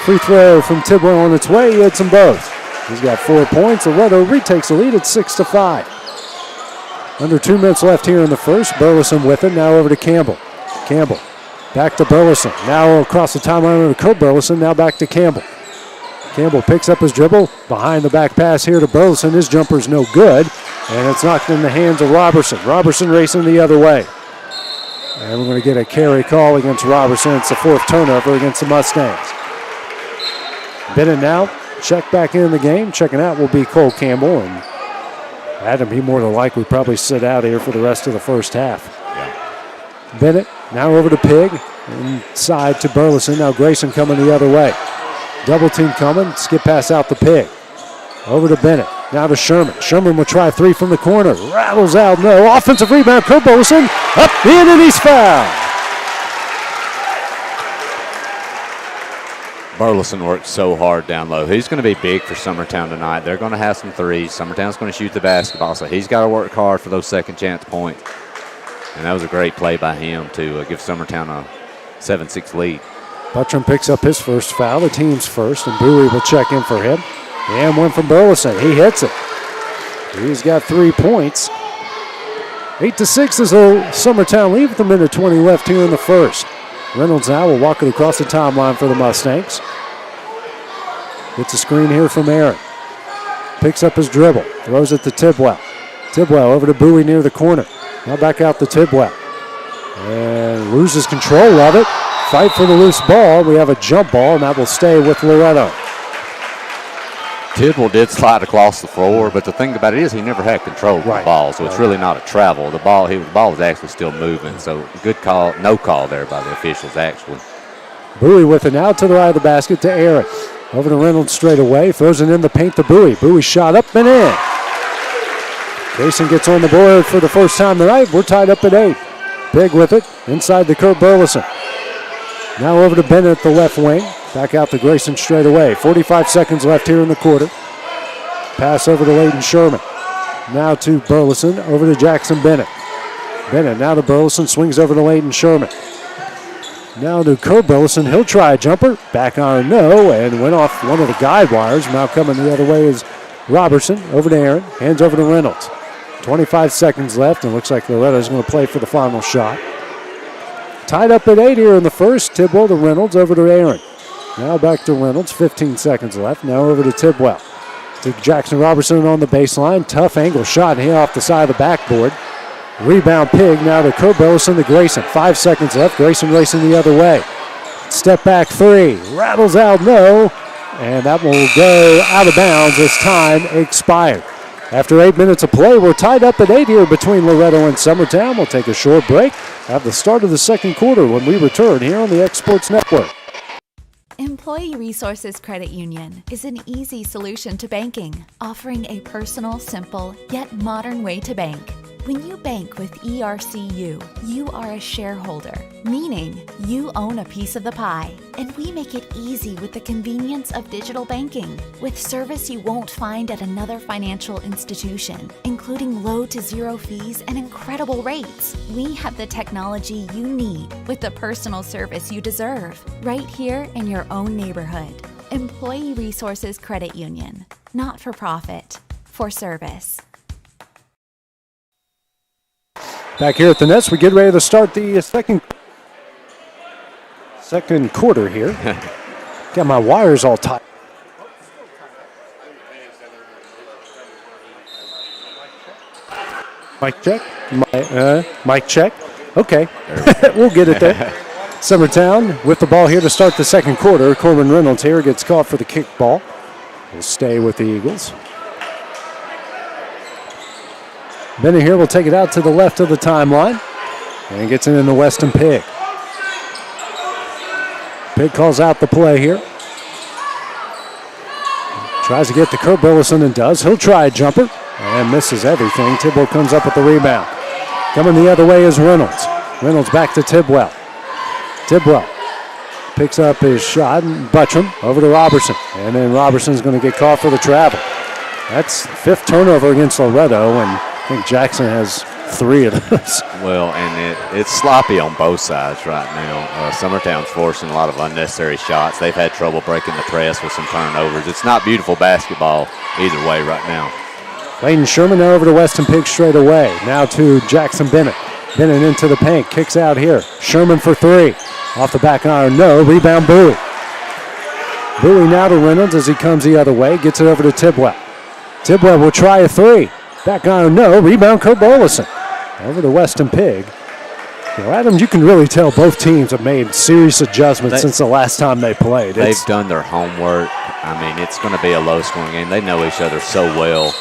Free throw from Tidwell on its way. He hits them both. He's got 4 points. Loretto retakes the lead at 6-5. Under 2 minutes left here in the first. Burleson with it. Now over to Campbell. Campbell back to Burleson. Now across the timeline over to Kurt Burleson. Now back to Campbell. Campbell picks up his dribble. Behind the back pass here to Burleson. His jumper's no good. And it's knocked in the hands of Robertson. Robertson racing the other way. And we're going to get a carry call against Robertson. It's the 4th turnover against the Mustangs. Bennett now check back in the game. Checking out will be Cole Campbell. And Adam, he more than likely probably sit out here for the rest of the first half. Yeah. Bennett now over to Pig. Inside to Burleson. Now Grayson coming the other way. Double team coming. Skip pass out to Pig. Over to Bennett. Now to Sherman. Sherman will try 3 from the corner. Rattles out. No. Offensive rebound. Kurt Burleson up in and he's fouled. Burleson worked so hard down low. He's going to be big for Summertown tonight. They're going to have some threes. Summertown's going to shoot the basketball, so he's got to work hard for those second chance points. And that was a great play by him to give Summertown a 7-6 lead. Buttram picks up his first foul, the team's first, and Bowie will check in for him. And one from Burleson. He hits it. He's got 3 points. 8-6 is a Summertown lead with a minute 20 left here in the first. Reynolds now will walk it across the timeline for the Mustangs. Gets a screen here from Aaron. Picks up his dribble. Throws it to Tidwell. Tidwell over to Bowie near the corner. Now back out to Tidwell. And loses control of it. Fight for the loose ball. We have a jump ball, and that will stay with Loretto. Tidwell did slide across the floor, but the thing about it is he never had control of the ball, so it's really not a travel. The ball was actually still moving, so good call, no call there by the officials actually. Bowie with it now to the right of the basket to Aaron. Over to Reynolds straight away, throws it in the paint to Bowie. Bowie shot up and in. Grayson gets on the board for the first time tonight. We're tied up at 8. Big with it, inside to Kurt Burleson. Now over to Bennett at the left wing. Back out to Grayson straight away. 45 seconds left here in the quarter. Pass over to Layden Sherman. Now to Burleson, over to Jackson Bennett. Bennett now to Burleson, swings over to Layden Sherman. Now to Kurt Burleson, he'll try a jumper. Back iron, no, and went off one of the guide wires. Now coming the other way is Robertson, over to Aaron, hands over to Reynolds. 25 seconds left, and looks like Loretto's going to play for the final shot. Tied up at 8 here in the first. Tidwell to Reynolds, over to Aaron. Now back to Reynolds, 15 seconds left. Now over to Tidwell. To Jackson Robertson on the baseline. Tough angle shot here off the side of the backboard. Rebound Pig now to Kurt Burleson to Grayson. 5 seconds left. Grayson racing the other way. Step back three. Rattles out, no. And that will go out of bounds as time expired. After 8 minutes of play, we're tied up at 8 here between Loretto and Summertown. We'll take a short break at the start of the second quarter when we return here on the X Sports Network. Employee Resources Credit Union is an easy solution to banking, offering a personal, simple, yet modern way to bank. When you bank with ERCU, you are a shareholder, meaning you own a piece of the pie. And we make it easy with the convenience of digital banking, with service you won't find at another financial institution, including low to zero fees and incredible rates. We have the technology you need with the personal service you deserve, right here in your own neighborhood. Employee Resources Credit Union, not for profit, for service. Back here at the Nest, we get ready to start the second quarter here. Got my wires all tight. Mic check. Mic check. Okay, we'll get it there. Summertown with the ball here to start the second quarter. Corbin Reynolds here gets caught for the kickball. Will stay with the Eagles. Bennett here will take it out to the left of the timeline and gets it in the Weston Pig. Pig calls out the play here. Tries to get to Kurt Burleson and does. He'll try a jumper and misses everything. Tidwell comes up with the rebound. Coming the other way is Reynolds. Reynolds back to Tidwell. Tidwell picks up his shot and Buttram over to Robertson. And then Robertson's going to get caught for the travel. That's fifth turnover against Loretto, and I think Jackson has 3 of those. Well, and it's sloppy on both sides right now. Summertown's forcing a lot of unnecessary shots. They've had trouble breaking the press with some turnovers. It's not beautiful basketball either way right now. Layden Sherman now over to Weston Pig straight away. Now to Jackson Bennett. Bennett into the paint. Kicks out here. Sherman for 3. Off the back iron, no. Rebound Bowie. Bowie now to Reynolds as he comes the other way. Gets it over to Tidwell. Tidwell will try a 3. Back iron, no. Rebound, Kurt Burleson. Over to Weston Pig. Well, Adams, you can really tell both teams have made serious adjustments since the last time they played. They've done their homework. I mean, it's going to be a low-scoring game. They know each other so well.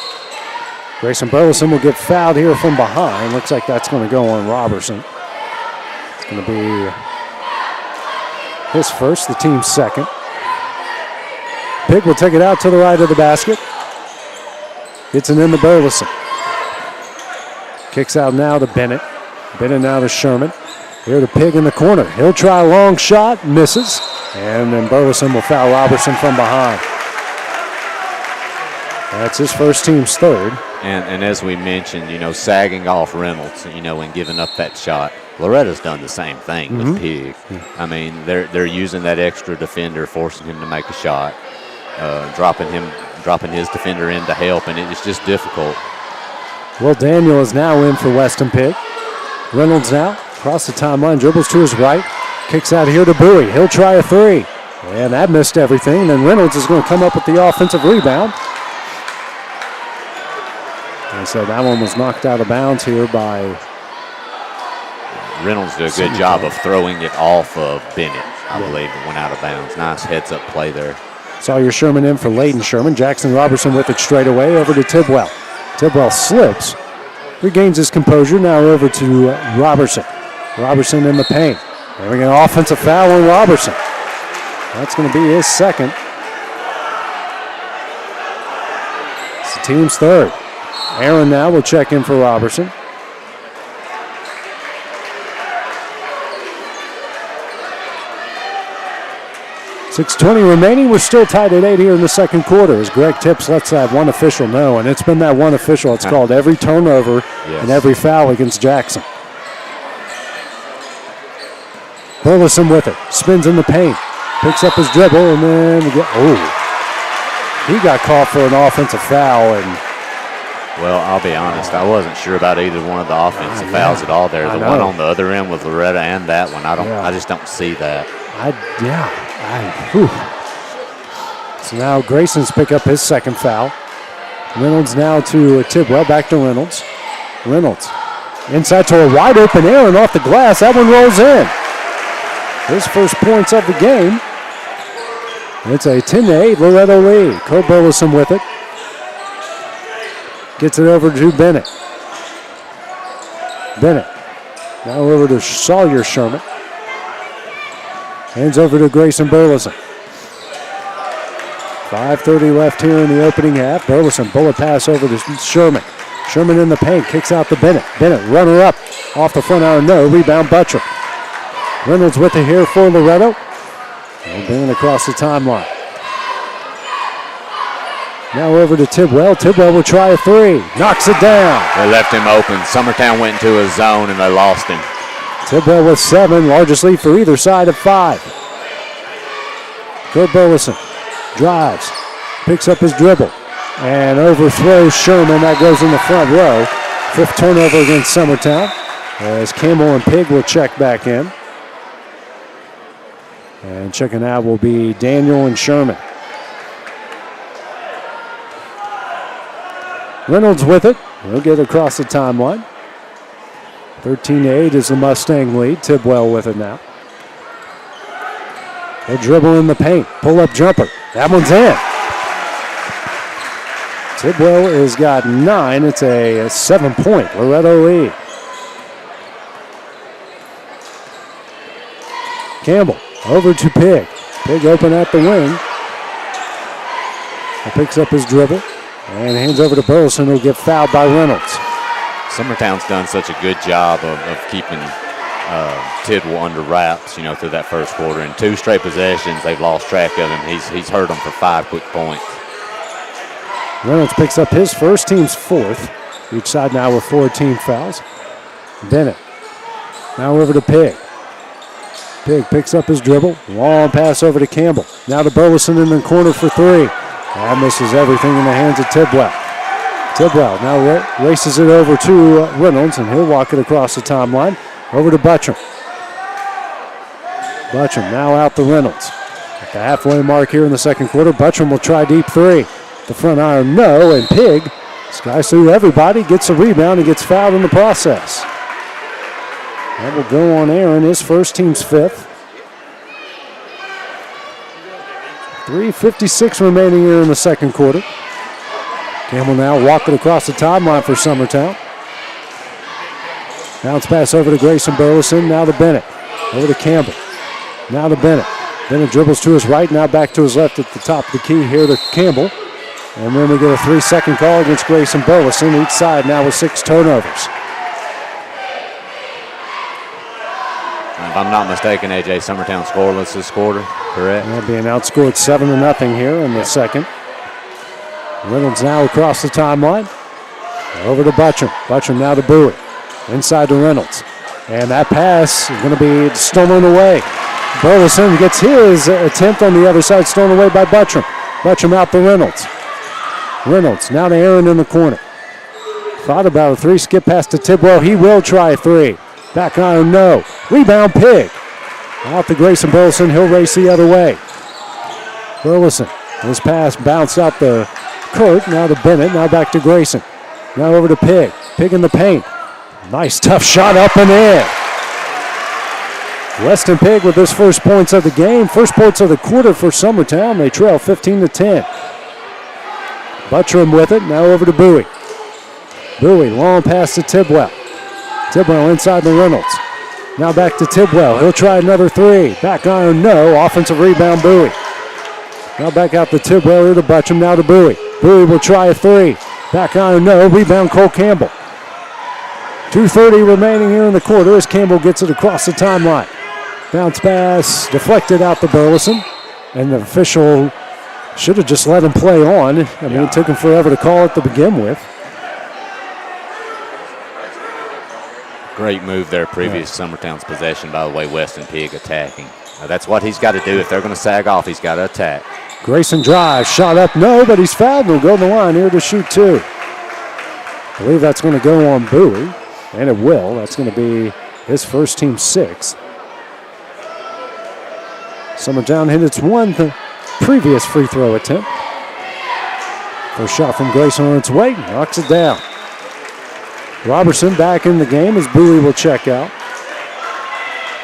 Grayson Burleson will get fouled here from behind. Looks like that's going to go on Robertson. It's going to be his first, the team's second. Pig will take it out to the right of the basket. Gets it into Burleson. Kicks out now to Bennett. Bennett now to Sherman. Here to Pig in the corner. He'll try a long shot, misses. And then Burleson will foul Robertson from behind. That's his first, team's third. And as we mentioned, sagging off Reynolds, and giving up that shot. Loretto's done the same thing with Pig. I mean, they're using that extra defender, forcing him to make a shot, dropping his defender in to help, and it's just difficult. Well, Daniel is now in for Weston Pig. Reynolds now across the timeline, dribbles to his right, kicks out here to Bowie. He'll try a 3, and that missed everything. Then Reynolds is going to come up with the offensive rebound. And so that one was knocked out of bounds here by Reynolds did a good job of throwing it off of Bennett. I believe it went out of bounds. Nice heads-up play there. Sawyer Sherman in for Layden Sherman. Jackson Robertson with it straight away over to Tidwell. Tidwell slips, regains his composure. Now over to Robertson. Robertson in the paint. And we get an offensive foul on Robertson. That's going to be his second. It's the team's third. Aaron now will check in for Robertson. 6:20 remaining. We're still tied at 8 here in the second quarter as Greg Tips lets that one official know, and it's been that one official that's called every turnover and every foul against Jackson. Burleson with it, spins in the paint, picks up his dribble, and then he got called for an offensive foul. And well, I'll be honest, I wasn't sure about either one of the offensive fouls at all there. The one on the other end with Loretto and that one, I just don't see that. So now Grayson's pick up his second foul. Reynolds now to Tidwell, back to Reynolds. Reynolds inside to a wide open Aaron off the glass. That one rolls in. His first points of the game. It's a 10-8 Loretto lead. Cole Burleson with it. Gets it over to Bennett. Bennett now over to Sawyer Sherman. Hands over to Grayson Burleson. 5:30 left here in the opening half. Burleson bullet pass over to Sherman. Sherman in the paint, kicks out to Bennett. Bennett runner up off the front iron, no. Rebound Butcher. Reynolds with it here for Loretto. And bringing across the timeline. Now over to Tidwell. Tidwell will try a three. Knocks it down. They left him open. Summertown went into a zone and they lost him. Tidwell with 7, largest lead for either side of 5. Cole Burleson drives, picks up his dribble, and overthrows Sherman. That goes in the front row. 5th turnover against Summertown as Campbell and Pig will check back in. And checking out will be Daniel and Sherman. Reynolds with it. He'll get across the timeline. 13-8 is the Mustang lead. Tidwell with it now. He'll dribble in the paint. Pull-up jumper. That one's in. Tidwell has got 9. It's a 7-point Loretto lead. Campbell over to Pig. Pig open at the wing. He picks up his dribble and hands over to Burleson, who'll get fouled by Reynolds. Summertown's done such a good job of keeping Tidwell under wraps, through that first quarter. In 2 straight possessions, they've lost track of him. He's hurt them for 5 quick points. Reynolds picks up his first, team's 4th. Each side now with 4 team fouls. Bennett now over to Pig. Pig picks up his dribble. Long pass over to Campbell. Now to Burleson in the corner for 3. That misses everything in the hands of Tidwell. Tidwell now races it over to Reynolds, and he'll walk it across the timeline. Over to Butcham. Butcham now out to Reynolds. At the halfway mark here in the second quarter, Butcham will try deep 3. The front iron, no, and Pig skies through everybody, gets a rebound, and gets fouled in the process. That will go on Aaron, his first, team's 5th. 3:56 remaining here in the second quarter. Campbell now walking across the timeline for Summertown. Bounce pass over to Grayson Burleson, now to Bennett. Over to Campbell, now to Bennett. Bennett dribbles to his right, now back to his left at the top of the key here to Campbell. And then we get a 3-second call against Grayson Burleson, each side now with 6 turnovers. If I'm not mistaken, AJ, Summertown scoreless this quarter, correct? They're being outscored 7-0 here in the second. Reynolds now across the timeline. Over to Butcham. Butcham now to Bowie. Inside to Reynolds. And that pass is going to be stolen away. Burleson gets his attempt on the other side, stolen away by Butcham. Butcham out to Reynolds. Reynolds now to Aaron in the corner. Thought about a 3, skip pass to Tidwell. He will try a 3. Back iron, no. Rebound, Pig. Out to Grayson Burleson. He'll race the other way. Burleson. His pass bounced out the court. Now to Bennett. Now back to Grayson. Now over to Pig. Pig in the paint. Nice tough shot up and in. Weston Pig with his first points of the game. First points of the quarter for Summertown. They trail 15-10. Butcham with it. Now over to Bowie. Bowie, long pass to Tidwell. Tidwell inside to Reynolds. Now back to Tidwell. He'll try another 3. Back iron, no. Offensive rebound, Bowie. Now back out to Tidwell, here to Butcham. Now to Bowie. Bowie will try a 3. Back iron, no. Rebound, Cole Campbell. 2:30 remaining here in the quarter as Campbell gets it across the timeline. Bounce pass deflected out to Burleson. And the official should have just let him play on. I mean, it took him forever to call it to begin with. Great move there, previous Summertown's possession, by the way, Weston Pigg attacking. That's what he's got to do. If they're going to sag off, he's got to attack. Grayson drives, shot up, no, but he's fouled. He'll go to the line here to shoot two. I believe that's going to go on Bowie, and it will. That's going to be his first team 6. Summertown hit its one previous free throw attempt. First shot from Grayson on its way, knocks it down. Robertson back in the game as Bowie will check out.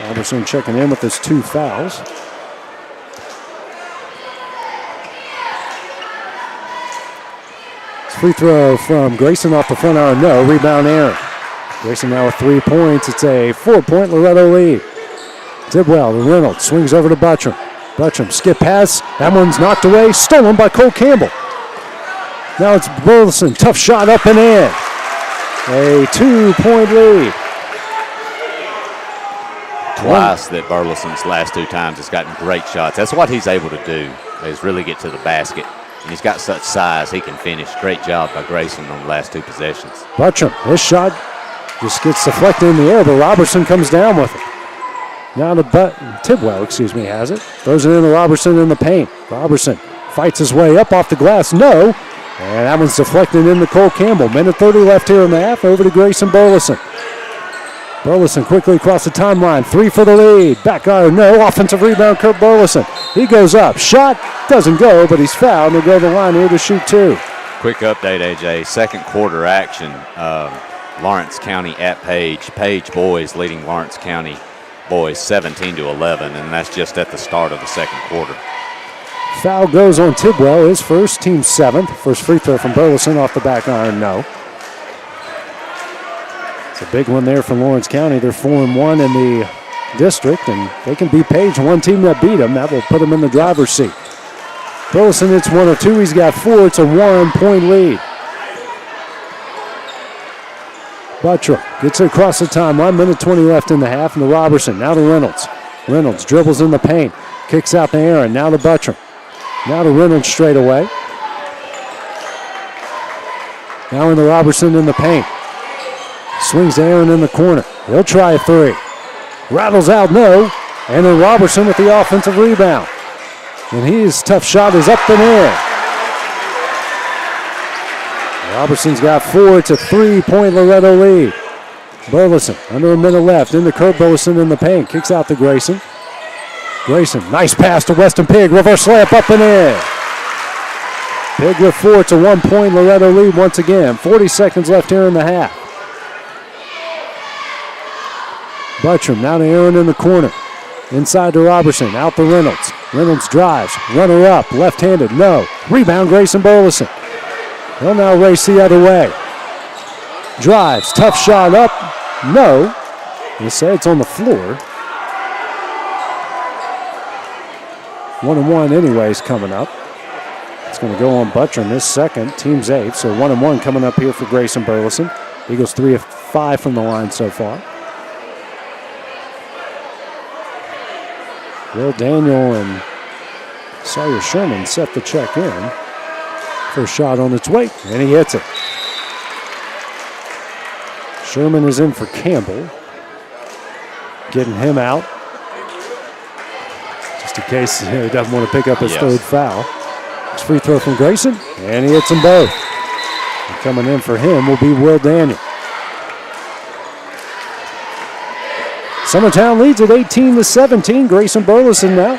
Robertson checking in with his 2 fouls. Free throw from Grayson off the front iron, no. Rebound Aaron. Grayson now with 3 points. It's a 4-point Loretto lead. Tidwell to Reynolds, swings over to Buttram. Buttram skip pass. That one's knocked away, stolen by Cole Campbell. Now it's Burleson, tough shot up and in. A 2-point lead. Twice that Burleson's last 2 times has gotten great shots. That's what he's able to do, is really get to the basket. And he's got such size, he can finish. Great job by Grayson on the last 2 possessions. Buttram, his shot just gets deflected in the air, but Robertson comes down with it. Now to Tidwell, has it. Throws it into Robertson in the paint. Robertson fights his way up off the glass, no. And that one's deflected into Cole Campbell. Minute 30 left here in the half, over to Grayson Burleson. Burleson quickly across the timeline, 3 for the lead. Back iron, no. Offensive rebound, Kurt Burleson. He goes up, shot, doesn't go, but he's fouled. He'll go to the line here to shoot 2. Quick update, AJ. Second quarter action. Lawrence County at Page. Page boys leading Lawrence County boys 17-11, and that's just at the start of the second quarter. Foul goes on Tidwell, his first, team 7th. First free throw from Burleson off the back iron, no. It's a big one there for Lawrence County. They're 4-1 in the district, and they can beat Page, one team that beat them. That will put them in the driver's seat. Burleson hits 1 of 2. He's got 4. It's a 1-point lead. Buttram gets it across the timeline. Minute 20 left in the half, and to Robertson. Now to Reynolds. Reynolds dribbles in the paint. Kicks out to Aaron. Now to Buttram. Now to Reynolds straight away. Now into Robertson in the paint. Swings to Aaron in the corner. He'll try a 3. Rattles out, no. And then Robertson with the offensive rebound. And his tough shot is up and in. Robertson's got 4. It's a 3-point Loretto lead. Burleson, under a minute left, into Kurt Burleson in the paint. Kicks out to Grayson. Grayson, nice pass to Weston Pigg. Reverse layup up and in. Pigg with 4. It's a 1-point Loretto lead once again. 40 seconds left here in the half. Buttram now to Aaron in the corner. Inside to Robertson, out to Reynolds. Reynolds drives, runner up, left-handed, no. Rebound, Grayson Burleson. He'll now race the other way. Drives, tough shot up, no. They say it's on the floor. 1-1 anyways coming up. It's going to go on Buttram this second, team's 8. So 1-1 coming up here for Grayson Burleson. Eagles 3 of 5 from the line so far. Will Daniel and Sawyer Sherman set the check in. First shot on its way, and he hits it. Sherman is in for Campbell. Getting him out. Just in case he doesn't want to pick up his third foul. It's free throw from Grayson, and he hits them both. And coming in for him will be Will Daniel. Summertown leads at 18-17. Grayson Burleson now.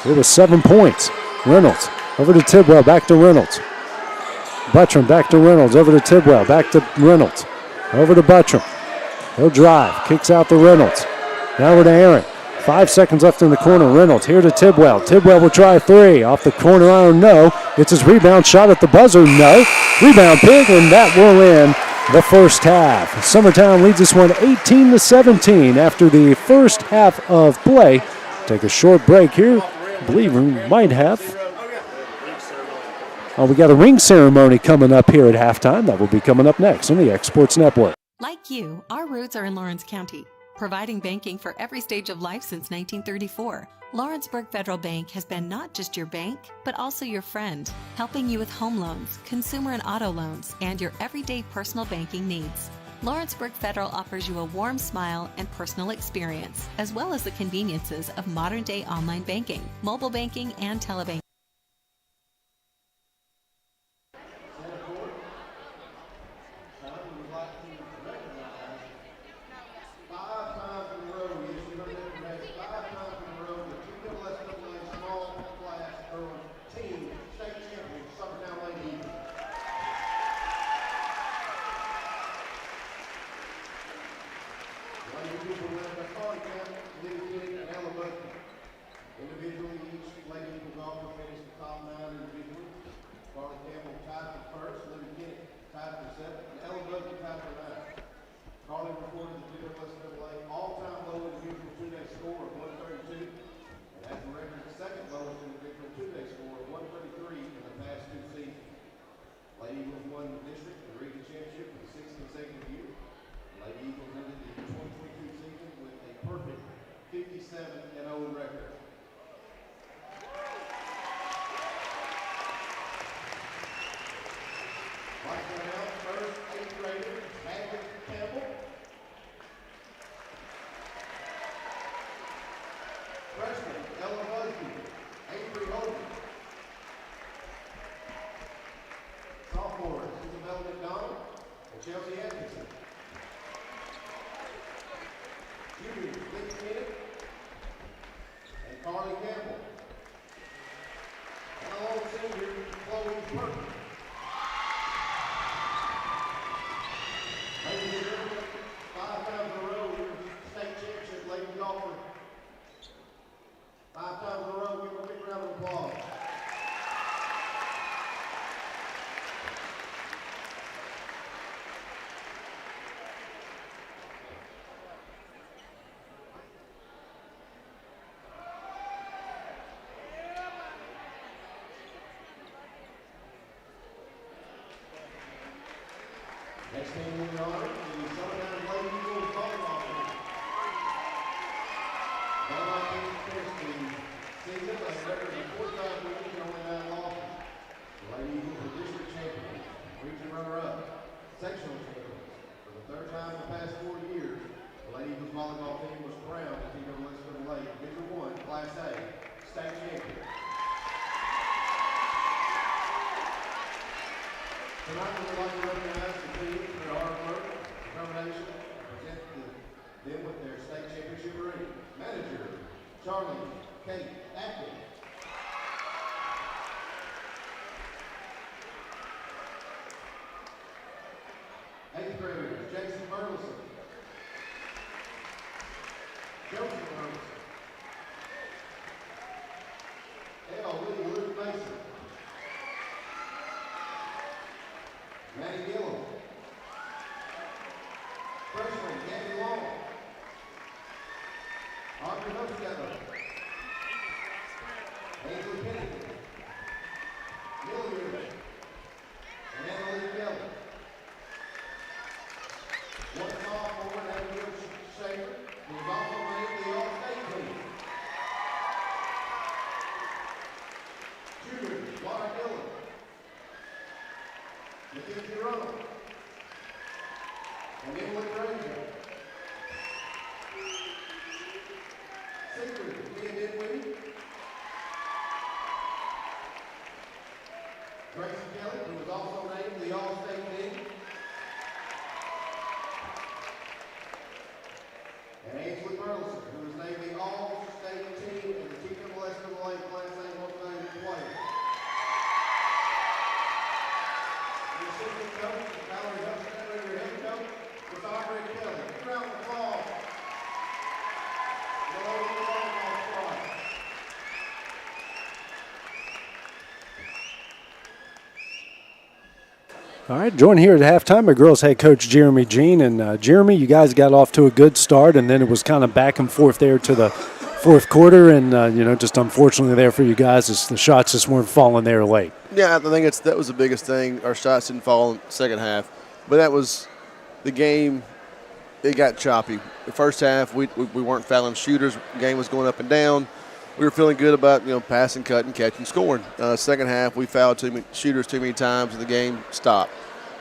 It was 7 points. Reynolds over to Tidwell, back to Reynolds. Buttram back to Reynolds, over to Tidwell, back to Reynolds. Over to Buttram. He'll drive, kicks out to Reynolds. Now over to Aaron. 5 seconds left in the corner. Reynolds here to Tidwell. Tidwell will try a 3. Off the corner iron, no. It's his rebound shot at the buzzer, no. Rebound Pigg, and that will end the first half. Summertown leads this one 18-17 after the first half of play. Take a short break here. I believe we might have. We got a ring ceremony coming up here at halftime. That will be coming up next on the X Sports Network. Like you, our roots are in Lawrence County. providing banking for every stage of life since 1934. Lawrenceburg Federal Bank has been not just your bank, but also your friend, helping you with home loans, consumer and auto loans, and your everyday personal banking needs. Lawrenceburg Federal offers you a warm smile and personal experience, as well as the conveniences of modern-day online banking, mobile banking, and telebanking. Next game in the honor is the Summertown Lady Eagles volleyball team. Volleyball team finished the season with a record of 45 wins and only 9 losses. The Lady Eagles are district champions, region runner-up, sectional champions. For the third time in the past 4 years, the Lady Eagles volleyball team was crowned the TWSAA Division I Class A state champion. Tonight we would like to recognize the team for their hard work, determination, and present them with their state championship ring. Manager, Charlie Kate Acton. Eighth graders, Jason Burleson, Joseph Burleson, Lee Luke Mason, Maddie Gillum, freshman Gabby Long, Audrey Hostetler, Ainsley Pennington, Millie Rivers, and Annalise Kelly. One sophomore, Abigail Schaefer, who was also named the All-State team. Juniors, Laura Dillon, Mackenzie Ronald, and Emily Granger. Seniors, Mia Dinwiddie, Gracie Kelly, who was also named the All-State team, and Ainsley Burleson, who was named the All-State team in the TWSAA Class A Motivated Player. The assistant coach, Valerie Huston, your head coach, was Audrey Kelly. Give a round of applause. The Lady Volleyball Squad. All right, joined here at halftime by girls head coach Jeremy Jean. And Jeremy, you guys got off to a good start, and then it was kind of back and forth there to the fourth quarter. And, just unfortunately there for you guys, the shots just weren't falling there late. Yeah, I think that was the biggest thing. Our shots didn't fall in the second half. But that was the game it got choppy. The first half, we weren't fouling shooters. The game was going up and down. We were feeling good about, passing, cutting, catching, scoring. Second half, we fouled shooters too many times, and the game stopped.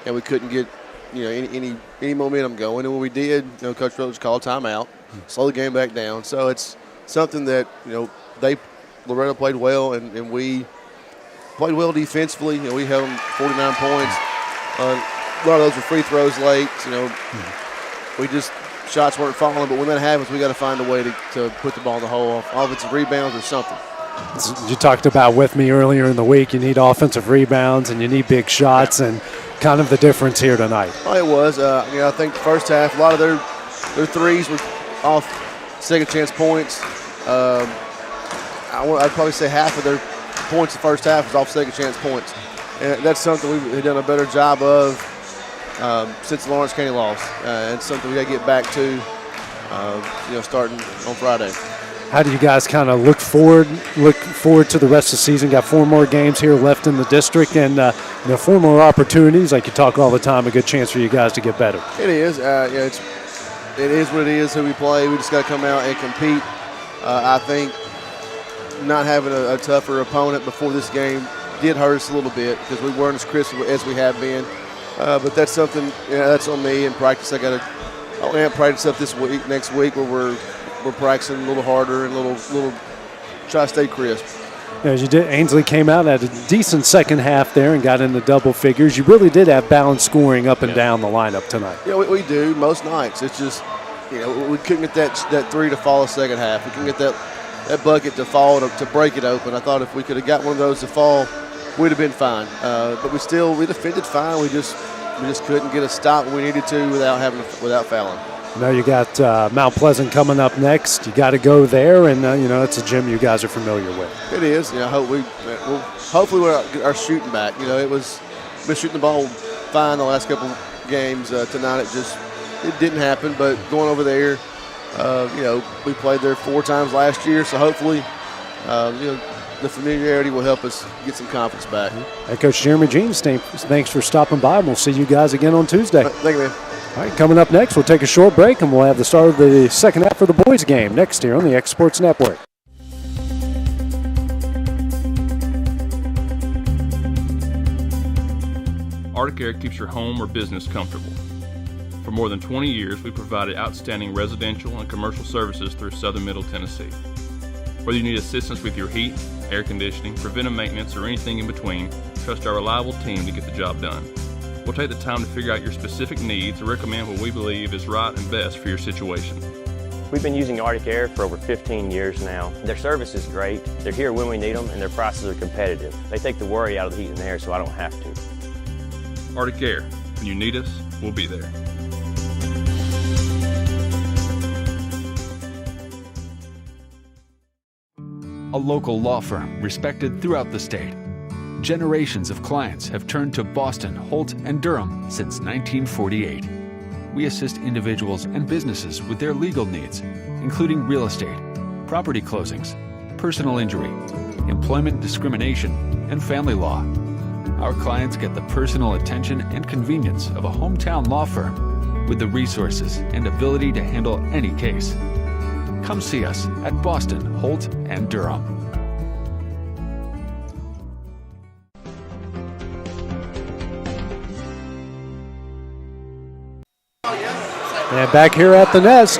And we couldn't get, any momentum going. And when we did, Coach Rhodes called timeout, slow the game back down. So it's something that, Loretto played well, and we played well defensively. We held them 49 points. A lot of those were free throws late. We just shots weren't falling. But when that happens, we got to find a way to put the ball in the hole, offensive rebounds or something. You talked about with me earlier in the week. You need offensive rebounds and you need big shots, and kind of the difference here tonight. Oh, it was. I think the first half, a lot of their threes were off second chance points. I'd probably say half of their points the first half was off second chance points. And that's something we've done a better job of since the Lawrence County loss. And something we got to get back to, starting on Friday. How do you guys kind of look forward to the rest of the season? Got 4 more games here left in the district, and 4 more opportunities. Like you talk all the time, a good chance for you guys to get better. It is. It is what it is. Who we play. We just got to come out and compete. I think not having a tougher opponent before this game did hurt us a little bit because we weren't as crisp as we have been. But that's something. That's on me in practice. I only have practice up this week, next week, where we're practicing a little harder and little try to stay crisp. As you did, Ainsley came out at a decent second half there and got into double figures. You really did have balanced scoring up and down the lineup tonight. Yeah, we do most nights. It's just, we couldn't get that three to fall the second half. We couldn't get that bucket to fall to break it open. I thought if we could have got one of those to fall, we'd have been fine. But we defended fine. We just couldn't get a stop when we needed to without fouling. Now you got Mount Pleasant coming up next. You got to go there, and it's a gym you guys are familiar with. It is. Hopefully we're our shooting back. Been shooting the ball fine the last couple games. Tonight it didn't happen, but going over there, we played there 4 times last year, so hopefully, the familiarity will help us get some confidence back. Head Coach Jeremy Jeans, thanks for stopping by, and we'll see you guys again on Tuesday. Thank you, man. All right, coming up next, we'll take a short break, and we'll have the start of the second half for the boys' game next here on the X Sports Network. Arctic Air keeps your home or business comfortable. For more than 20 years, we've provided outstanding residential and commercial services through Southern Middle Tennessee. Whether you need assistance with your heat, air conditioning, preventive maintenance, or anything in between, trust our reliable team to get the job done. We'll take the time to figure out your specific needs and recommend what we believe is right and best for your situation. We've been using Arctic Air for over 15 years now. Their service is great, they're here when we need them, and their prices are competitive. They take the worry out of the heat and air so I don't have to. Arctic Air, when you need us, we'll be there. A local law firm respected throughout the state. Generations of clients have turned to Boston, Holt, and Durham since 1948. We assist individuals and businesses with their legal needs, including real estate, property closings, personal injury, employment discrimination, and family law. Our clients get the personal attention and convenience of a hometown law firm with the resources and ability to handle any case. Come see us at Boston, Holt, and Durham. And back here at the Nest,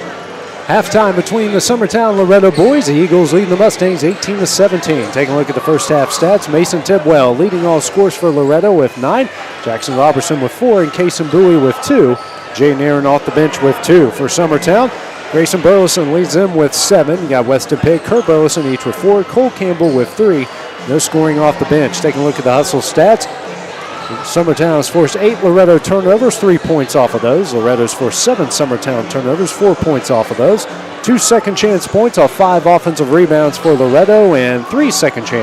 halftime between the Summertown Loretto boys. The Eagles leading the Mustangs 18-17. Taking a look at the first half stats. Mason Tidwell leading all scores for Loretto with 9. Jackson Robertson with 4 and Kason Bowie with 2. Jaden Aaron off the bench with 2. For Summertown, Grayson Burleson leads them with 7. You got Weston Pitt, Kurt Burleson each with 4. Cole Campbell with 3. No scoring off the bench. Taking a look at the hustle stats. Summertown has forced 8 Loretto turnovers, 3 points off of those. Loretto's forced 7 Summertown turnovers, 4 points off of those. 2 second chance points off 5 offensive rebounds for Loretto and 3 second chance